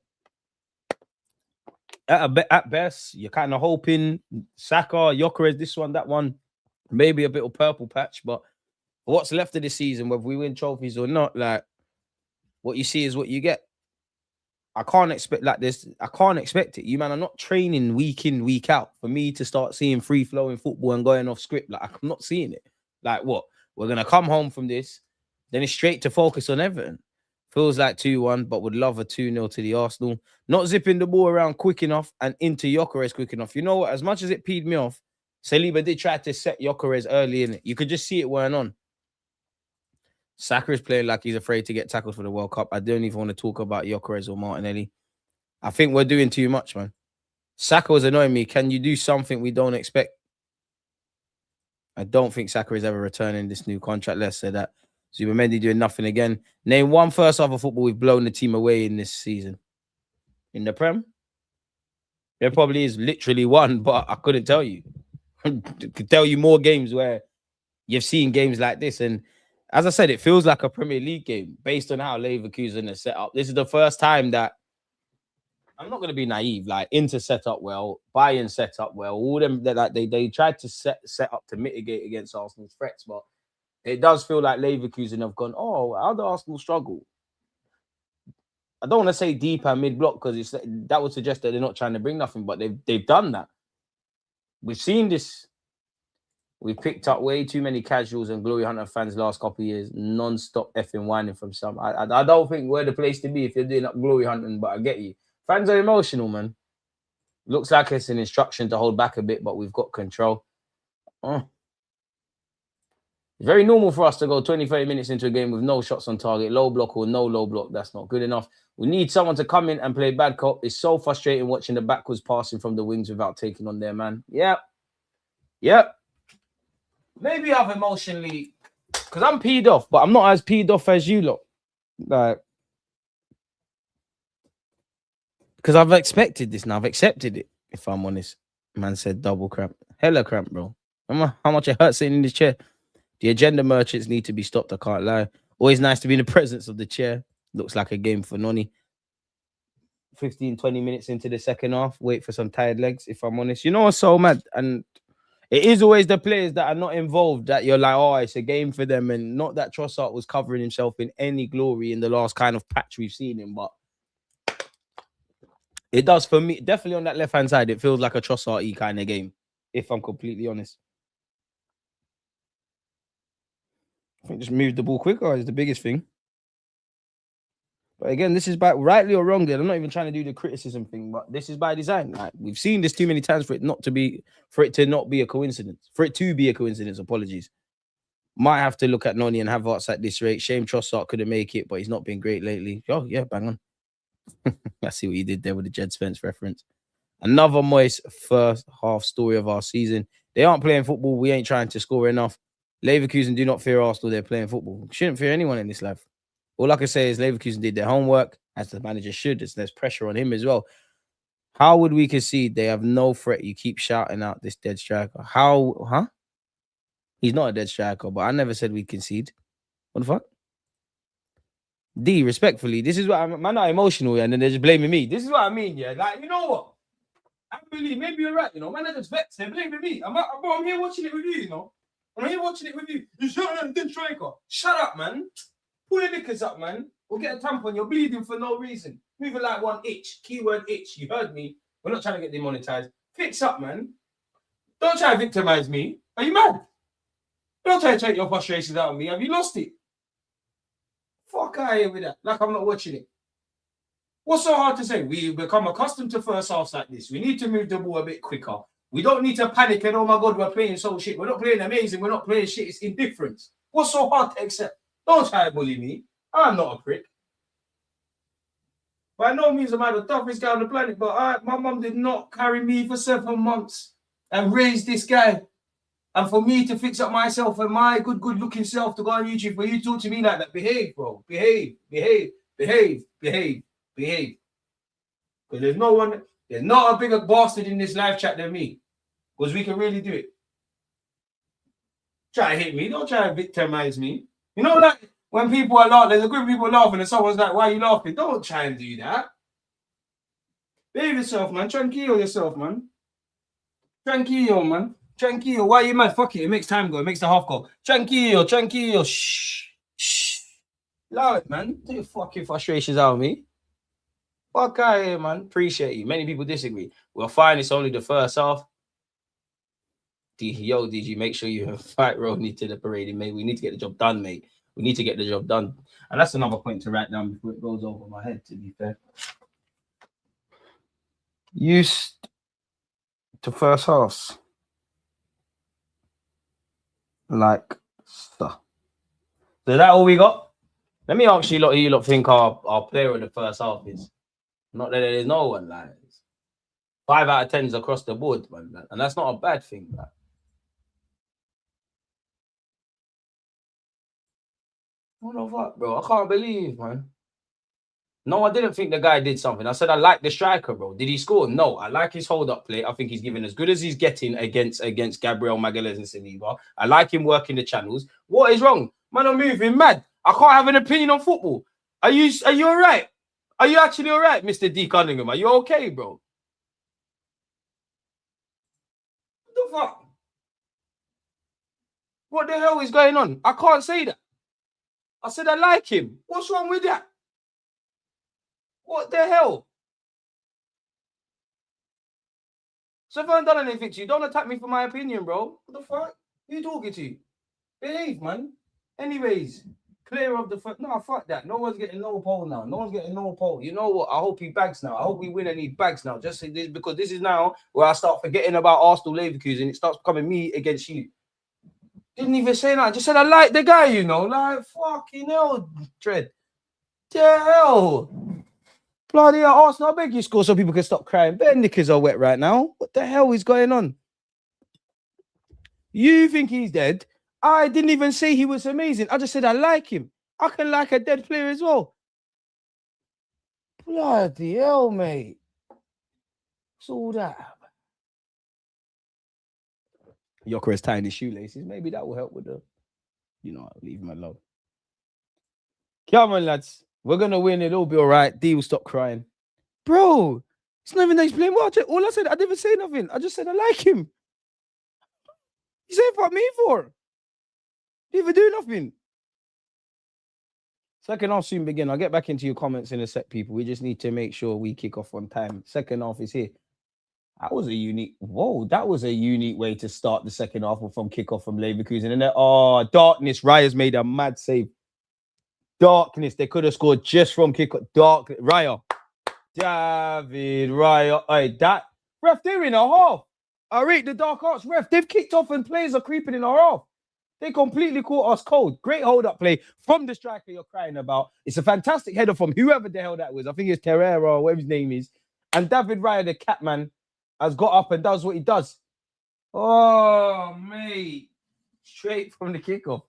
At best, you're kind of hoping Saka, Gyökeres, this one, that one, maybe a bit of purple patch. But what's left of the season, whether we win trophies or not, like, what you see is what you get. I can't expect like this. I can't expect it. You man are not training week in, week out for me to start seeing free flowing football and going off script. Like I'm not seeing it. Like what? We're gonna come home from this, then it's straight to focus on Everton. Feels like 2-1, but would love a 2-0 to the Arsenal. Not zipping the ball around quick enough and into Gyökeres quick enough. You know what? As much as it peed me off, Saliba did try to set Gyökeres early in it. You could just see it weren't on. Saka is playing like he's afraid to get tackled for the World Cup. I don't even want to talk about Gyökeres or Martinelli. I think we're doing too much, man. Saka was annoying me. Can you do something we don't expect? I don't think Saka is ever returning this new contract. Let's say that. Zubimendi doing nothing again. Name one first half of football we've blown the team away in this season. In the Prem? There probably is literally one, but I couldn't tell you. I could tell you more games where you've seen games like this. And as I said, it feels like a Premier League game based on how Leverkusen is set up. This is the first time that I'm not going to be naive. Like Inter set up well, Bayern set up well. All them that like they tried to set up to mitigate against Arsenal's threats, but it does feel like Leverkusen have gone, oh, how did Arsenal struggle? I don't want to say deep and mid-block because that would suggest that they're not trying to bring nothing, but they've done that. We've seen this. We've picked up way too many casuals and Glory Hunter fans last couple of years, non-stop effing whining from some. I don't think we're the place to be if you're doing up Glory Hunting, but I get you. Fans are emotional, man. Looks like it's an instruction to hold back a bit, but we've got control. It's very normal for us to go 20, 30 minutes into a game with no shots on target, low block or no low block. That's not good enough. We need someone to come in and play bad cop. It's so frustrating watching the backwards passing from the wings without taking on their man. Yep. Maybe I've emotionally... Because I'm peed off, but I'm not as peed off as you lot. Like... Because I've expected this now. I've accepted it, if I'm honest. Man said double cramp. Hella cramp, bro. How much it hurts sitting in this chair. The agenda merchants need to be stopped, I can't lie. Always nice to be in the presence of the chair. Looks like a game for Noni. 15, 20 minutes into the second half. Wait for some tired legs, if I'm honest. You know what's so mad? And it is always the players that are not involved that you're like, oh, it's a game for them. And not that Trossard was covering himself in any glory in the last kind of patch we've seen him, but it does for me. Definitely on that left-hand side, it feels like a Trossard-y kind of game, if I'm completely honest. I think just move the ball quicker is the biggest thing. But again, this is by rightly or wrongly. I'm not even trying to do the criticism thing, but this is by design. Like we've seen this too many times for it to not be a coincidence. For it to be a coincidence, apologies. Might have to look at Noni and have Havertz at this rate. Shame Trossard couldn't make it, but he's not been great lately. Oh yeah, bang on. I see what you did there with the Jed Spence reference. Another moist first half story of our season. They aren't playing football. We ain't trying to score enough. Leverkusen do not fear Arsenal. They're playing football. Shouldn't fear anyone in this life. All I can say is Leverkusen did their homework, as the manager should. There's pressure on him as well. How would we concede? They have no threat. You keep shouting out this dead striker. How? Huh? He's not a dead striker, but I never said we'd concede. What the fuck? D, respectfully, this is what I'm not emotional, and then they're just blaming me. This is what I mean, yeah. Like, you know what? I believe maybe you're right, you know. Man, I just vexed. They're blaming me. I'm here watching it with you, you know. I'm here watching it with you. You shut up, dead striker. Shut up, man. Pull your knickers up, man. We'll get a tampon. You're bleeding for no reason. Moving like one itch. Keyword itch. You heard me. We're not trying to get demonetized. Fix up, man. Don't try to victimize me. Are you mad? Don't try to take your frustrations out on me. Have you lost it? Fuck out of here with that. Like I'm not watching it. What's so hard to say? We've become accustomed to first halves like this. We need to move the ball a bit quicker. We don't need to panic and, oh my God, we're playing so shit. We're not playing amazing. We're not playing shit. It's indifference. What's so hard to accept? Don't try to bully me. I'm not a prick. By no means am I the toughest guy on the planet, but my mum did not carry me for 7 months and raise this guy. And for me to fix up myself and my good-looking self to go on YouTube, for you to talk to me like that, behave, bro. Behave. Because there's not a bigger bastard in this live chat than me. Because we can really do it. Try to hit me. Don't try to victimize me. You know, like when people are laughing, there's a group of people laughing and someone's like, why are you laughing? Don't try and do that. Behave yourself, man. Tranquilo yourself, man. Tranquilo, man. Tranquilo. Why are you mad? Fuck it. It makes time go. It makes the half go. Tranquilo. Shh. Allow it, man. Take your fucking frustrations out of me. Fuck out here, man. Appreciate you. Many people disagree. Well, fine. It's only the first half. Yo, DG, make sure you fight Rodney to the parade, mate. We need to get the job done, mate. We need to get the job done. And that's another point to write down before it goes over my head, to be fair. Used to first halves. Like so. So that all we got? Let me ask you lot who you lot think our player of the first half is. Not that there's no one, like 5 out of 10s across the board, man. And that's not a bad thing, man. What the fuck, bro? I can't believe, man. No, I didn't think the guy did something. I said I like the striker, bro. Did he score? No. I like his hold-up play. I think he's giving as good as he's getting against Gabriel Magalhaes and Saliba. I like him working the channels. What is wrong? Man, I'm moving mad. I can't have an opinion on football. Are you all right? Are you actually all right, Mr. D. Cunningham? Are you okay, bro? What the fuck? What the hell is going on? I can't say that. I said I like him. What's wrong with that? What the hell? So if I haven't done anything to you, don't attack me for my opinion, bro. What the fuck? Who you talking to? Behave, man. Anyways, clear of the foot. No, fuck that. No one's getting no pole now. No one's getting no pole. You know what? I hope he bags now. I hope we win and he bags now. Just this, because this is now where I start forgetting about Arsenal Leverkusen. It starts becoming me against you. Didn't even say that. I just said I like the guy, you know. Like, fucking hell, Tread. The hell. Bloody hell, Arsenal, I beg you score so people can stop crying. Their knickers are wet right now. What the hell is going on? You think he's dead? I didn't even say he was amazing. I just said I like him. I can like a dead player as well. Bloody hell, mate. What's all that? Yoker is tying his shoelaces. Maybe that will help with the, you know, leave him alone. Come on, lads. We're going to win. It'll be all right. D will stop crying. Bro, it's not even that he's playing well. All I said, I didn't say nothing. I just said I like him. You say fuck me for? Didn't even do nothing. Second half soon begin. I'll get back into your comments in a sec, people. We just need to make sure we kick off on time. Second half is here. That was a unique. Whoa, that was a unique way to start the second half from kickoff from Leverkusen. And then, oh, darkness. Raya's made a mad save. Darkness. They could have scored just from kickoff. Dark. Raya. David Raya. Hey, that ref, they're in a half. I rate the dark arts ref. They've kicked off and players are creeping in our half. They completely caught us cold. Great hold-up play from the striker you're crying about. It's a fantastic header from whoever the hell that was. I think it's Terrera or whatever his name is. And David Raya, the catman, has got up and does what he does. Oh, mate. Straight from the kickoff.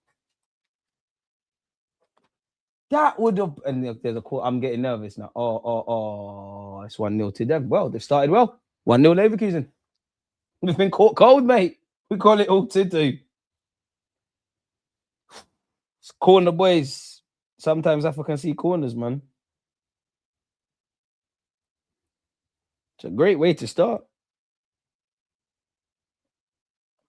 That would have... And there's a call. I'm getting nervous now. Oh. It's 1-0 to them. Well, they've started well. 1-0 Leverkusen. We've been caught cold, mate. We call it all to do. Corner boys. Sometimes Africa see corners, man. It's a great way to start.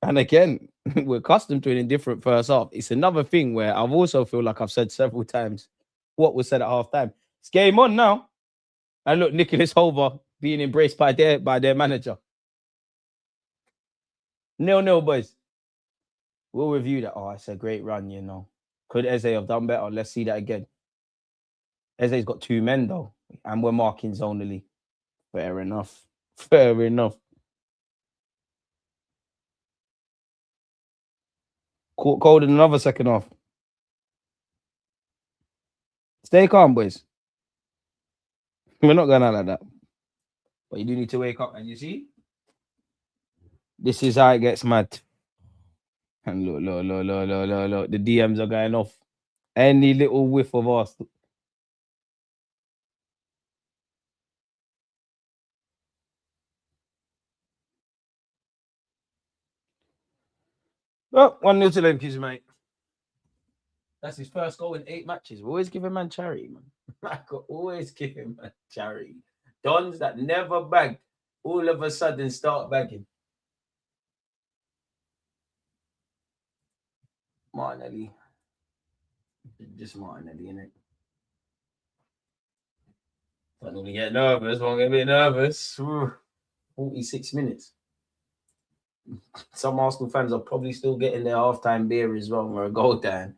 And again, we're accustomed to it in different first half. It's another thing where I've also feel like I've said several times what was said at half time. It's game on now. And look, Nicholas Hover being embraced by their manager. 0-0, boys. We'll review that. Oh, it's a great run, you know. Could Eze have done better? Let's see that again. Eze's got 2 men, though. And we're marking zonally. Fair enough. Fair enough. Caught cold in another second half. Stay calm, boys. We're not going out like that. But you do need to wake up. And you see? This is how it gets mad. And look. The DMs are going off. Any little whiff of us. Well, 1-0 to Leverkusen, mate. That's his first goal in 8 matches. We always give him man charity, man. I could always give him man charity. Dons that never bag, all of a sudden start bagging. Martinelli. Just Martinelli, innit? I don't get nervous. Won't get a bit nervous. 46 minutes. Some Arsenal fans are probably still getting their halftime beer as well, or a goal down.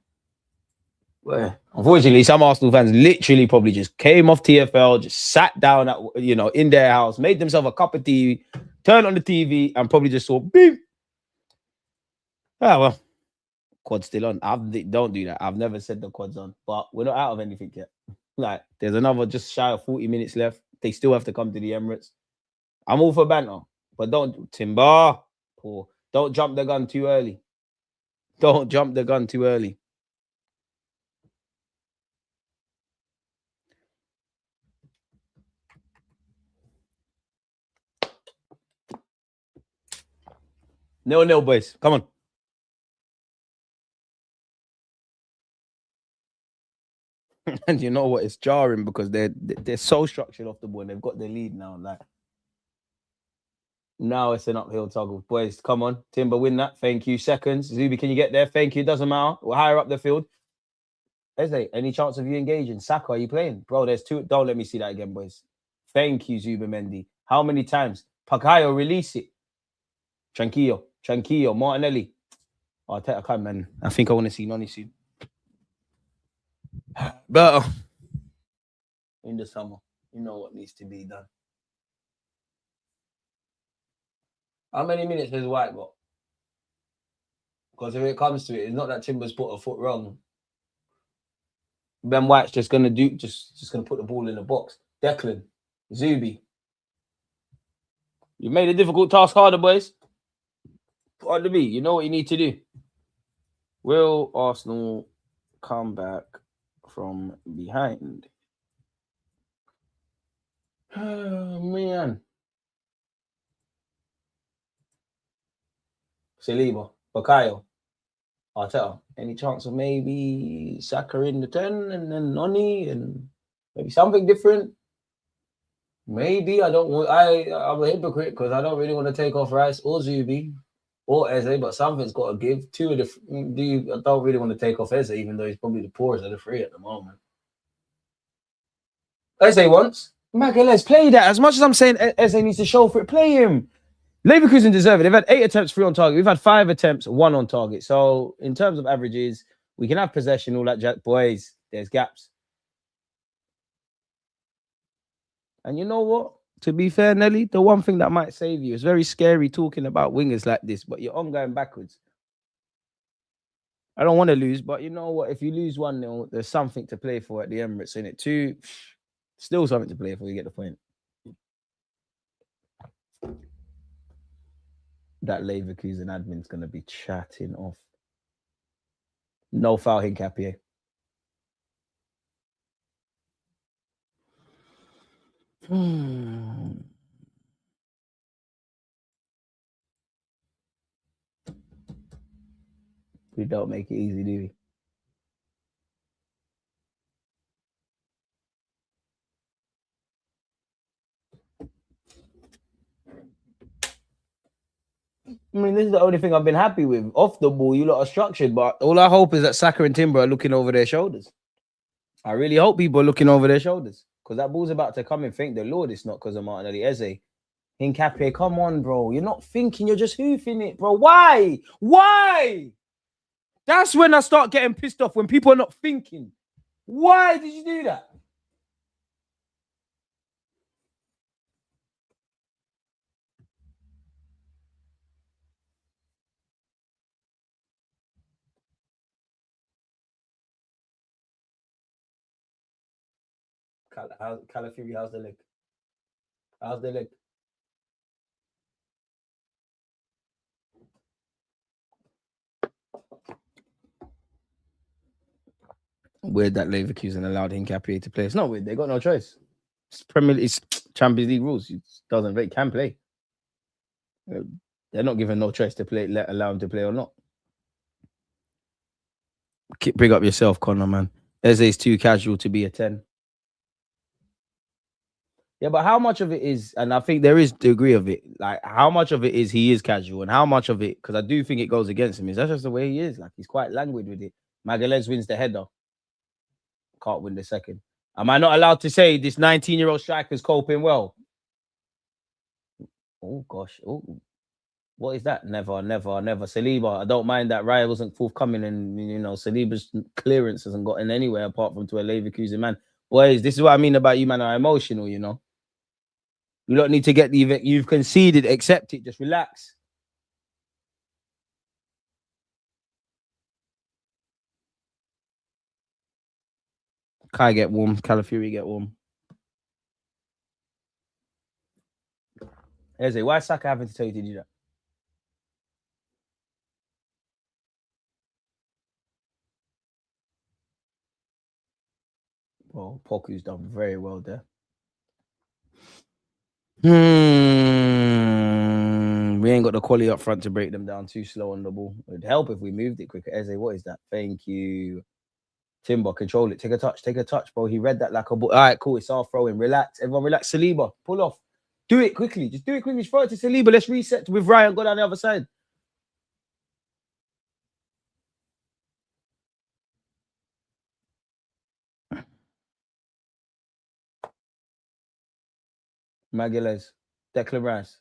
Well, unfortunately, some Arsenal fans literally probably just came off TFL, just sat down at in their house, made themselves a cup of tea, turned on the TV, and probably just saw beep. Ah well, quad's still on. Don't do that. I've never said the quad's on, but we're not out of anything yet. Like there's another just shy of 40 minutes left. They still have to come to the Emirates. I'm all for banter, but don't Timber. Poor. Don't jump the gun too early. Don't jump the gun too early. No, boys. Come on. And you know what? It's jarring because they're so structured off the ball and they've got the lead now. Like now it's an uphill toggle. Boys, come on. Timber, win that. Thank you. Seconds. Zubi, can you get there? Thank you. Doesn't matter. We're higher up the field. Eze, any chance of you engaging? Saka, are you playing? Bro, there's two. Don't let me see that again, boys. Thank you, Zuba Mendy. How many times? Pakayo, release it. Tranquillo, Martinelli. Oh, I can't, man. I think I want to see Noni soon. But in the summer, you know what needs to be done. How many minutes has White got? Because if it comes to it, it's not that Timber's put a foot wrong. Ben White's just gonna put the ball in the box. Declan, Zubi. You made a difficult task harder, boys. Pardon me, you know what you need to do. Will Arsenal come back from behind? Oh, man. Saliba, Bakayo, Arteta. Any chance of maybe Saka in the 10 and then Noni and maybe something different? Maybe I'm a hypocrite because I don't really want to take off Rice or Zubi or Eze, but something's got to give. I don't really want to take off Eze, even though he's probably the poorest of the three at the moment. Eze wants. Let's play that. As much as I'm saying Eze needs to show for it, play him. Leverkusen deserve it. They've had 8 attempts, 3 on target. We've had 5 attempts, 1 on target. So in terms of averages, we can have possession, all that jack. Boys, there's gaps. And you know what? To be fair, Nelly, the one thing that might save you is very scary talking about wingers like this, but you're on going backwards. I don't want to lose, but you know what? If you lose 1-0, there's something to play for at the Emirates, in it? 2, still something to play for. You get the point. That Leverkusen admin's going to be chatting off. No foul, Hincapié. We don't make it easy, do we? I mean, this is the only thing I've been happy with. Off the ball, you lot are structured, but all I hope is that Saka and Timber are looking over their shoulders. I really hope people are looking over their shoulders because that ball's about to come in. Thank the Lord it's not because of Martinelli. Eze, Hincapié, come on, bro. You're not thinking, you're just hoofing it, bro. Why? Why? That's when I start getting pissed off, when people are not thinking. Why did you do that? Calafiori, how's the leg? How's the leg? Weird that Leverkusen allowed Hincapié to play. It's not weird. They got no choice. It's it's Champions League rules. It doesn't very can play. They're not given no choice to play. Allow him to play or not. Bring up yourself, Connor, man. Eze's too casual to be a 10. Yeah, but how much of it is, and I think there is a degree of it, like how much of it is he is casual and how much of it, because I do think it goes against him, is that's just the way he is. Like he's quite languid with it. Magalhaes wins the header. Can't win the second. Am I not allowed to say this 19-year-old striker's coping well? Oh, gosh. Oh, what is that? Never, never, never. Saliba, I don't mind that Raya wasn't forthcoming and, you know, Saliba's clearance hasn't gotten anywhere apart from to a Leverkusen man. Boys, this is what I mean about you, man, are emotional, you know. You don't need to get you've conceded, accept it, just relax. Kai get warm, Calafiori get warm. Eze, why is Saka having to tell you to do that? Well, Poku's done very well there. We ain't got the quality up front to break them down too slow on the ball. It'd help if we moved it quicker. Eze, what is that? Thank you. Timber, control it. Take a touch, bro. He read that like a ball. All right, cool. It's our throwing. Relax. Everyone relax. Saliba, pull off. Do it quickly. Just do it quickly. Just throw it to Saliba. Let's reset with Ryan. Go down the other side. Magalhaes, Declan Rice.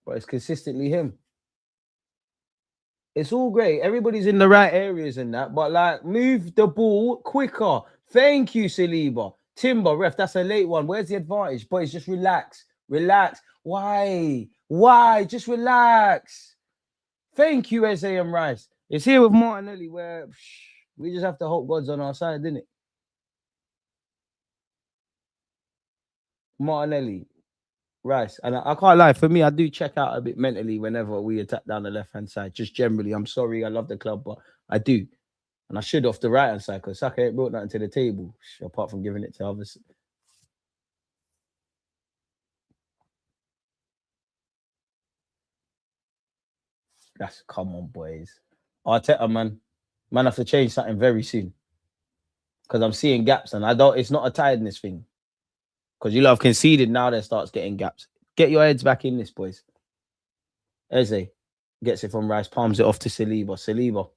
But it's consistently him. It's all great. Everybody's in the right areas and that, but like move the ball quicker. Thank you, Saliba. Timber, ref, that's a late one. Where's the advantage? Boys, just relax. Relax. Why? Why? Just relax. Thank you, S.A.M. Rice. It's here with Martinelli where we just have to hope God's on our side, didn't it? Martinelli, Rice. And I can't lie, for me, I do check out a bit mentally whenever we attack down the left-hand side. Just generally, I'm sorry, I love the club, but I do. And I should off the right-hand side because Saka ain't brought nothing to the table, apart from giving it to others. That's, come on, boys. Arteta, man have to change something very soon. Because I'm seeing gaps and it's not a tiredness thing. Because you lot have conceded, now there starts getting gaps. Get your heads back in this, boys. Eze gets it from Rice, palms it off to Saliba. Saliba.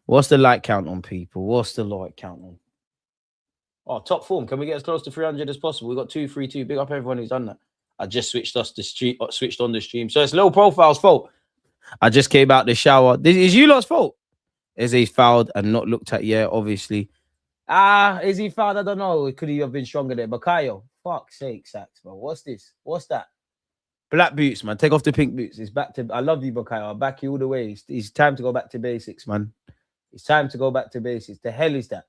What's the like count on, people? What's the like count on? Oh, top form. Can we get as close to 300 as possible? We got 232. Big up everyone who's done that. I just switched on the stream. So it's low profile's fault. I just came out the shower. This is you lot's fault. Eze fouled and not looked at yet, obviously. Is he fouled? I don't know. Could he have been stronger there? Bakayo. Fuck's sake, Sacks, bro. What's this? What's that? Black boots, man. Take off the pink boots. It's back to. I love you, Bakayo. I'll back you all the way. It's time to go back to basics, man. It's time to go back to basics. The hell is that?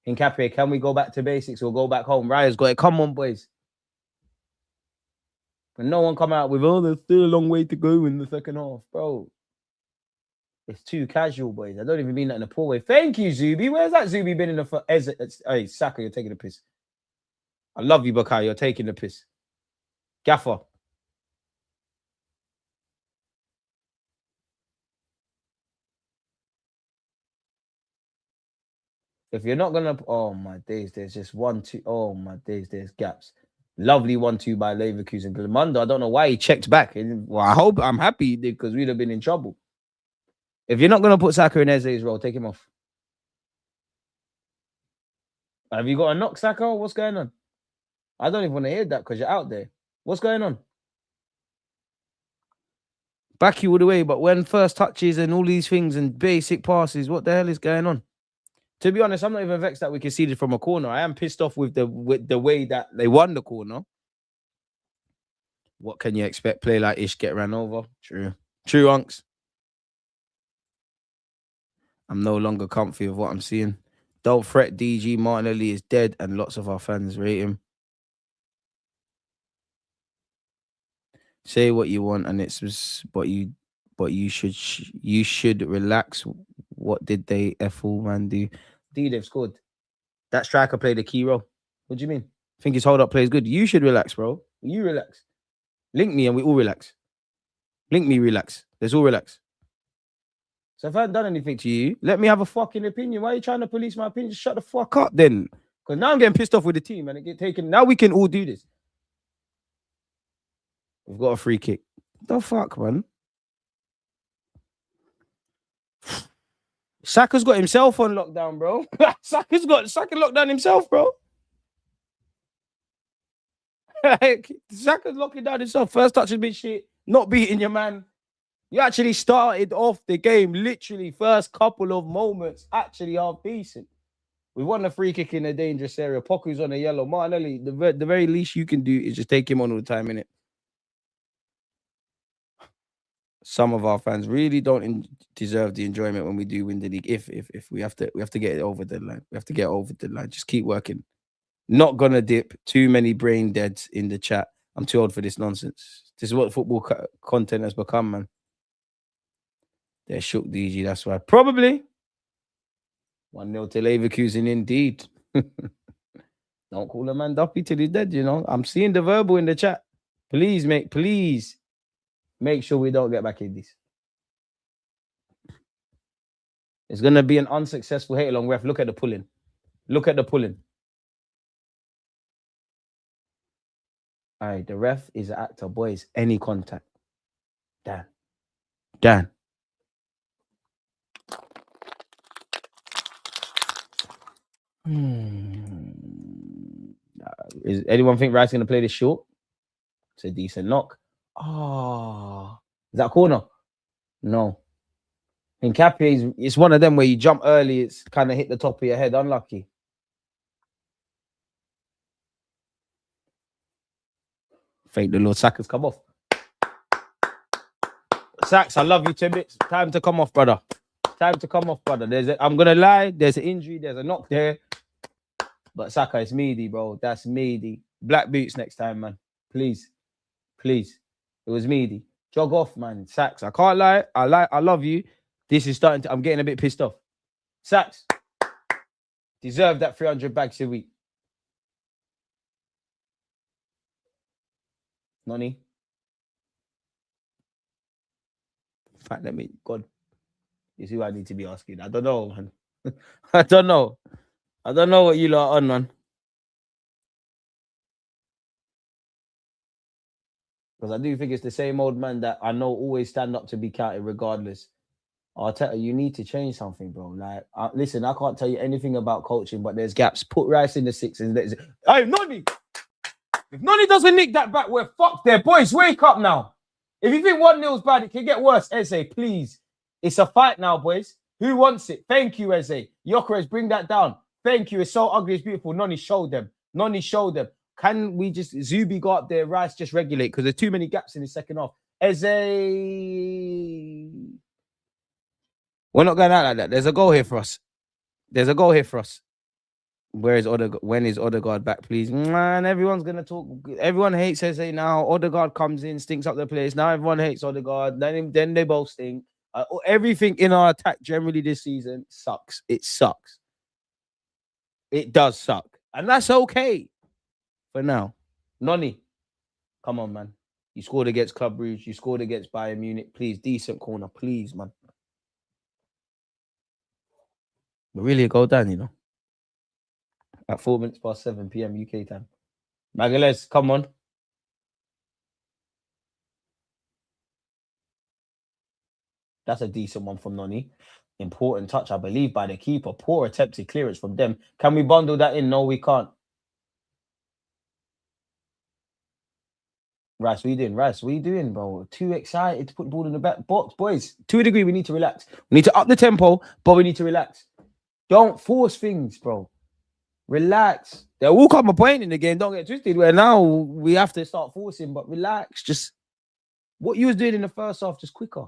Hincapié, can we go back to basics or go back home? Raya's got it. Come on, boys. And no one come out with, oh, there's still a long way to go in the second half, bro. It's too casual, boys. I don't even mean that in a poor way. Thank you, Zuby. Where's that Zuby been in the... Hey, Saka, you're taking the piss. I love you, Bakayo. You're taking the piss. Gaffer. If you're not going to... Oh, my days. There's just 1-2. Oh, my days. There's gaps. Lovely 1-2 by Leverkusen. Glamondo, I don't know why he checked back. Well, I'm happy he did because we'd have been in trouble. If you're not going to put Saka in Eze's role, take him off. Have you got a knock, Saka? What's going on? I don't even want to hear that because you're out there. What's going on? Back you all the way, but when first touches and all these things and basic passes, what the hell is going on? To be honest, I'm not even vexed that we conceded from a corner. I am pissed off with the way that they won the corner. What can you expect? Play like Ish, get ran over. True, Unks. I'm no longer comfy with what I'm seeing. Don't fret, DG. Martinelli is dead, and lots of our fans rate him. Say what you want, and but you should relax. What did they all man do? They've scored. That striker played a key role. What do you mean? I think his hold up play is good. You should relax, bro. You relax. Link me and we all relax. Link me, relax. Let's all relax. So if I haven't done anything to you, let me have a fucking opinion. Why are you trying to police my opinion? Just shut the fuck up then. Because now I'm getting pissed off with the team and it get taken. Now we can all do this. We've got a free kick. The fuck, man? Saka's got himself on lockdown, bro. Saka's got Saka lockdown himself, bro. Saka's locking down himself. First touch has been shit. Not beating your man. You actually started off the game, literally first couple of moments, actually half decent. We won a free kick in a dangerous area. Poku's on a yellow. Martinelli, the very least you can do is just take him on all the time, innit? Some of our fans really don't deserve the enjoyment when we do win the league. If we have to get it over the line. We have to get over the line. Just keep working. Not gonna dip. Too many brain deads in the chat. I'm too old for this nonsense. This is what football content has become, man. They're shook, DG. That's why. Probably 1-0 to Leverkusen, indeed. Don't call a man duppy till he's dead. You know. I'm seeing the verbal in the chat. Please, mate. Please. Make sure we don't get back in this. It's going to be an unsuccessful hate-along ref. Look at the pulling. Look at the pulling. All right, the ref is an actor, boys. Any contact. Dan. Is anyone think Rice going to play this short? It's a decent knock. Oh, is that a corner? No. In Capie, it's one of them where you jump early, it's kind of hit the top of your head. Unlucky. Thank the Lord. Saka's come off. Saks, I love you 10 bits. Time to come off, brother. Time to come off, brother. I'm going to lie. There's an injury. There's a knock there. But Saka, it's meaty, bro. That's meaty. Black boots next time, man. Please. Please. It was meaty. Jog off, man. Saks, I can't lie. I love you. This is starting to... I'm getting a bit pissed off. Saks. Deserve that 300 bags a week. Noni. In fact, let me... God. Is who I need to be asking. I don't know, man. I don't know. I don't know what you lot are on, man. Because I do think it's the same old man that I know always stand up to be counted regardless. Arteta, you need to change something, bro. Like, listen, I can't tell you anything about coaching, but there's gaps. Put Rice in the six. And hey, Noni! If Noni doesn't nick that back, we're fucked there. Boys, wake up now. If you think 1-0's bad, it can get worse. Eze, please. It's a fight now, boys. Who wants it? Thank you, Eze. Yokeres, bring that down. Thank you. It's so ugly. It's beautiful. Noni, show them. Noni, show them. Can we just... Zubi go up there, Rice just regulate, because there's too many gaps in the second half. Eze... We're not going out like that. There's a goal here for us. There's a goal here for us. Where is Odegaard? When is Odegaard back, please? Man, everyone's going to talk. Everyone hates Eze now. Odegaard comes in, stinks up the place. Now everyone hates Odegaard. Then they both stink. Everything in our attack generally this season sucks. It sucks. It does suck. And that's okay for now. Noni, come on, man. You scored against Club Brugge. You scored against Bayern Munich. Please, decent corner. Please, man. But really a goal down, you know. At 4 minutes past 7 p.m. UK time. Magalhaes, come on. That's a decent one from Noni. Important touch, I believe, by the keeper. Poor attempted clearance from them. Can we bundle that in? No, we can't. Rice, what are you doing? Rice, what are you doing, bro? Too excited to put the ball in the back box. Boys, to a degree, we need to relax. We need to up the tempo, but we need to relax. Don't force things, bro. Relax. There will come a point in the game, don't get twisted, where now we have to start forcing, but relax. Just what you was doing in the first half, just quicker.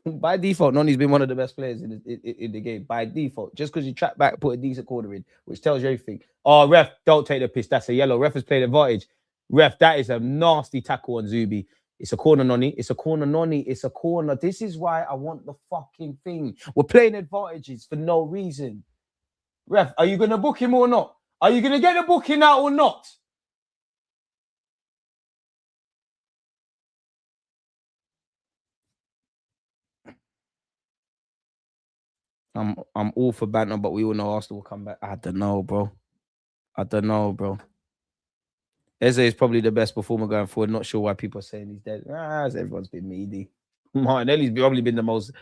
By default, Noni's been one of the best players in the game. By default, just because you track back, put a decent corner in, which tells you everything. Oh, ref, don't take the piss. That's a yellow. Ref has played advantage. Ref, that is a nasty tackle on Zubi. It's a corner, Noni. It's a corner, Noni. It's a corner. This is why I want the fucking thing. We're playing advantages for no reason. Ref, are you going to book him or not? Are you going to get the booking out or not? I'm all for banter, but we all know Arsenal will come back. I don't know, bro. Eze is probably the best performer going forward. Not sure why people are saying he's dead. Everyone's been meaty. Martinelli's probably been the most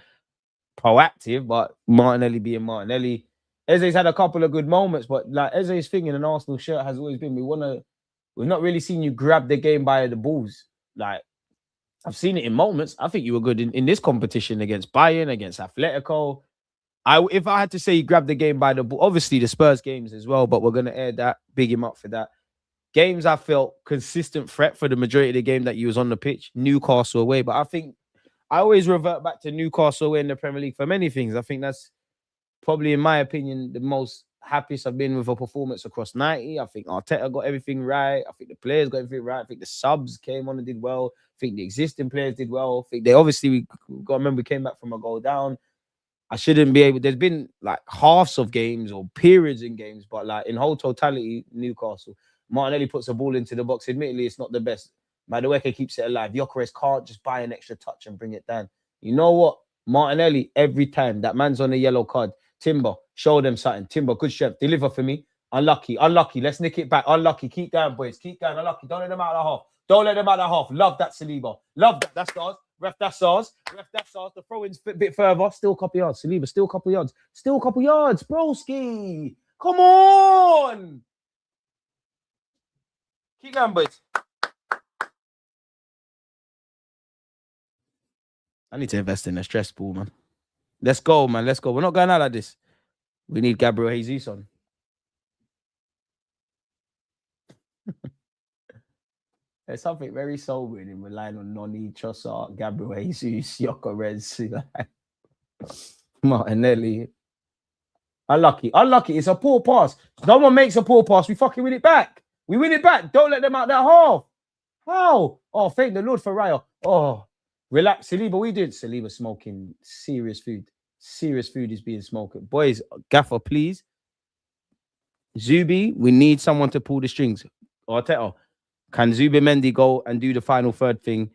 proactive, but Martinelli being Martinelli. Eze's had a couple of good moments, but like Eze's thing in an Arsenal shirt has always been, we've not really seen you grab the game by the balls. Like, I've seen it in moments. I think you were good in this competition against Bayern, against Atletico. If I had to say, you grabbed the game by the ball, obviously the Spurs games as well, but we're going to air that, big him up for that. Games I felt consistent threat for the majority of the game that you was on the pitch, Newcastle away. But I think I always revert back to Newcastle away in the Premier League for many things. I think that's probably, in my opinion, the most happiest I've been with a performance across 90. I think Arteta got everything right. I think the players got everything right. I think the subs came on and did well. I think the existing players did well. I think we got to remember we came back from a goal down. I shouldn't be able. There's been like halves of games or periods in games, but like in whole totality, Newcastle. Martinelli puts a ball into the box. Admittedly, it's not the best. Madueke keeps it alive. Gyökeres can't just buy an extra touch and bring it down. You know what? Martinelli, every time that man's on a yellow card. Timber, show them something. Timber, good chef. Deliver for me. Unlucky. Let's nick it back. Unlucky. Keep going, boys. Keep going. Unlucky. Don't let them out of the half. Don't let them out of the half. Love that, Saliba. Love that. That's ours. Ref, that's ours. Ref, that's ours. The throw-in's a bit further. Still a couple yards. Saliba, still a couple yards. Still a couple yards. Broski. Come on. Keep going, boys. I need to invest in a stress ball, man. Let's go, man. Let's go. We're not going out like this. We need Gabriel Jesus on. There's something very sobering in relying on Noni, Trossard, Gabriel Jesus, Gyökeres, Martinelli. Unlucky. It's a poor pass. Someone makes a poor pass. We fucking win it back. We win it back. Don't let them out that half. How? Oh, thank the Lord for Raya. Oh, relax. Saliba, we did. Saliba smoking serious food. Serious food is being smoked. Boys, Gaffer, please. Zubi, we need someone to pull the strings. Arteta, can Zubimendi go and do the final third thing?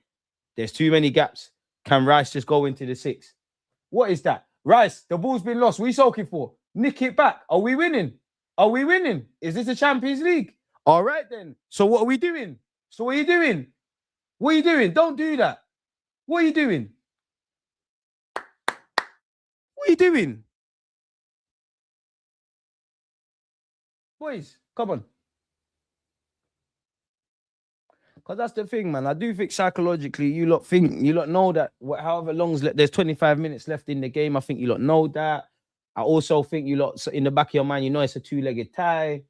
There's too many gaps. Can Rice just go into the 6? What is that? Rice, the ball's been lost. What are you soaking for? Nick it back. Are we winning? Are we winning? Is this a Champions League? All right, then. So what are we doing? What are you doing? Don't do that. What are you doing? What are you doing? Boys, come on. Because that's the thing, man. I do think psychologically, you lot know that however long's left, there's 25 minutes left in the game. I think you lot know that. I also think you lot, in the back of your mind, you know it's a two-legged tie.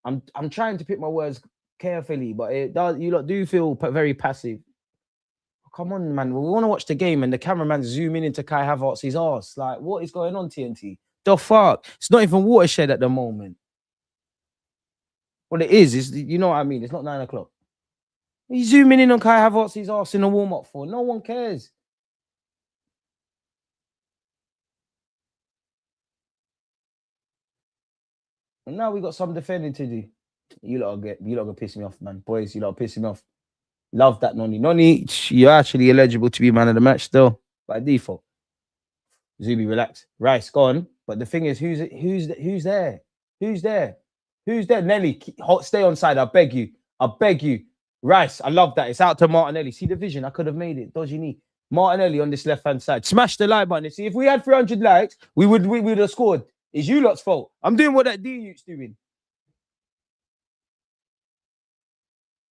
I'm trying to pick my words carefully, but you lot do feel very passive. Come on, man. We want to watch the game, and the cameraman's zooming into Kai Havertz's arse. Like, what is going on, TNT? The fuck? It's not even Watershed at the moment. What it is you know what I mean? It's not 9 o'clock. He's zooming in on Kai Havertz's arse in the warm-up for. No one cares. And now we got some defending to do. You lot gonna piss me off, man. Boys, you lot piss me off. Love that, Noni. Noni, you're actually eligible to be man of the match still, by default. Zubi, relax. Rice, gone. But the thing is, who's there? Who's there? Nelly, stay on side. I beg you. Rice, I love that. It's out to Martinelli. See the vision? I could have made it. Dodgy knee. Martinelli on this left-hand side. Smash the like button. See, if we had 300 likes, we would have scored. It's you lot's fault. I'm doing what that D-Ute's doing.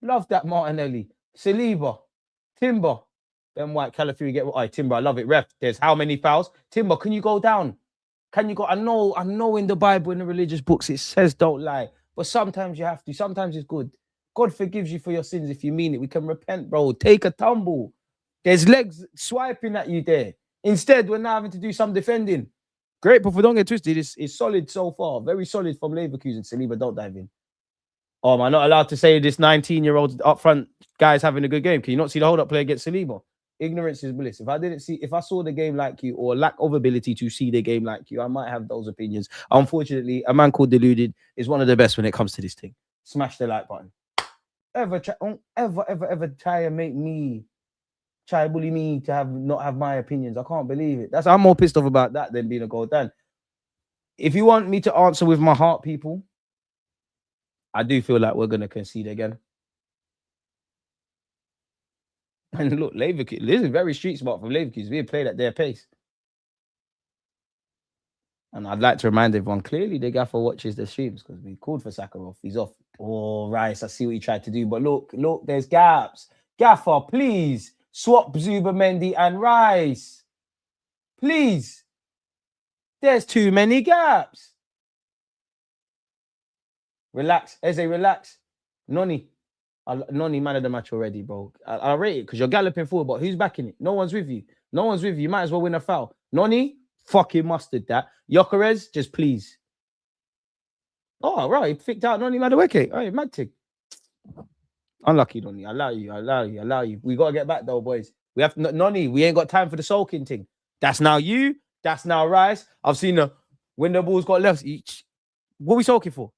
Love that, Martinelli. Saliba. Timber. Ben White, Calafiori, Timber, I love it. Ref, there's how many fouls? Timber, can you go down? Can you go? I know in the Bible, in the religious books, it says don't lie. But sometimes you have to. Sometimes it's good. God forgives you for your sins if you mean it. We can repent, bro. Take a tumble. There's legs swiping at you there. Instead, we're now having to do some defending. Great, but don't get twisted. It's solid so far. Very solid from Leverkusen. Saliba, don't dive in. Oh, am I not allowed to say this 19-year-old up front guy's having a good game? Can you not see the hold-up play against Saliba? Ignorance is bliss. If I saw the game like you, or lack of ability to see the game like you, I might have those opinions. Unfortunately, a man called Deluded is one of the best when it comes to this thing. Smash the like button. Ever try and make me bully me to not have my opinions? I can't believe it. I'm more pissed off about that than being a goal down. If you want me to answer with my heart, people, I do feel like we're going to concede again. And look, Leverkusen, this is very street smart from Leverkusen. We played at their pace. And I'd like to remind everyone, clearly the gaffer watches the streams because we called for Sakharov. He's off. Oh, Rice, I see what he tried to do. But look, there's gaps. Gaffer, please swap Zuba-Mendy and Rice. Please. There's too many gaps. Relax. Eze, relax. Noni, man of the match already, bro. I'll rate it because you're galloping forward, but who's backing it? No one's with you. No one's with you. You might as well win a foul. Noni, fucking mustard that. Gyökeres, just please. Oh, right. He picked out Noni Madueke. Oh, mad thing. Unlucky, Noni. I allow you. We got to get back, though, boys. We have to, Noni, we ain't got time for the sulking thing. That's now you. That's now Rice. I've seen when the ball's got left. What are we sulking for?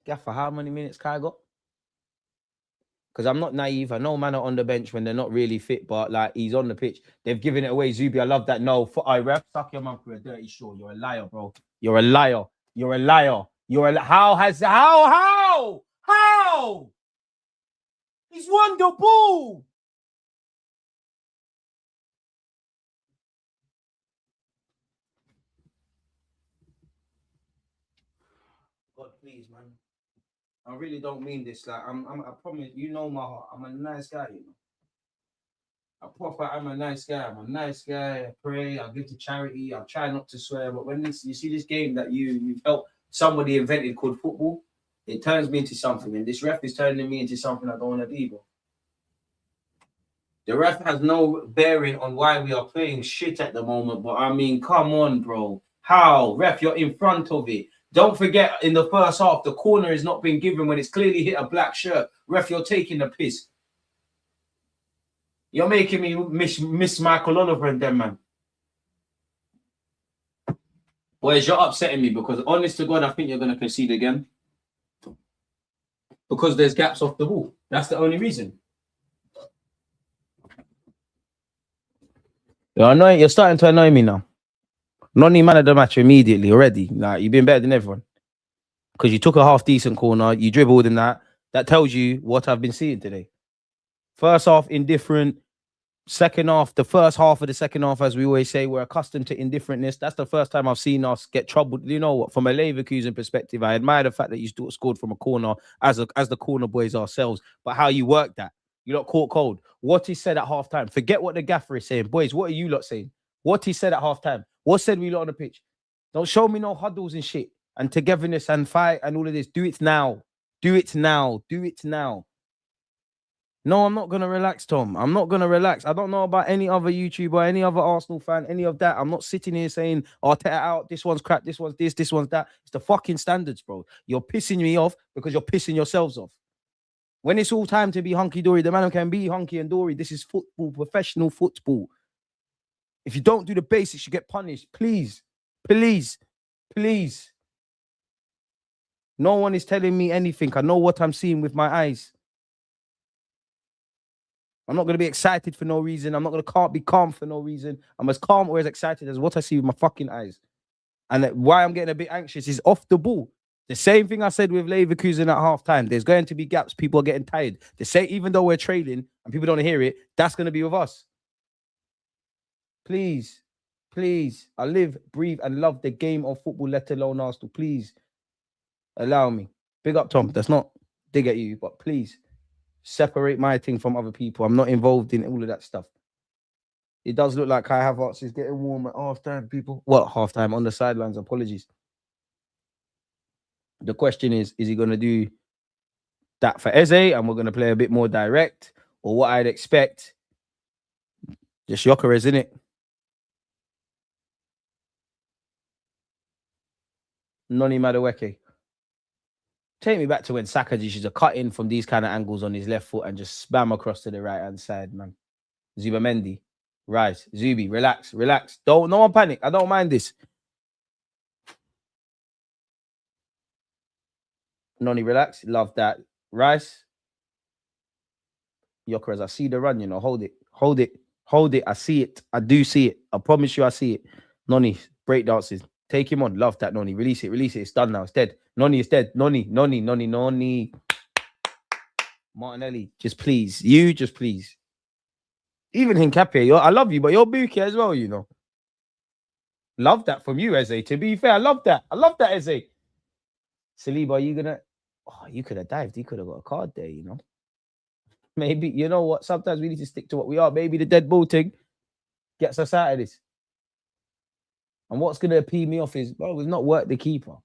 Gaffer, how many minutes Kai got? Because I'm not naive. I know man are on the bench when they're not really fit, but like he's on the pitch. They've given it away. Zubi, I love that. No, ref, suck your mouth for a dirty show. You're a liar, bro. You're a liar. You're a liar. How? He's won the ball. God, please, man. I really don't mean this. Like, I promise, you know my heart. I'm a nice guy, you know. I'm a nice guy. I'm a nice guy. I pray. I give to charity. I try not to swear. But when you see this game that you've helped somebody invented called football, it turns me into something. And this ref is turning me into something I don't want to be, bro. The ref has no bearing on why we are playing shit at the moment. But I mean, come on, bro. How? Ref, you're in front of it. Don't forget, in the first half, the corner is not being given when it's clearly hit a black shirt. Ref, you're taking the piss. You're making me miss Michael Oliver and them, man. Boys, you're upsetting me because, honest to God, I think you're going to concede again. Because there's gaps off the ball. That's the only reason. You're starting to annoy me now. Noni man of the match immediately already. Like, you've been better than everyone. Because you took a half-decent corner, you dribbled in that. That tells you what I've been seeing today. First half, indifferent. Second half, the first half of the second half, as we always say, we're accustomed to indifferentness. That's the first time I've seen us get troubled. You know what? From a Leverkusen perspective, I admire the fact that you scored from a corner as the corner boys ourselves. But how you work that, you lot caught cold. What he said at halftime. Forget what the gaffer is saying, boys. What are you lot saying? What he said at halftime. What said we lot on the pitch? Don't show me no huddles and shit and togetherness and fight and all of this. Do it now. Do it now. Do it now. No, I'm not going to relax, Tom. I'm not going to relax. I don't know about any other YouTuber, any other Arsenal fan, any of that. I'm not sitting here saying, Arteta out, this one's crap, this one's this one's that. It's the fucking standards, bro. You're pissing me off because you're pissing yourselves off. When it's all time to be hunky-dory, the man can be hunky and dory. This is football, professional football. If you don't do the basics, you get punished. Please, please, please. No one is telling me anything. I know what I'm seeing with my eyes. I'm not going to be excited for no reason. I'm not going to be calm for no reason. I'm as calm or as excited as what I see with my fucking eyes. And why I'm getting a bit anxious is off the ball. The same thing I said with Leverkusen at halftime. There's going to be gaps. People are getting tired. Even though we're trailing and people don't hear it, that's going to be with us. Please, please. I live, breathe, and love the game of football, let alone Arsenal. Please allow me. Big up, Tom. That's not dig at you, but please separate my thing from other people. I'm not involved in all of that stuff. It does look like Kai Havertz is getting warm at halftime, people. Well, halftime on the sidelines. Apologies. The question is he going to do that for Eze and we're going to play a bit more direct, or what I'd expect? Just Gyökeres, innit? Noni Madueke. Take me back to when Saka used to cut in from these kind of angles on his left foot and just spam across to the right-hand side, man. Zuba-Mendy. Rice. Zubi, relax, relax. No one panic. I don't mind this. Noni, relax. Love that. Rice. Gyökeres, I see the run, you know. Hold it. Hold it. Hold it. I see it. I do see it. I promise you I see it. Noni, break dances. Take him on. Love that, Noni. Release it. Release it. It's done now. It's dead. Noni is dead. Noni. Martinelli, just please. You just please. Even Hincapié, I love you, but you're Buki as well, you know. Love that from you, Eze. To be fair, I love that. I love that, Eze. Saliba, are you gonna? Oh, you could have dived. You could have got a card there, you know. Maybe, you know what? Sometimes we need to stick to what we are. Maybe the dead ball thing gets us out of this. And what's going to pee me off is, bro, we've not worked the keeper.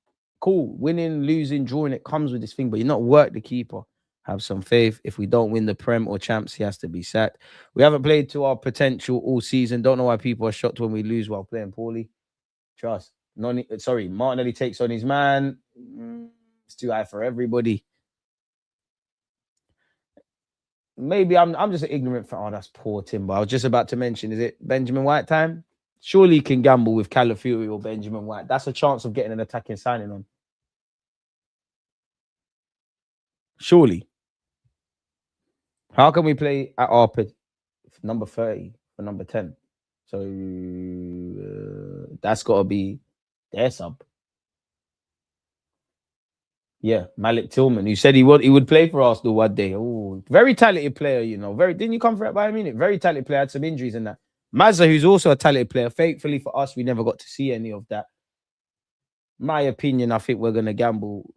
Cool. Winning, losing, drawing, it comes with this thing, but you're not worked the keeper. Have some faith. If we don't win the Prem or Champs, he has to be sacked. We haven't played to our potential all season. Don't know why people are shocked when we lose while playing poorly. Trust. Martinelli takes on his man. It's too high for everybody. Maybe I'm just an ignorant fan. Oh, that's poor Timber. I was just about to mention, is it Benjamin White time? Surely he can gamble with Calafiori or Benjamin White. That's a chance of getting an attacking signing on. Surely. How can we play at our number 30 for number 10? So that's got to be their sub. Yeah, Malik Tillman, who said he would play for Arsenal one day. Oh, very talented player, you know. Didn't you come for it by a minute? Very talented player, had some injuries in that. Mazza, who's also a talented player. Thankfully for us, we never got to see any of that. My opinion, I think we're gonna gamble.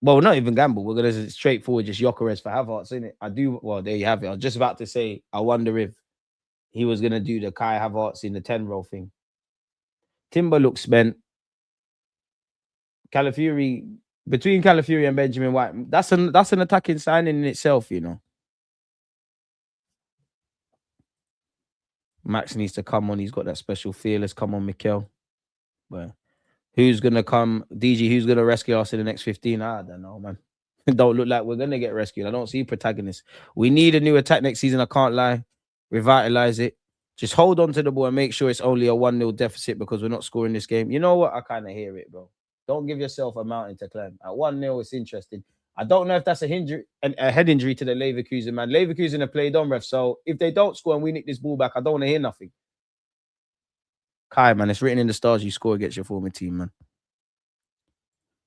Well, not even gamble. We're gonna straightforward just Gyökeres for Havertz, innit? I do. Well, there you have it. I was just about to say, I wonder if he was gonna do the Kai Havertz in the 10-row thing. Timber looks spent. Calafiori. Between Calafiori and Benjamin White, that's an attacking signing in itself, you know. Max needs to come on. He's got that special fearless. Come on, Mikel. But who's gonna come? DG, who's gonna rescue us in the next 15? I don't know, man. It don't look like we're gonna get rescued. I don't see protagonists. We need a new attack next season. I can't lie. Revitalize it. Just hold on to the ball and make sure it's only a 1-0 deficit because we're not scoring this game. You know what? I kind of hear it, bro. Don't give yourself a mountain to climb. At 1-0, it's interesting. I don't know if that's a head injury to the Leverkusen, man. Leverkusen have played on, ref. So if they don't score and we nick this ball back, I don't want to hear nothing. Kai, man, it's written in the stars you score against your former team, man.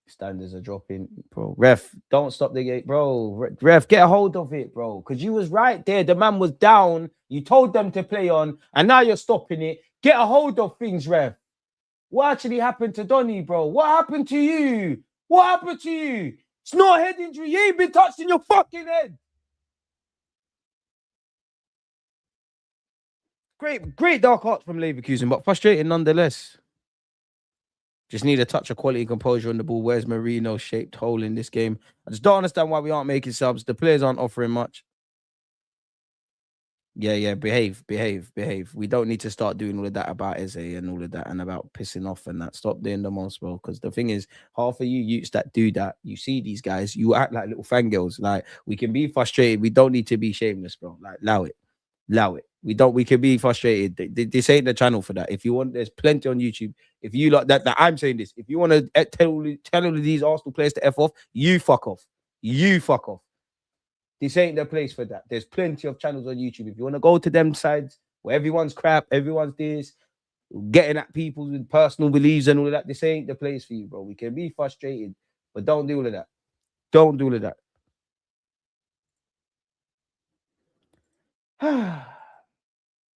Standards are dropping, bro. Ref, don't stop the gate, bro. Ref, get a hold of it, bro. Because you was right there. The man was down. You told them to play on, and now you're stopping it. Get a hold of things, ref. What actually happened to Donny, bro? What happened to you? What happened to you? It's not a head injury. You ain't been touched in your fucking head. Great dark arts from Leverkusen, but frustrating nonetheless. Just need a touch of quality and composure on the ball. Where's Marino's shaped hole in this game? I just don't understand why we aren't making subs. The players aren't offering much. Yeah, behave. We don't need to start doing all of that about Eze and all of that and about pissing off and that. Stop doing the most, bro. Because the thing is, half of you youths that do that, you see these guys, you act like little fangirls. Like, we can be frustrated. We don't need to be shameless, bro. Like, allow it. We can be frustrated. This ain't the channel for that. If you want, there's plenty on YouTube. If you like that I'm saying this. If you want to tell all of these Arsenal players to F off, you fuck off. This ain't the place for that. There's plenty of channels on YouTube. If you want to go to them sides where everyone's crap, everyone's this, getting at people with personal beliefs and all of that, this ain't the place for you, bro. We can be frustrated, but don't do all of that. Don't do all of that.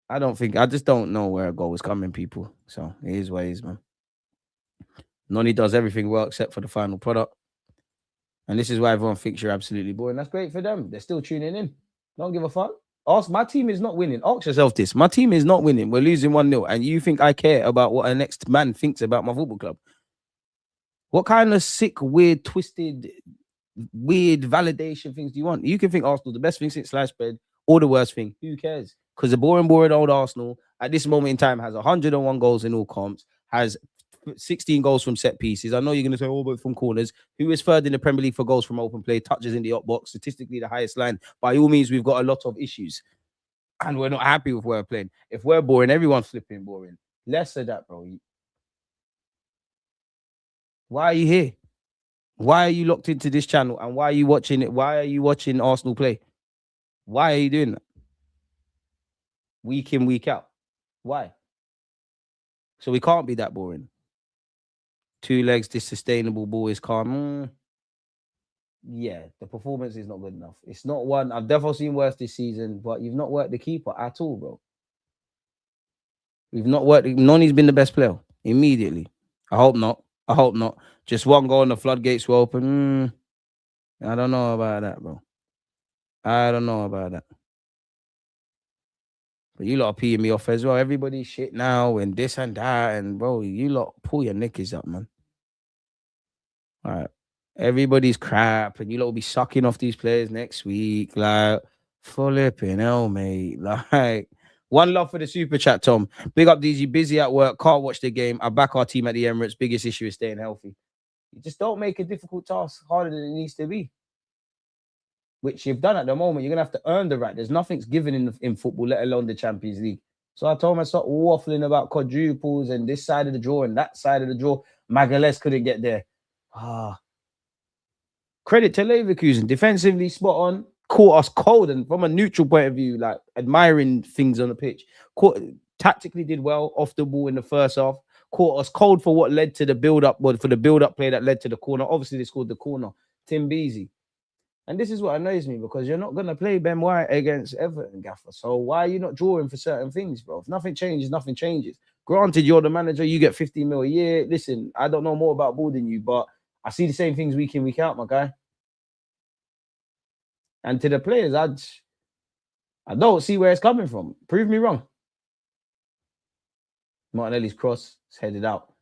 I just don't know where a goal is coming, people. So it is what it is, man. Noni does everything well except for the final product. And this is why everyone thinks you're absolutely boring. That's great for them. They're still tuning in. Don't give a fuck. My team is not winning. Ask yourself this. My team is not winning. We're losing 1-0. And you think I care about what a next man thinks about my football club? What kind of sick, weird, twisted, weird validation things do you want? You can think Arsenal the best thing since sliced bread or the worst thing. Who cares? Because the boring old Arsenal at this moment in time has 101 goals in all comps, has 16 goals from set pieces. I know you're going to say, but from corners. Who is third in the Premier League for goals from open play, touches in the up box, statistically the highest line. By all means, we've got a lot of issues. And we're not happy with where we're playing. If we're boring, everyone's flipping boring. Less of that, bro. Why are you here? Why are you locked into this channel? And why are you watching it? Why are you watching Arsenal play? Why are you doing that? Week in, week out. Why? So we can't be that boring. 2 legs, this sustainable ball is calm. Yeah, the performance is not good enough. It's not one. I've definitely seen worse this season, but you've not worked the keeper at all, bro. We've not worked. Noni's been the best player immediately. I hope not. I hope not. Just one goal and the floodgates were open. I don't know about that, bro. I don't know about that. But you lot are peeing me off as well. Everybody's shit now and this and that. And, bro, you lot pull your knickers up, man. All right. Everybody's crap. And you lot will be sucking off these players next week. Like, flipping hell, mate. Like, one love for the super chat, Tom. Big up, DG. Busy at work. Can't watch the game. I back our team at the Emirates. Biggest issue is staying healthy. You just don't make a difficult task harder than it needs to be, which you've done at the moment. You're going to have to earn the right. There's nothing's given in football, let alone the Champions League. So I told him I start waffling about quadruples and this side of the draw and that side of the draw. Magalhaes couldn't get there. Credit to Leverkusen. Defensively spot on. Caught us cold, and from a neutral point of view, like admiring things on the pitch. Tactically did well off the ball in the first half. Caught us cold for what led to the build-up, but for the build-up play that led to the corner. Obviously, they scored the corner. Tim Beasy. And this is what annoys me, because you're not going to play Ben White against Everton, Gaffer. So why are you not drawing for certain things, bro? If nothing changes, nothing changes. Granted, you're the manager. You get 50 mil a year. Listen, I don't know more about ball than you, but I see the same things week in, week out, my guy. And to the players, I don't see where it's coming from. Prove me wrong. Martinelli's cross is headed out.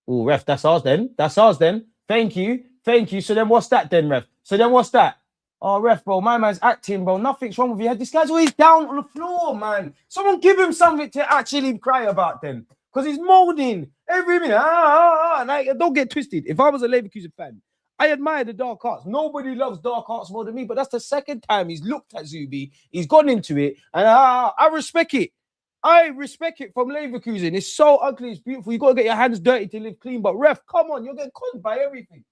Oh, ref, that's ours then. That's ours then. Thank you. Thank you. So then what's that then, ref? So then what's that? Oh, ref, bro, my man's acting, bro. Nothing's wrong with you. This guy's always down on the floor, man. Someone give him something to actually cry about then. Because he's moaning every minute. And don't get twisted. If I was a Leverkusen fan, I admire the dark arts. Nobody loves dark arts more than me, but that's the second time he's looked at Zubi. He's gone into it, and I respect it. I respect it from Leverkusen. It's so ugly. It's beautiful. You got to get your hands dirty to live clean. But ref, come on, you're getting conned by everything.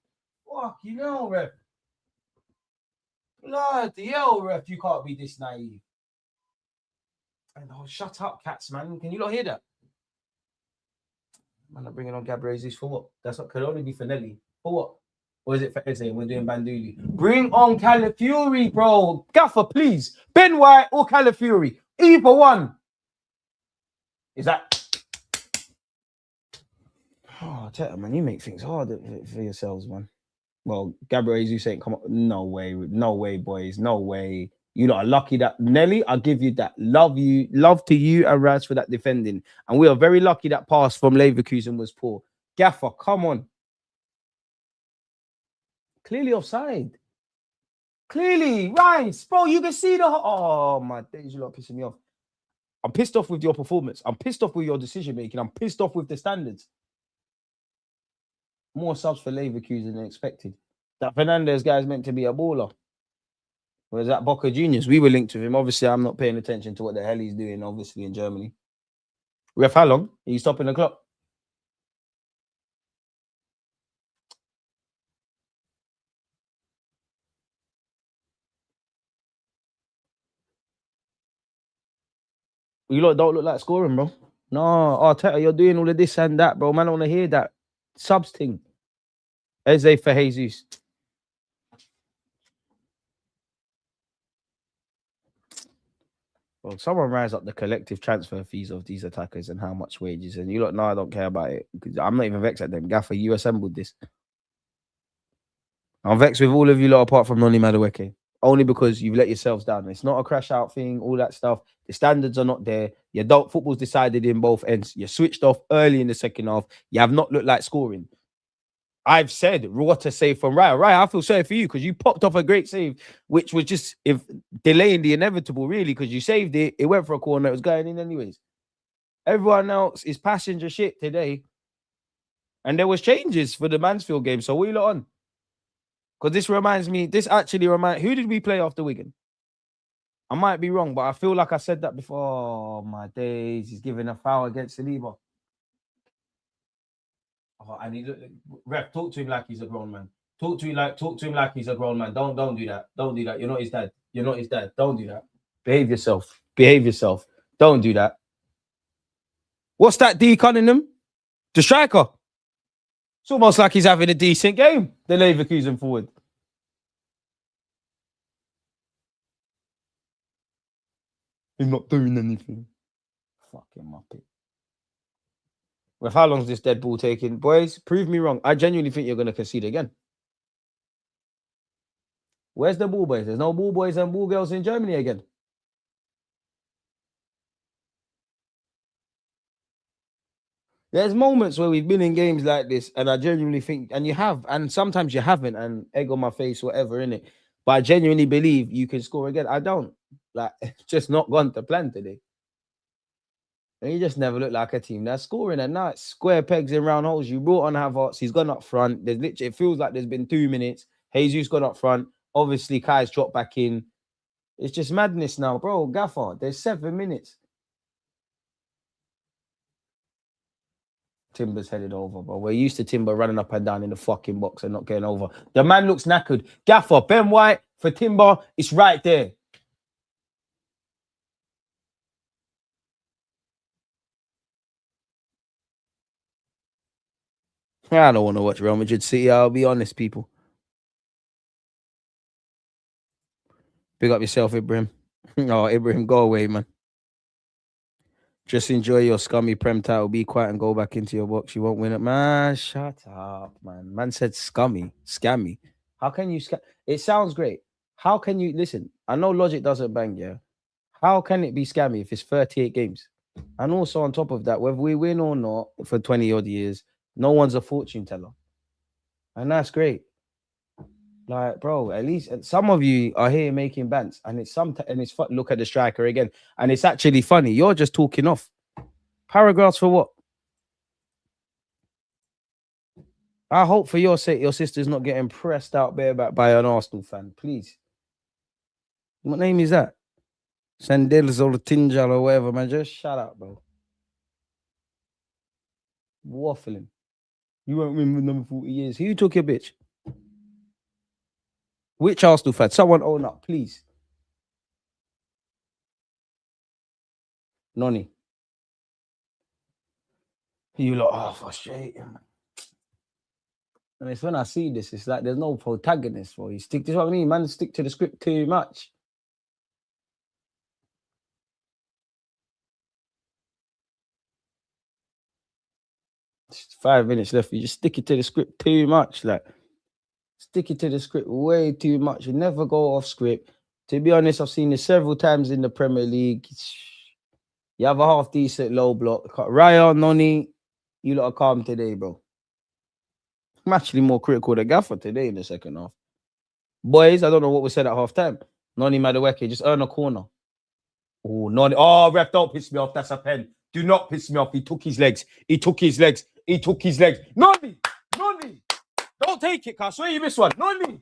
Fuck, you know, ref. Bloody hell, ref, you can't be this naive. And shut up, cats, man. Can you not hear that? Man, I'm bringing on Gabriel Jesus for what? That's what could only be for Nelly. For what? Or is it for Eze? We're doing Banduli. Bring on Calafiori, bro. Gaffer, please. Ben White or Calafiori. Either one. Is that? Oh, tell you, man, you make things hard for yourselves, man. Well, Gabriel Jesus ain't come up. No way. No way, boys. No way. You lot are lucky that Nelly, I'll give you that. Love to you and Raz for that defending. And we are very lucky that pass from Leverkusen was poor. Gaffer, come on. Clearly offside. Clearly, Rice, bro, you can see the... Oh, my days, you lot pissing me off. I'm pissed off with your performance. I'm pissed off with your decision-making. I'm pissed off with the standards. More subs for Leverkusen than expected. That Fernandez guy is meant to be a baller. Whereas at Boca Juniors, we were linked with him. Obviously, I'm not paying attention to what the hell he's doing, obviously, in Germany. Ref, how long? Are you stopping the clock? You lot don't look like scoring, bro. No, Arteta, you're doing all of this and that, bro. Man, I want to hear that. Subs thing. Eze for Jesus. Well, someone rise up the collective transfer fees of these attackers and how much wages. And you lot, no, I don't care about it. I'm not even vexed at them. Gaffer, you assembled this. I'm vexed with all of you lot apart from Noni Madueke. Only because you've let yourselves down. It's not a crash out thing, all that stuff. The standards are not there. You don't. Football's decided in both ends. You switched off early in the second half. You have not looked like scoring. I've said what a save from Raya. Raya, I feel sorry for you because you popped off a great save, which was just delaying the inevitable, really, because you saved it. It went for a corner. It was going in anyways. Everyone else is passenger shit today. And there was changes for the Mansfield game. So what are you lot on? Because this actually reminds, who did we play after Wigan? I might be wrong, but I feel like I said that before. Oh, my days. He's giving a foul against Saliba. Oh, and he ref, talk to him like he's a grown man. Talk to him like he's a grown man. Don't do that. Don't do that. You're not his dad. You're not his dad. Don't do that. Behave yourself. Behave yourself. Don't do that. What's that, D Cunningham? The striker. It's almost like he's having a decent game, the Leverkusen forward. He's not doing anything. Fucking muppet. Well, how long is this dead ball taking? Boys, prove me wrong. I genuinely think you're going to concede again. Where's the ball boys? There's no ball boys and ball girls in Germany again. There's moments where we've been in games like this, and I genuinely think, and you have, and sometimes you haven't, and egg on my face, whatever, in it. But I genuinely believe you can score again. I don't. Like, it's just not gone to plan today. And you just never look like a team that's scoring. And now it's square pegs in round holes. You brought on Havertz. He's gone up front. There's literally, it feels like there's been 2 minutes. Jesus gone up front. Obviously, Kai's dropped back in. It's just madness now, bro. Gaffer, there's 7 minutes. Timber's headed over, bro. We're used to Timber running up and down in the fucking box and not getting over. The man looks knackered. Gaffer, Ben White for Timber. It's right there. I don't want to watch Real Madrid City. I'll be honest, people. Big up yourself, Ibrahim. Oh, Ibrahim, go away, man. Just enjoy your scummy Prem title. Be quiet and go back into your box. You won't win it. Man, shut up, man. Man said scummy, scammy. How can you It sounds great. How can you listen? I know logic doesn't bang, yeah. How can it be scammy if it's 38 games? And also on top of that, whether we win or not for 20 odd years, no one's a fortune teller. And that's great. Like, bro, at least some of you are here making bants, and it's look at the striker again, and it's actually funny. You're just talking off. Paragraphs for what? I hope for your sake your sister's not getting pressed out bareback by an Arsenal fan, please. What name is that? Sandels or Tinjal or whatever, man. Just shut up, bro. Waffling. You won't win with number 40 years. Who took your bitch? Which Arsenal fan? Someone own up, please. Nonny. You lot are frustrating, man. And it's when I see this, it's like there's no protagonist for you. This is what I mean, man. Stick to the script too much. It's 5 minutes left. You just stick it to the script too much. Like, stick it to the script way too much. You never go off script. To be honest, I've seen this several times in the Premier League. You have a half decent low block. Raya, Noni, you lot are calm today, bro. I'm actually more critical than Gaffer today in the second half. Boys, I don't know what was said at half time. Noni Madueke, just earn a corner. Oh, Noni. Oh, ref, don't piss me off. That's a pen. Do not piss me off. He took his legs. He took his legs. He took his legs. Noni! Noni! Don't take it, I swear you missed one. Noni!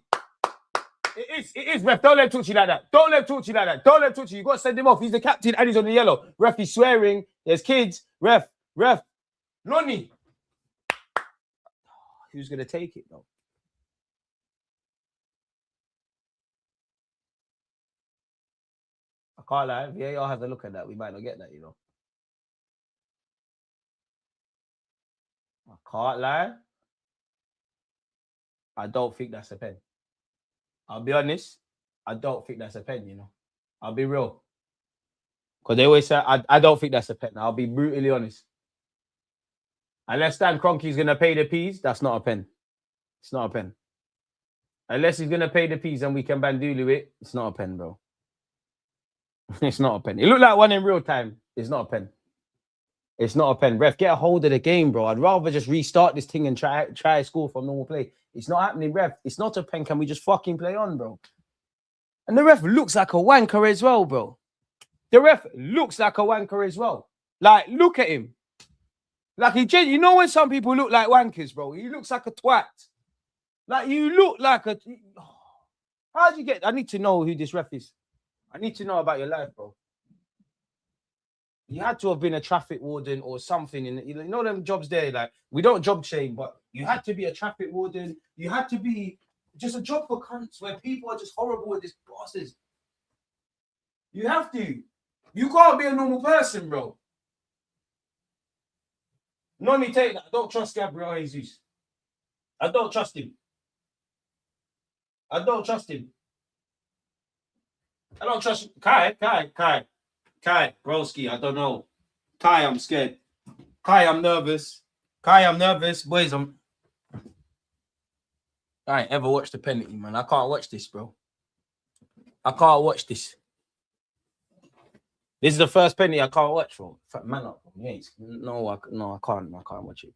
It is, ref. Don't let him talk to you like that. Don't let him talk to you like that. Don't let him talk to you. You got to send him off. He's the captain and he's on the yellow. Ref, he's swearing. There's kids. Ref. Noni! Who's going to take it, though? I can't lie. VAR has a look at that. We might not get that, you know. I can't lie. I don't think that's a pen. I'll be honest. I don't think that's a pen, you know. I'll be real. Because they always say, I don't think that's a pen. I'll be brutally honest. Unless Stan Kroenke's going to pay the P's, that's not a pen. It's not a pen. Unless he's going to pay the P's and we can Bandulu it, it's not a pen, bro. It's not a pen. It looked like one in real time. It's not a pen. It's not a pen. Ref, get a hold of the game, bro. I'd rather just restart this thing and try to score from normal play. It's not happening, ref. It's not a pen. Can we just fucking play on, bro? And the ref looks like a wanker as well, bro. The ref looks like a wanker as well. Like, look at him. Like, you know when some people look like wankers, bro? He looks like a twat. Like, you look like a... How'd you get... I need to know who this ref is. I need to know about your life, bro. You had to have been a traffic warden or something. You know them jobs there, like, we don't job shame, but you had to be a traffic warden. You had to be just a job for cunts where people are just horrible with these bosses. You have to. You can't be a normal person, bro. Noni, take that. I don't trust Gabriel Jesus. I don't trust him. I don't trust him. I don't trust Kai, broski. I don't know. Kai, I'm scared. Kai, I'm nervous. Boys, I ain't ever watched the penalty, man. I can't watch this, bro. I can't watch this. This is the first penalty I can't watch, bro. Man up. No, I can't watch it.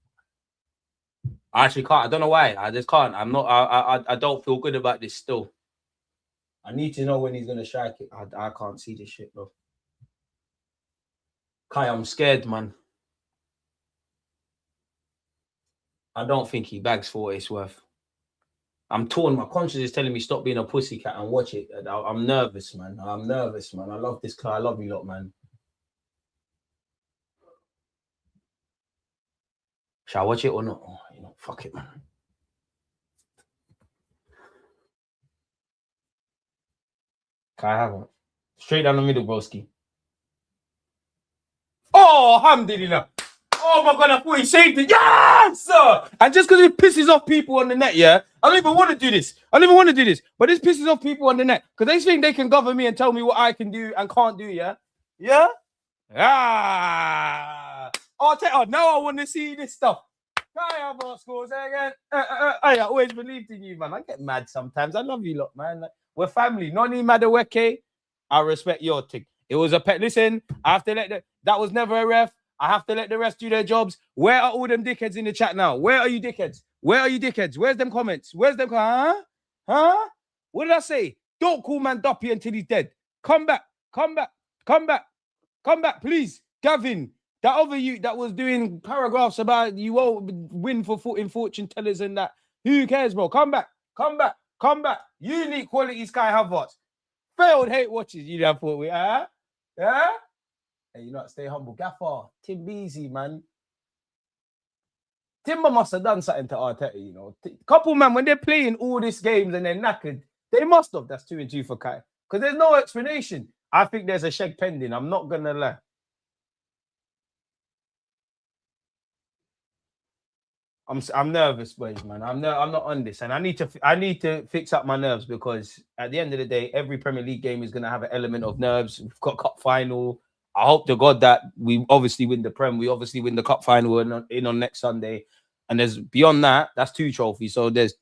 I actually can't. I don't know why. I just can't. I don't feel good about this still. I need to know when he's gonna strike it. I can't see this shit, bro. Kai, I'm scared, man. I don't think he bags for what it's worth. I'm torn. My conscience is telling me stop being a pussycat and watch it. I'm nervous, man. I love this car. I love you lot, man. Shall I watch it or not? Oh, fuck it, man. Kai haven't. Straight down the middle, broski. Oh, alhamdulillah. Oh my God, I thought he saved it. Yes, sir. And just because it pisses off people on the net, yeah, I don't even want to do this. But this pisses off people on the net because they think they can govern me and tell me what I can do and can't do, yeah? Yeah? Oh, now I want to see this stuff. Kai Havertz scores again. I always believed in you, man. I get mad sometimes. I love you lot, man. We're family. Noni Madaweke. I respect your thing. It was a pet. Listen, I have to let that was never a ref. I have to let the rest do their jobs. Where are all them dickheads in the chat now? Where are you dickheads? Where's them comments? Huh? What did I say? Don't call man Doppy until he's dead. Come back, please. Gavin, that other you that was doing paragraphs about you won't win for fortune tellers and that. Who cares, bro? Come back. Unique quality Kai Havertz. Failed hate watches. You have thought we yeah? Hey, you know, stay humble. Gaffer, Tim Beasy, man. Timber must have done something to Arteta, you know. Couple, man, when they're playing all these games and they're knackered, they must have. That's 2-2 for Kai. Because there's no explanation. I think there's a check pending. I'm not going to lie. I'm nervous, boys, man. I'm not on this. And I need to fix up my nerves because at the end of the day, every Premier League game is going to have an element of nerves. We've got cup final. I hope to God that we obviously win the Prem. We obviously win the cup final on next Sunday. And there's beyond that, that's 2 trophies. So that's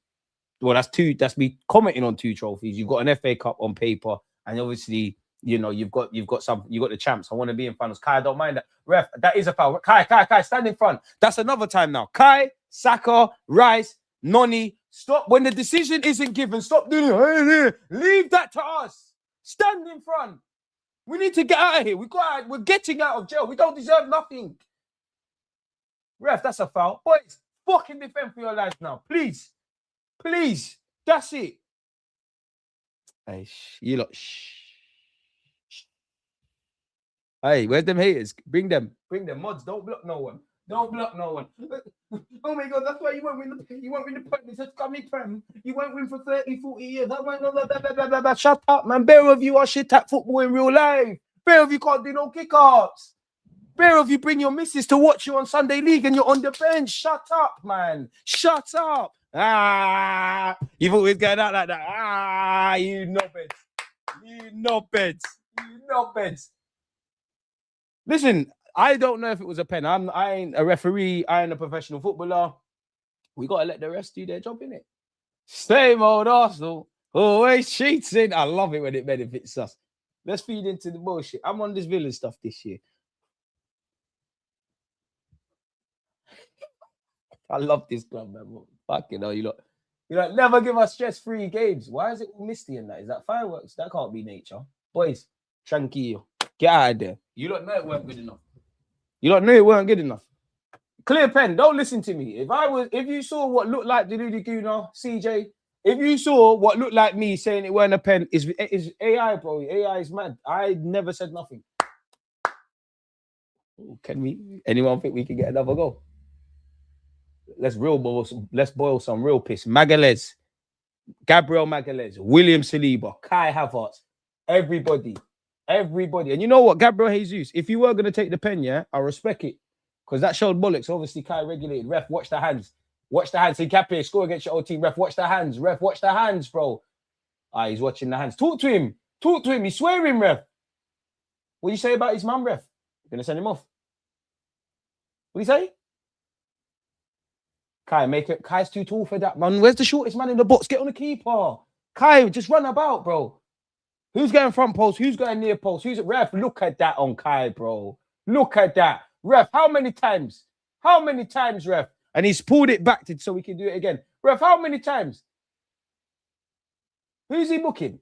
me commenting on 2 trophies. You've got an FA Cup on paper, and obviously, you know, you've got the champs. I want to be in finals. Kai, I don't mind that. Ref, that is a foul. Kai, stand in front. That's another time now. Kai, Saka, Rice, Noni, stop. When the decision isn't given, stop doing it. Leave that to us. Stand in front. We need to get out of here. We're getting out of jail. We don't deserve nothing. Ref, that's a foul. Boys, fucking defend for your lives now. Please. That's it. Hey, you lot. Hey, where's them haters? Bring them. Mods, don't block no one. Oh my God, that's why you won't win the Prem. It's a scummy Prem. You won't win for 30, 40 years. Shut up, man. Bear of you are shit at football in real life. Bear of you can't do no kick-ups. Bear of you bring your missus to watch you on Sunday League and you're on the bench. Shut up, man. Shut up. You've always going out like that. You knobheads. Listen, I don't know if it was a pen. I ain't a referee. I ain't a professional footballer. We got to let the rest do their job, innit? Same old Arsenal. Always cheating. I love it when it benefits us. Let's feed into the bullshit. I'm on this villain stuff this year. I love this club, man. Fucking hell, you lot never give us stress-free games. Why is it all misty in that? Is that fireworks? That can't be nature. Boys, tranquillo. Get out of there. You lot know it weren't good enough. Clear pen. Don't listen to me. If you saw what looked like Deluded Gooner, CJ, if you saw what looked like me saying it weren't a pen, it's AI, bro. AI is mad. I never said nothing. Anyone think we can get another goal? Let's boil some real piss. Magalhaes, Gabriel Magalhaes, William Saliba, Kai Havertz, everybody. And you know what, Gabriel Jesus, if you were going to take the pen, yeah, I respect it. Because that showed bollocks. Obviously, Kai regulated. Ref, watch the hands. Watch the hands. Hincapié, score against your old team. Ref, watch the hands. Ref, watch the hands, bro. Ah, he's watching the hands. Talk to him. Talk to him. He's swearing, ref. What do you say about his mum, ref? You're going to send him off? What do you say? Kai, make it. Kai's too tall for that, man. Where's the shortest man in the box? Get on the keeper. Kai, just run about, bro. Who's going front post? Who's going near post? Who's ref? Look at that on Kai, bro. Look at that. Ref, how many times? How many times, ref? And he's pulled it back so we can do it again. Ref, how many times? Who's he booking?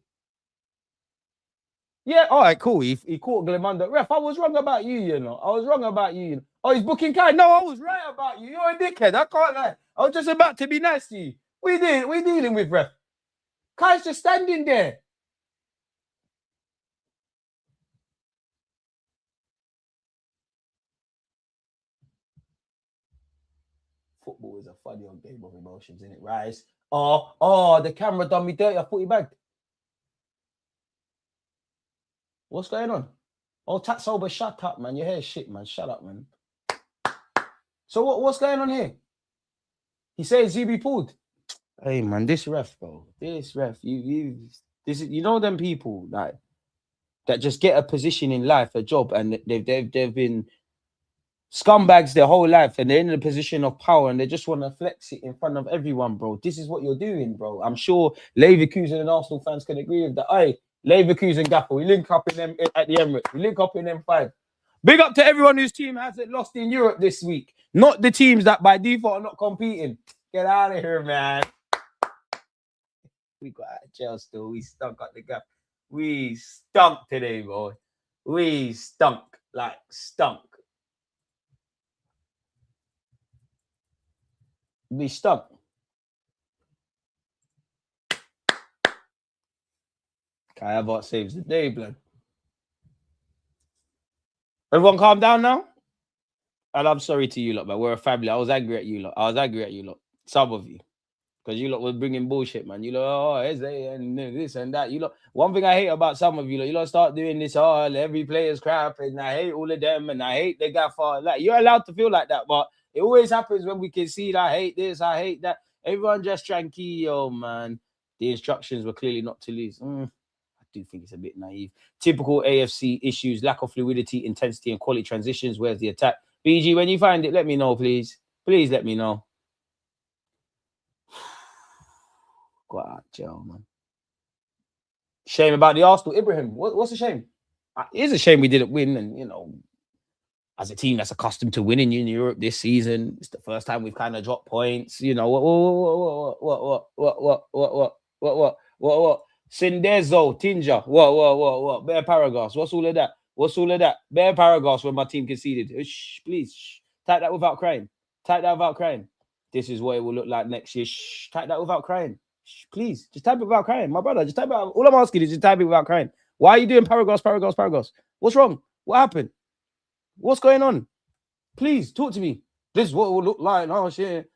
Yeah, all right, cool. He caught Glamanda. Ref, I was wrong about you, you know. I was wrong about you, you know. Oh, he's booking Kai. No, I was right about you. You're a dickhead. I can't lie. I was just about to be nice to you. We dealing with, ref. Kai's just standing there. Football is a funny old game of emotions, isn't it, Rice? Oh, the camera done me dirty. I thought he bagged. What's going on? Oh, Tatsoba, shut up, man. Your hair's shit, man. Shut up, man. So what's going on here? He says Zubi pulled. Hey, man, this ref, bro. This ref. You know them people that just get a position in life, a job, and they've been scumbags their whole life, and they're in a position of power, and they just want to flex it in front of everyone, bro. This is what you're doing, bro. I'm sure Leverkusen and Arsenal fans can agree with that. Hey, Leverkusen Gaffer, we link up in them at the Emirates. We link up in them 5. Big up to everyone whose team hasn't lost in Europe this week. Not the teams that by default are not competing. Get out of here, man. We got out of jail still. We stunk at the gap. We stunk today, boy. We stunk. Like, stunk. We stunk. Kai Havertz saves the day, blood. Everyone calm down now? And I'm sorry to you lot, man. We're a family. I was angry at you lot. Some of you. Because you lot were bringing bullshit, man. You lot, oh, and this and that. You lot, one thing I hate about some of you lot start doing this, oh, every player's crap, and I hate all of them, and I hate the gaffer. Like, you're allowed to feel like that, but it always happens when we can see that I hate this, I hate that. Everyone just tranquilo, man. The instructions were clearly not to lose. I do think it's a bit naive. Typical AFC issues, lack of fluidity, intensity, and quality transitions. Where's the attack? BG, when you find it, let me know, please. Please let me know. Got out of jail, man. Shame about the Arsenal. Ibrahim, what's the shame? It is a shame we didn't win, and, you know, as a team that's accustomed to winning in Europe this season, it's the first time we've kind of dropped points. You know, what? Sindezo, Tinja, what? Bare paragraphs. What's all of that? Bare paragraphs when my team conceded. Shh, please, shh. Type that without crying. This is what it will look like next year. Shh, type that without crying. Shh, please, just type it without crying. My brother, just type it out. All I'm asking is just type it without crying. Why are you doing paragraphs? What's wrong? What happened? What's going on? Please, talk to me. This is what it will look like. Oh, shit.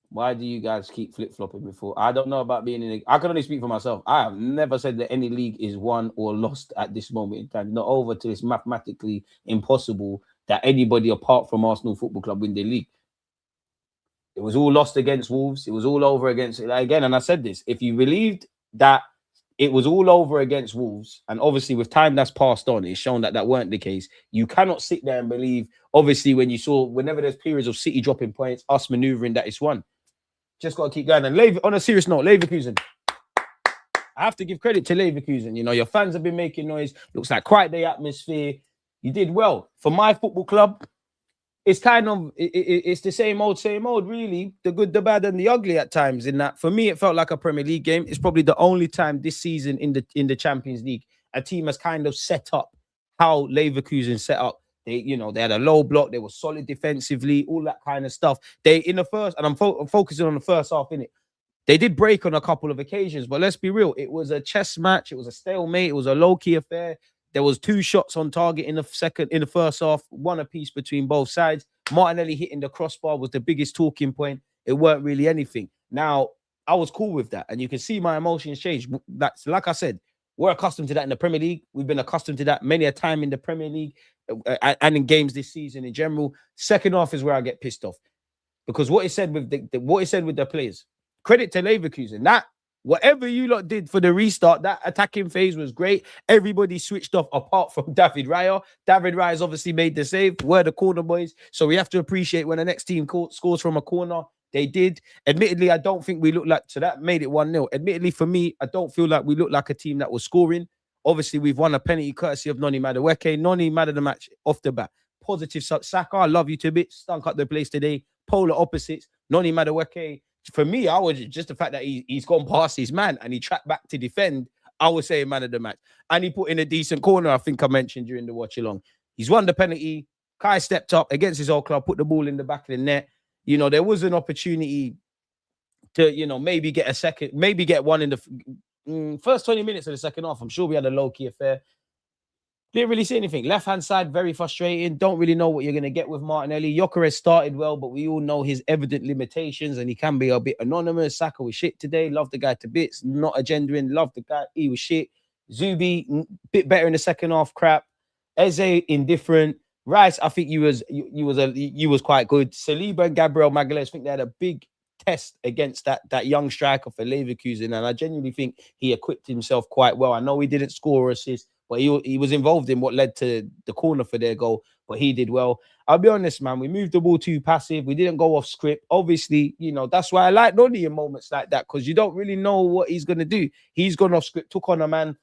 Why do you guys keep flip-flopping before? I don't know about being in a... I can only speak for myself. I have never said that any league is won or lost at this moment in time. Not over till it's mathematically impossible that anybody apart from Arsenal Football Club win the league. It was all lost against Wolves. It was all over against... Again, and I said this. If you believed that it was all over against Wolves, and obviously with time that's passed on, it's shown that that weren't the case. You cannot sit there and believe, obviously, when you saw... Whenever there's periods of City dropping points, us manoeuvring that it's won. Just got to keep going. And on a serious note, Leverkusen. I have to give credit to Leverkusen. You know, your fans have been making noise. Looks like quite the atmosphere. You did well. For my football club, it's kind of, it's the same old, really. The good, the bad, and the ugly at times. In that, for me, it felt like a Premier League game. It's probably the only time this season in the Champions League a team has kind of set up how Leverkusen set up. They had a low block. They were solid defensively, all that kind of stuff. They, in the first, and I'm focusing on the first half, innit? They did break on a couple of occasions, but let's be real. It was a chess match. It was a stalemate. It was a low-key affair. There was 2 shots on target in the first half, one apiece between both sides. Martinelli hitting the crossbar was the biggest talking point. It weren't really anything. Now, I was cool with that, and you can see my emotions change. That's, like I said, we're accustomed to that in the Premier League. We've been accustomed to that many a time in the Premier League. and in games this season in general. Second half is where I get pissed off because what he said with what he said with the players. Credit to Leverkusen. That whatever you lot did for the restart, that attacking phase was great. Everybody switched off apart from David Raya. David Raya's obviously made the save. We're the corner boys, so we have to appreciate when the next team scores from a corner. They did. Admittedly, I don't think we look like, so that made it 1-0. Admittedly, for me, I don't feel like we look like a team that was scoring. Obviously, we've won a penalty courtesy of Noni Madueke. Noni man of the match off the bat. Positive Saka, I love you to bits. Stunk up the place today. Polar opposites. Noni Madueke. For me, I was just the fact that he's gone past his man and he tracked back to defend. I would say man of the match. And he put in a decent corner, I think I mentioned during the watch-along. He's won the penalty. Kai stepped up against his old club, put the ball in the back of the net. You know, there was an opportunity to, you know, maybe get a second, maybe get one in the first 20 minutes of the second half. I'm sure we had a low-key affair. Didn't really see anything. Left-hand side, very frustrating. Don't really know what you're going to get with Martinelli. Gyökeres started well, but we all know his evident limitations, and he can be a bit anonymous. Saka was shit today. Love the guy to bits. Not agendering. Love the guy. He was shit. Zubi, bit better in the second half. Crap. Eze, indifferent. Rice, I think you was quite good. Saliba and Gabriel Magalhaes, I think they had a big test against that young striker for Leverkusen, and I genuinely think he equipped himself quite well. I know he didn't score or assist, but he was involved in what led to the corner for their goal, but he did well. I'll be honest, man, we moved the ball too passive. We didn't go off script. Obviously, you know, that's why I like Noni in moments like that, because you don't really know what he's going to do. He's gone off script, took on a man.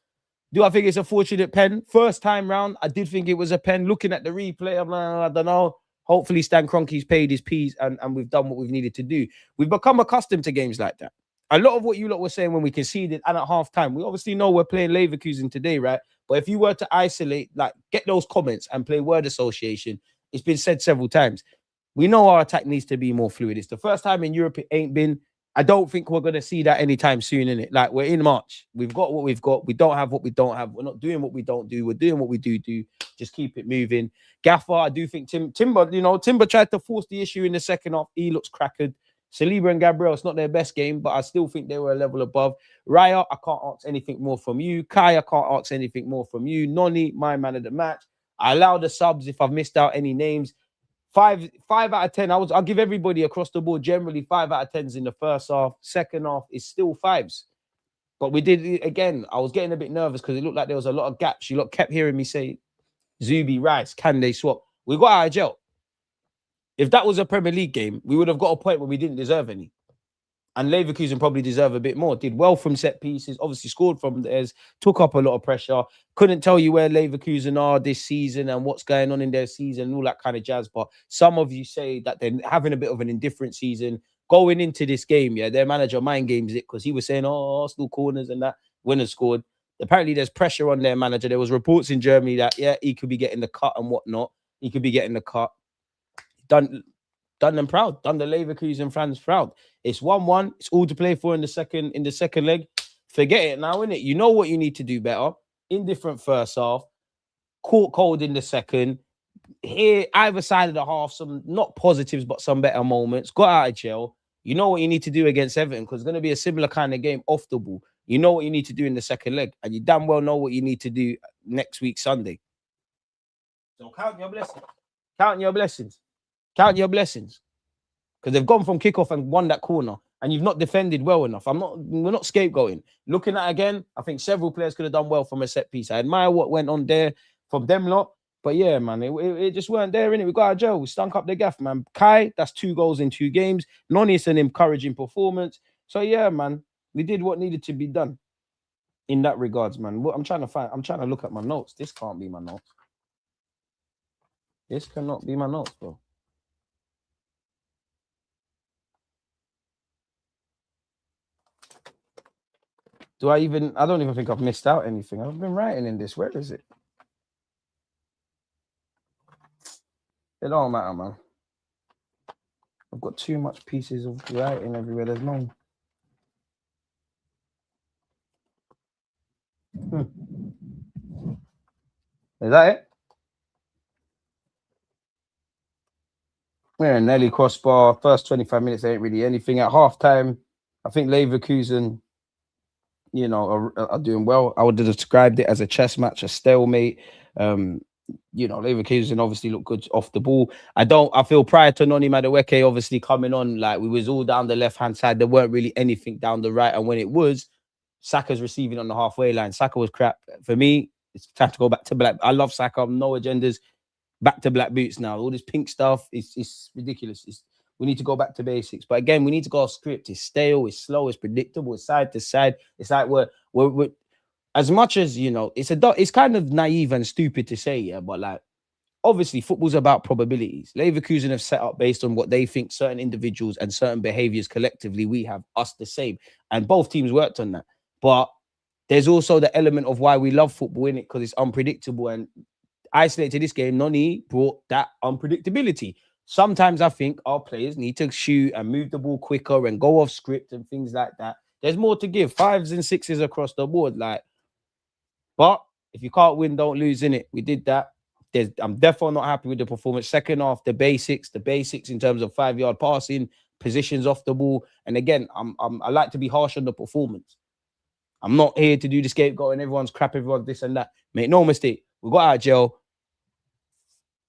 Do I think it's a fortunate pen? First time round, I did think it was a pen. Looking at the replay, I'm like, I don't know. Hopefully Stan Kroenke's paid his P's and we've done what we've needed to do. We've become accustomed to games like that. A lot of what you lot were saying when we conceded and at halftime, we obviously know we're playing Leverkusen today, right? But if you were to isolate, like, get those comments and play word association, it's been said several times. We know our attack needs to be more fluid. It's the first time in Europe it ain't been. I don't think we're going to see that anytime soon, innit? Like, we're in March. We've got what we've got. We don't have what we don't have. We're not doing what we don't do. We're doing what we do. Just keep it moving. Gaffer, I do think Timber, you know, Timber tried to force the issue in the second half. He looks crackered. Saliba and Gabriel, it's not their best game, but I still think they were a level above. Raya, I can't ask anything more from you. Kai, I can't ask anything more from you. Noni, my man of the match. I allow the subs if I've missed out any names. 5 out of 10. I'll give everybody across the board generally 5 out of 10s in the first half. Second half is still 5s. But we did again. I was getting a bit nervous because it looked like there was a lot of gaps. You lot kept hearing me say, Zubi, Rice, can they swap? We got out of jail. If that was a Premier League game, we would have got a point where we didn't deserve any. And Leverkusen probably deserve a bit more. Did well from set pieces. Obviously scored from theirs. Took up a lot of pressure. Couldn't tell you where Leverkusen are this season and what's going on in their season and all that kind of jazz. But some of you say that they're having a bit of an indifferent season. Going into this game, yeah, their manager mind games it because he was saying, oh, Arsenal corners and that. Winners scored. Apparently there's pressure on their manager. There was reports in Germany that, yeah, he could be getting the cut and whatnot. He could be getting the cut. Done them proud. Done the Leverkusen fans proud. It's 1-1. It's all to play for in the second leg. Forget it now, innit? You know what you need to do better. Indifferent first half. Caught cold in the second. Here, either side of the half, some not positives, but some better moments. Got out of jail. You know what you need to do against Everton because it's going to be a similar kind of game off the ball. You know what you need to do in the second leg. And you damn well know what you need to do next week, Sunday. So count your blessings. Count your blessings. Count your blessings. Because they've gone from kickoff and won that corner. And you've not defended well enough. We're not scapegoating. Looking at again, I think several players could have done well from a set piece. I admire what went on there from them lot. But yeah, man, it just weren't there, innit? We got out of jail. We stunk up the gaff, man. Kai, that's 2 goals in 2 games. Noni, it's an encouraging performance. So yeah, man, we did what needed to be done in that regards, man. I'm trying to look at my notes. This can't be my notes. This cannot be my notes, bro. I don't even think I've missed out anything. I've been writing in this. Where is it? It don't matter, man. I've got too much pieces of writing everywhere. There's no... Is that it? Yeah, Nelly crossbar. First 25 minutes ain't really anything. At halftime, I think Leverkusen, you know, are doing well. I would have described it as a chess match, a stalemate. you know, Leverkusen obviously look good off the ball. I feel prior to Noni Madueke obviously coming on, like we was all down the left-hand side. There weren't really anything down the right. And when it was, Saka's receiving on the halfway line. Saka was crap. For me, it's time to go back to black. I love Saka. No agendas. Back to black boots now. All this pink stuff is ridiculous. We need to go back to basics. But again, we need to go off script. It's stale, it's slow, it's predictable, it's side to side. It's like we're as much as, you know, it's kind of naive and stupid to say, yeah, but like, obviously, football's about probabilities. Leverkusen have set up based on what they think certain individuals and certain behaviors collectively, we have us the same. And both teams worked on that. But there's also the element of why we love football in it, because it's unpredictable. And isolated to this game, Noni brought that unpredictability. Sometimes I think our players need to shoot and move the ball quicker and go off script and things like that. There's more to give. 5s and 6s across the board. But if you can't win, don't lose, in it. We did that. I'm definitely not happy with the performance. Second half, the basics in terms of 5-yard passing, positions off the ball. And again, I like to be harsh on the performance. I'm not here to do the scapegoat and everyone's crap, everyone's this and that. Make no mistake. We got out of jail.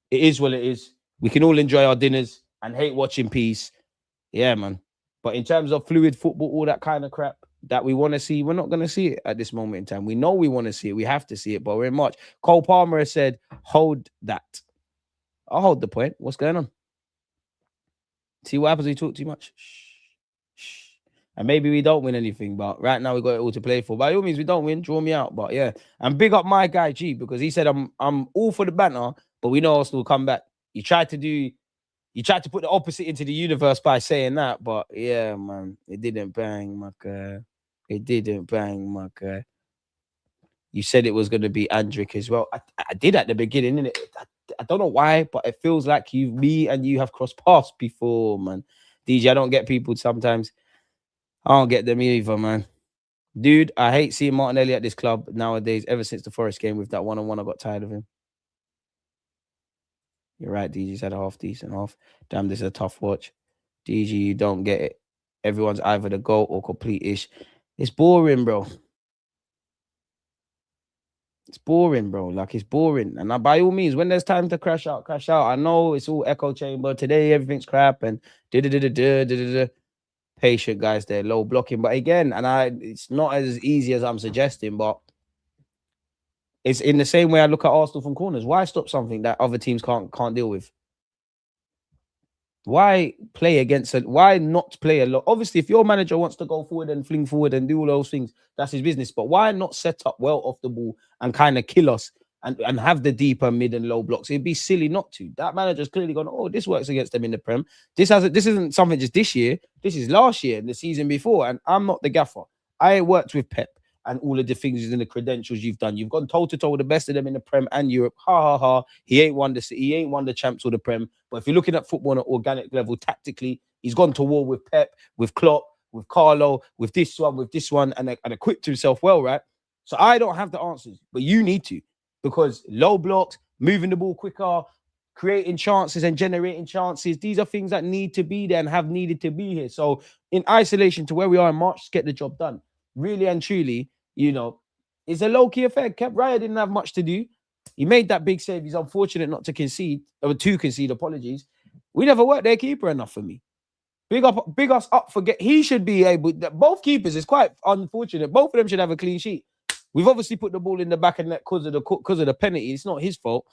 It is what it is. We can all enjoy our dinners and hate watching peace. Yeah, man. But in terms of fluid football, all that kind of crap that we want to see, we're not going to see it at this moment in time. We know we want to see it. We have to see it, but we're in March. Cole Palmer has said, hold that. I'll hold the point. What's going on? See what happens when you talk too much? Shh. And maybe we don't win anything, but right now we got it all to play for. By all means, we don't win. Draw me out. But yeah, and big up my guy G, because he said I'm all for the banter, but we know Arsenal will come back. You tried to put the opposite into the universe by saying that, but yeah, man, it didn't bang, my guy. It didn't bang, my guy. You said it was going to be Andrick as well. I did at the beginning, innit? I don't know why, but it feels like me and you have crossed paths before, man. DJ, I don't get people sometimes. I don't get them either, man. Dude, I hate seeing Martinelli at this club nowadays. Ever since the Forest game with that one-on-one, I got tired of him. You're right, DG's had a half-decent half. Damn, this is a tough watch. DG, you don't get it. Everyone's either the GOAT or complete-ish. It's boring, bro. It's boring, bro. Like, it's boring. And by all means, when there's time to crash out, crash out. I know it's all echo chamber. Today, everything's crap and da-da-da-da-da-da-da. Patient guys there, low blocking. But again, it's not as easy as I'm suggesting, but it's in the same way I look at Arsenal from corners. Why stop something that other teams can't deal with? Why play against it? Why not play a lot? Obviously, if your manager wants to go forward and fling forward and do all those things, that's his business. But why not set up well off the ball and kind of kill us and have the deeper mid and low blocks? It'd be silly not to. That manager's clearly gone, oh, this works against them in the Prem. This isn't something just this year. This is last year and the season before. And I'm not the gaffer. I worked with Pep and all of the things and the credentials you've done. You've gone toe-to-toe with the best of them in the Prem and Europe. Ha, ha, ha. He ain't won the champs or the Prem. But if you're looking at football on an organic level, tactically, he's gone to war with Pep, with Klopp, with Carlo, with this one, and equipped himself well, right? So I don't have the answers, but you need to. Because low blocks, moving the ball quicker, creating chances and generating chances, these are things that need to be there and have needed to be here. So in isolation to where we are in March, get the job done. Really and truly, you know, it's a low-key affair. Kev Raya didn't have much to do. He made that big save. He's unfortunate not to concede, or to concede, apologies. We never worked their keeper enough for me. Big us up for he should be able, both keepers, is quite unfortunate. Both of them should have a clean sheet. We've obviously put the ball in the back of the net because of the penalty. It's not his fault.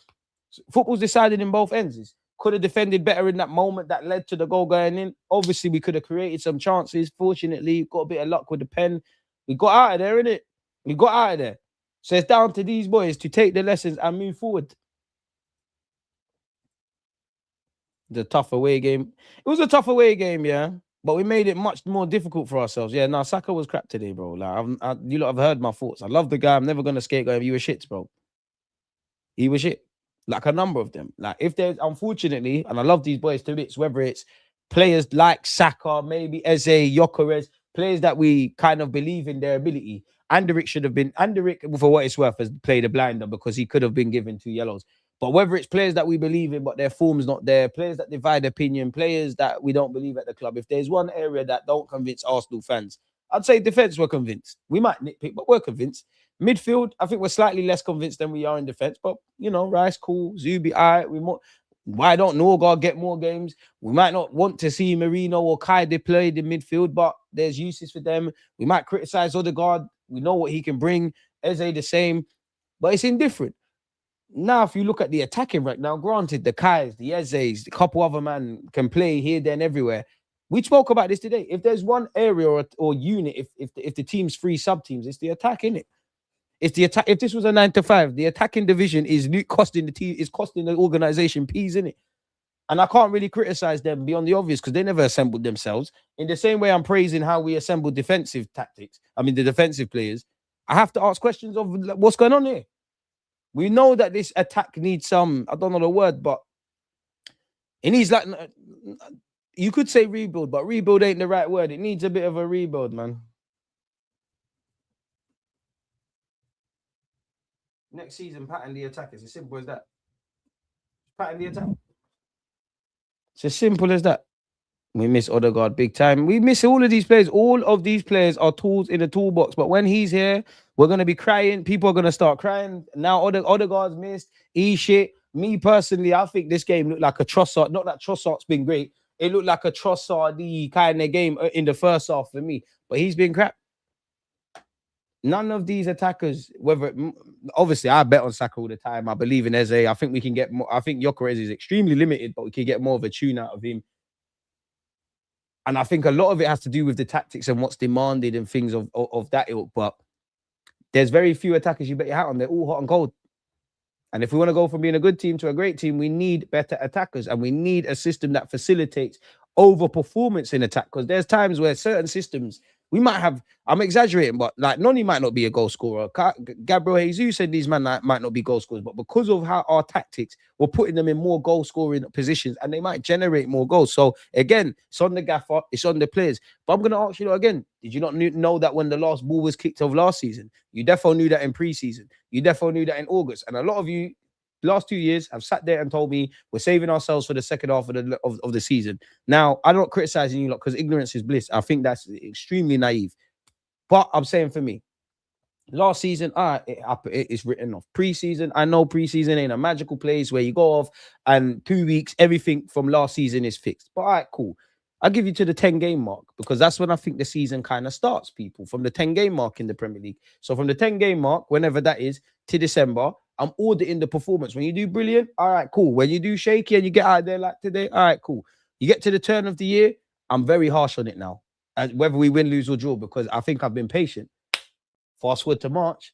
Football's decided in both ends. Could have defended better in that moment that led to the goal going in. Obviously, we could have created some chances. Fortunately, got a bit of luck with the pen. We got out of there, innit? We got out of there. So it's down to these boys to take the lessons and move forward. The tough away game. It was a tough away game, yeah. But we made it much more difficult for ourselves. Yeah, no, Saka was crap today, bro. Like, you lot have heard my thoughts. I love the guy. I'm never going to scapegoat him. He was shit, bro. He was shit. Like a number of them. Like, if there's, unfortunately, and I love these boys to bits, whether it's players like Saka, maybe Eze, Gyökeres, players that we kind of believe in their ability. Andrick, for what it's worth, has played a blinder because he could have been given 2 yellows. But whether it's players that we believe in, but their form's not there, players that divide opinion, players that we don't believe at the club, if there's one area that don't convince Arsenal fans, I'd say defence, we're convinced. We might nitpick, but we're convinced. Midfield, I think we're slightly less convinced than we are in defense. But, you know, Rice, cool. Zubi, all right. Why don't Norgard get more games? We might not want to see Marino or Kai deployed in midfield, but there's uses for them. We might criticize Odegaard. We know what he can bring. Eze the same, but it's indifferent. Now, if you look at the attacking right now, granted, the Kais, the Ezes, a couple other man can play here, there, and everywhere. We spoke about this today. If there's one area or unit, if the team's three sub-teams, it's the attack, innit? It's the attack. If this was a 9-to-5, the attacking division is costing the team, is costing the organization peas, innit? And I can't really criticize them beyond the obvious because they never assembled themselves. In the same way I'm praising how we assemble defensive tactics, the defensive players, I have to ask questions of what's going on here. We know that this attack needs some, I don't know the word, but it needs like, you could say rebuild, but rebuild ain't the right word. It needs a bit of a rebuild, man. Next season, pattern the attack. It's as simple as that. Pattern the attack. It's as simple as that. We miss Odegaard big time. We miss all of these players. All of these players are tools in the toolbox. But when he's here, we're going to be crying. People are going to start crying. Now Odegaard's missed. Shit. Me personally, I think this game looked like a Trossard. Not that Trossard's been great. It looked like a Trossard kind of game in the first half for me. But he's been crap. None of these attackers, obviously I bet on Saka all the time. I believe in Eze. I think we can get more. I think Gyökeres is extremely limited, but we can get more of a tune out of him. And I think a lot of it has to do with the tactics and what's demanded and things of that ilk. But there's very few attackers you bet your hat on. They're all hot and cold. And if we want to go from being a good team to a great team, we need better attackers. And we need a system that facilitates over-performance in attack. Because there's times where certain systems, we might have, I'm exaggerating, but like Noni might not be a goal scorer. Gabriel Jesus said these men might not be goal scorers, but because of how our tactics, we're putting them in more goal scoring positions and they might generate more goals. So again, it's on the gaffer, it's on the players. But I'm going to ask you again, did you not know that when the last ball was kicked off last season? You definitely knew that in pre-season. You definitely knew that in August. And a lot of you, last 2 years, have sat there and told me we're saving ourselves for the second half of the season. Now, I'm not criticizing you lot because ignorance is bliss. I think that's extremely naive. But I'm saying for me, last season, it's written off. Pre-season, I know pre-season ain't a magical place where you go off and 2 weeks, everything from last season is fixed. But all right, cool. I'll give you to the 10-game mark because that's when I think the season kind of starts, people, from the 10-game mark in the Premier League. So from the 10-game mark, whenever that is, to December, I'm auditing the performance. When you do brilliant, all right, cool. When you do shaky and you get out there like today, all right, cool. You get to the turn of the year, I'm very harsh on it now. And whether we win, lose, or draw, because I think I've been patient. Fast forward to March,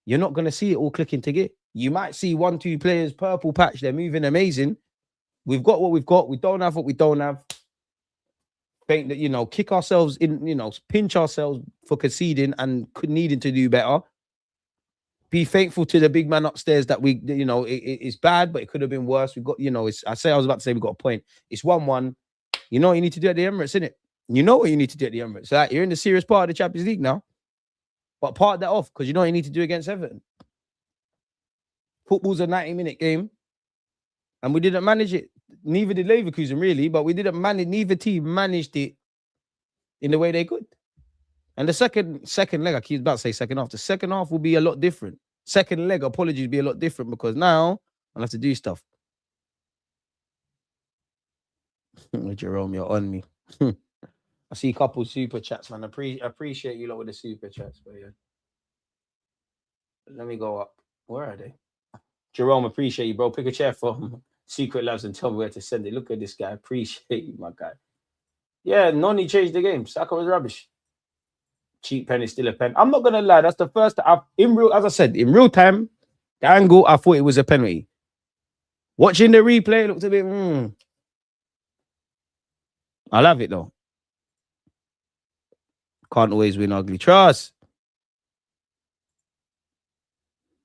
you're not going to see it all clicking together. You might see 1-2 players, purple patch, they're moving amazing. We've got what we've got. We don't have what we don't have. Think that, kick ourselves in, pinch ourselves for conceding and needing to do better. Be thankful to the big man upstairs that it's bad, but it could have been worse. We've got, I was about to say we got a point. It's 1-1. You know what you need to do at the Emirates, innit? You know what you need to do at the Emirates. So you're in the serious part of the Champions League now. But part that off because you know what you need to do against Everton. Football's a 90-minute game. And we didn't manage it. Neither did Leverkusen, really. But we didn't manage, neither team managed it in the way they could. And the second leg, I keep about to say second half. The second half will be a lot different. Second leg, apologies, be a lot different because now I'll have to do stuff. Jerome, you're on me. I see a couple super chats, man. I appreciate you lot with the super chats, but yeah. Let me go up. Where are they? Jerome, appreciate you, bro. Pick a chair from Secret Labs and tell me where to send it. Look at this guy. Appreciate you, my guy. Yeah, Noni changed the game. Saka was rubbish. Cheap pen is still a pen. I'm not gonna lie. That's the first time as I said, in real time, the angle, I thought it was a penalty. Watching the replay, it looked a bit. I love it though. Can't always win ugly. Trust.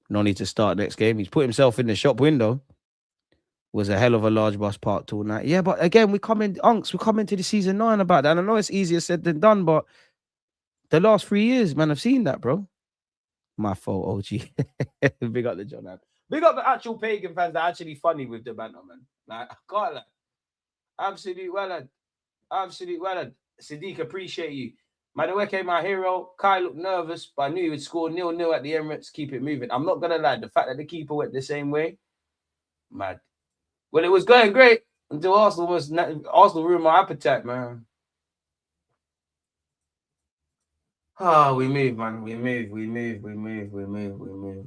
No need to start next game. He's put himself in the shop window. Was a hell of a large bus parked all night. Yeah, but again, we come into the season 9 about that. And I know it's easier said than done, but the last 3 years, man, I've seen that, bro. My fault, OG. Big up the John. Big up the actual pagan fans that are actually funny with the banter, man. Like, I can't lie. Absolute well. Sadiq, appreciate you. Madueke, my hero. Kai looked nervous, but I knew he would score 0-0 at the Emirates, keep it moving. I'm not going to lie, the fact that the keeper went the same way, mad. Well, it was going great until Arsenal ruined my appetite, man. Oh, we move, man. We move. We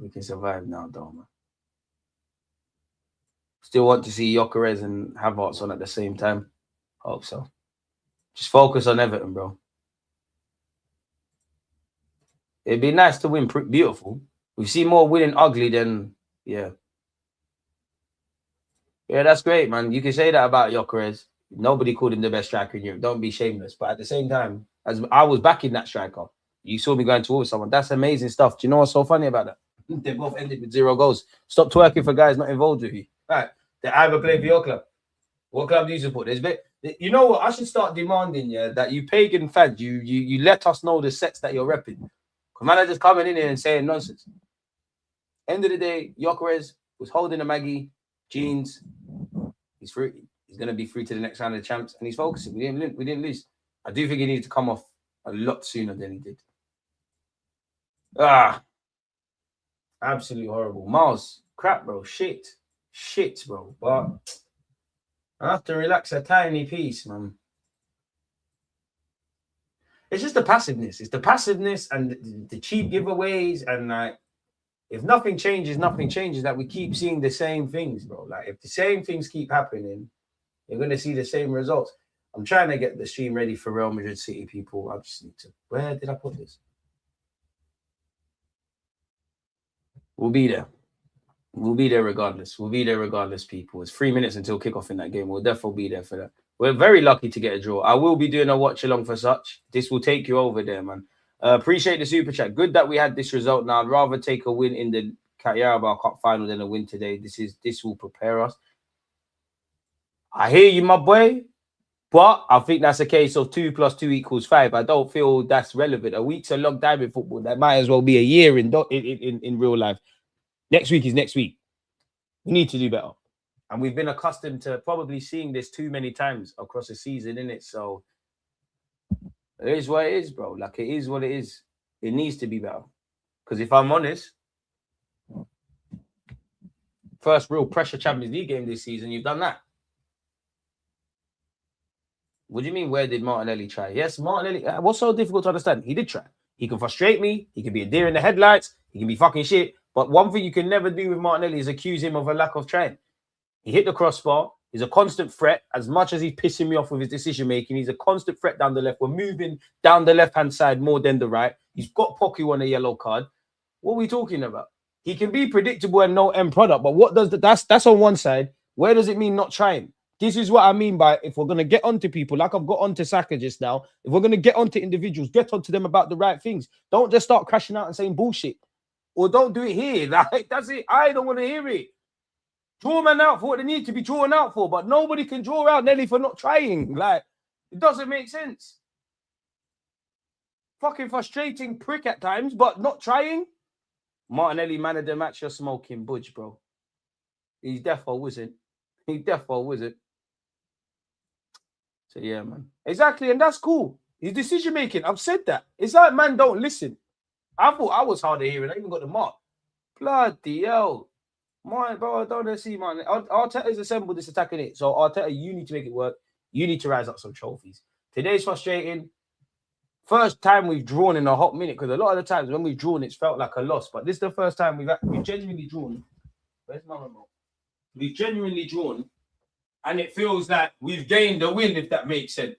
can survive now, though, man. Still want to see Gyökeres and Havertz on at the same time. Hope so. Just focus on Everton, bro. It'd be nice to win beautiful. We see more winning ugly than, yeah. Yeah, that's great, man. You can say that about Gyökeres. Nobody called him the best striker in Europe. Don't be shameless. But at the same time, as I was backing that striker, you saw me going towards someone. That's amazing stuff. Do you know what's so funny about that? They both ended with 0 goals. Stop twerking for guys not involved with you. Right. They either play for your club. What club do you support? You know what? I should start demanding, yeah, that you pagan fans, you let us know the sets that you're repping. Because man are just coming in here and saying nonsense. End of the day, Gyökeres was holding a Maggie, jeans. He's free. He's going to be free to the next round of the champs, and he's focusing. We didn't lose. I do think he needed to come off a lot sooner than he did. Absolutely horrible. Miles, crap, bro. Shit, bro. But I have to relax a tiny piece, man. It's just the passiveness. It's the passiveness and the cheap giveaways, and like, if nothing changes, that we keep seeing the same things, bro. Like, if the same things keep happening, you're going to see the same results. I'm trying to get the stream ready for Real Madrid City, people. I just need to... Where did I put this? We'll be there. We'll be there regardless. People. It's 3 minutes until kickoff in that game. We'll definitely be there for that. We're very lucky to get a draw. I will be doing a watch-along for such. This will take you over there, man. Appreciate the super chat. Good that we had this result now. I'd rather take a win in the Carabao Cup final than a win today. This will prepare us. I hear you, my boy. But I think that's a case of 2 + 2 = 5. I don't feel that's relevant. A week's a long time in football. That might as well be a year in real life. Next week is next week. We need to do better. And we've been accustomed to probably seeing this too many times across the season, innit? So it is what it is, bro. Like, it is what it is. It needs to be better. Because if I'm honest, first real pressure Champions League game this season, you've done that. What do you mean, where did Martinelli try? Yes, Martinelli. What's so difficult to understand? He did try. He can frustrate me. He can be a deer in the headlights. He can be fucking shit. But one thing you can never do with Martinelli is accuse him of a lack of trying. He hit the crossbar. He's a constant threat. As much as he's pissing me off with his decision-making, he's a constant threat down the left. We're moving down the left-hand side more than the right. He's got Poku on a yellow card. What are we talking about? He can be predictable and no end product, but what does that's on one side. Where does it mean not trying? This is what I mean by, if we're going to get onto people, like I've got onto Saka just now, if we're going to get onto individuals, get onto them about the right things. Don't just start crashing out and saying bullshit. Or don't do it here. Like, that's it. I don't want to hear it. Draw man out for what they need to be drawn out for, but nobody can draw out Nelly for not trying. Like, it doesn't make sense. Fucking frustrating prick at times, but not trying. Martinelli, man of the match, you're smoking budge, bro. He's defo wizard. He's defo wizard. So yeah, man. Exactly, and that's cool. His decision making, I've said that. It's like, man, don't listen. I thought I was hard of hearing. I even got the mark. Bloody hell. My bro, I don't see, man. Arteta's assembled this attacking it. So Arteta, you need to make it work. You need to rise up some trophies. Today's frustrating. First time we've drawn in a hot minute, because a lot of the times when we've drawn, it's felt like a loss. But this is the first time we've genuinely drawn. Where's my remote? We've genuinely drawn, and it feels like we've gained a win, if that makes sense.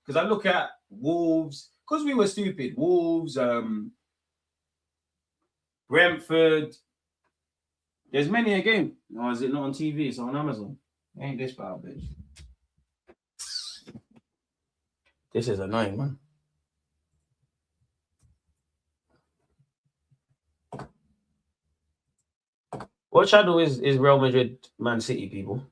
Because I look at Wolves, because we were stupid. Wolves, Brentford. There's many a game. Or is it not on TV? It's on Amazon. Ain't this bad, bitch. This is annoying, man. What channel is Real Madrid Man City, people?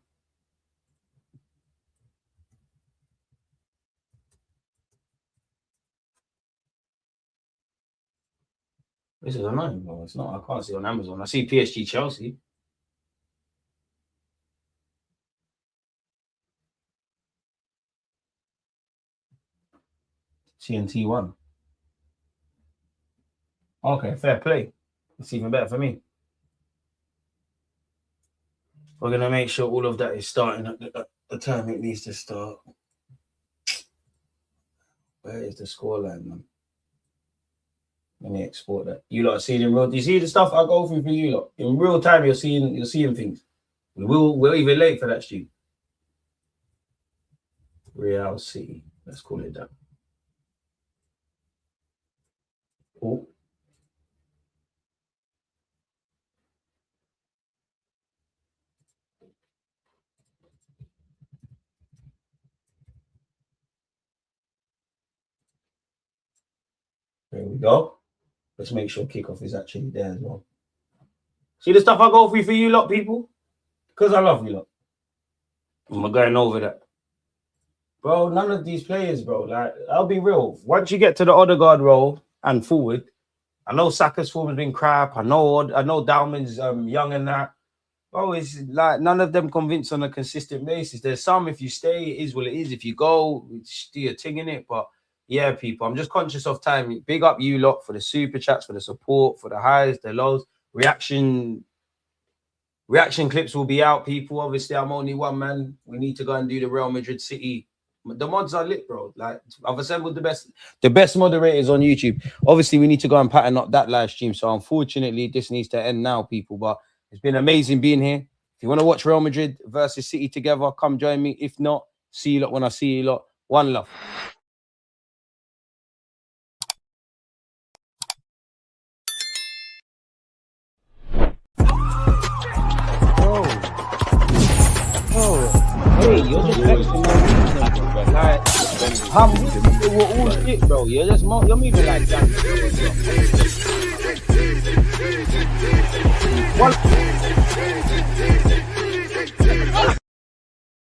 This is annoying, bro. It's not. I can't see on Amazon. I see PSG Chelsea. TNT1. Okay, fair play. It's even better for me. We're going to make sure all of that is starting at the time it needs to start. Where is the scoreline, man? Let me export that. You lot are seeing in real. Do you see the stuff I go through for you lot? In real time, you're seeing things. We're even late for that, Stu. Real City. Let's call it that. Oh. There we go. Let's make sure kickoff is actually there as well. See the stuff I go through for you lot, people? Because I love you lot. I'm going over that. Bro, none of these players, bro. Like, I'll be real. Once you get to the Odegaard role and forward, I know Saka's form has been crap. I know Dalman's young and that. Bro, it's like none of them convince on a consistent basis. There's some, if you stay, it is what it is. If you go, do your thing in it. But yeah, people, I'm just conscious of time. Big up you lot for the super chats, for the support, for the highs, the lows. Reaction clips will be out, people. Obviously, I'm only one man. We need to go and do the Real Madrid City. The mods are lit, bro. Like, I've assembled the best moderators on YouTube. Obviously, we need to go and pattern up that live stream. So unfortunately, this needs to end now, people. But it's been amazing being here. If you want to watch Real Madrid versus City together, come join me. If not, see you lot when I see you lot. One love. Hey, you're just texting my reasonable, bro. Like, how they were all shit, bro. You're moving like that.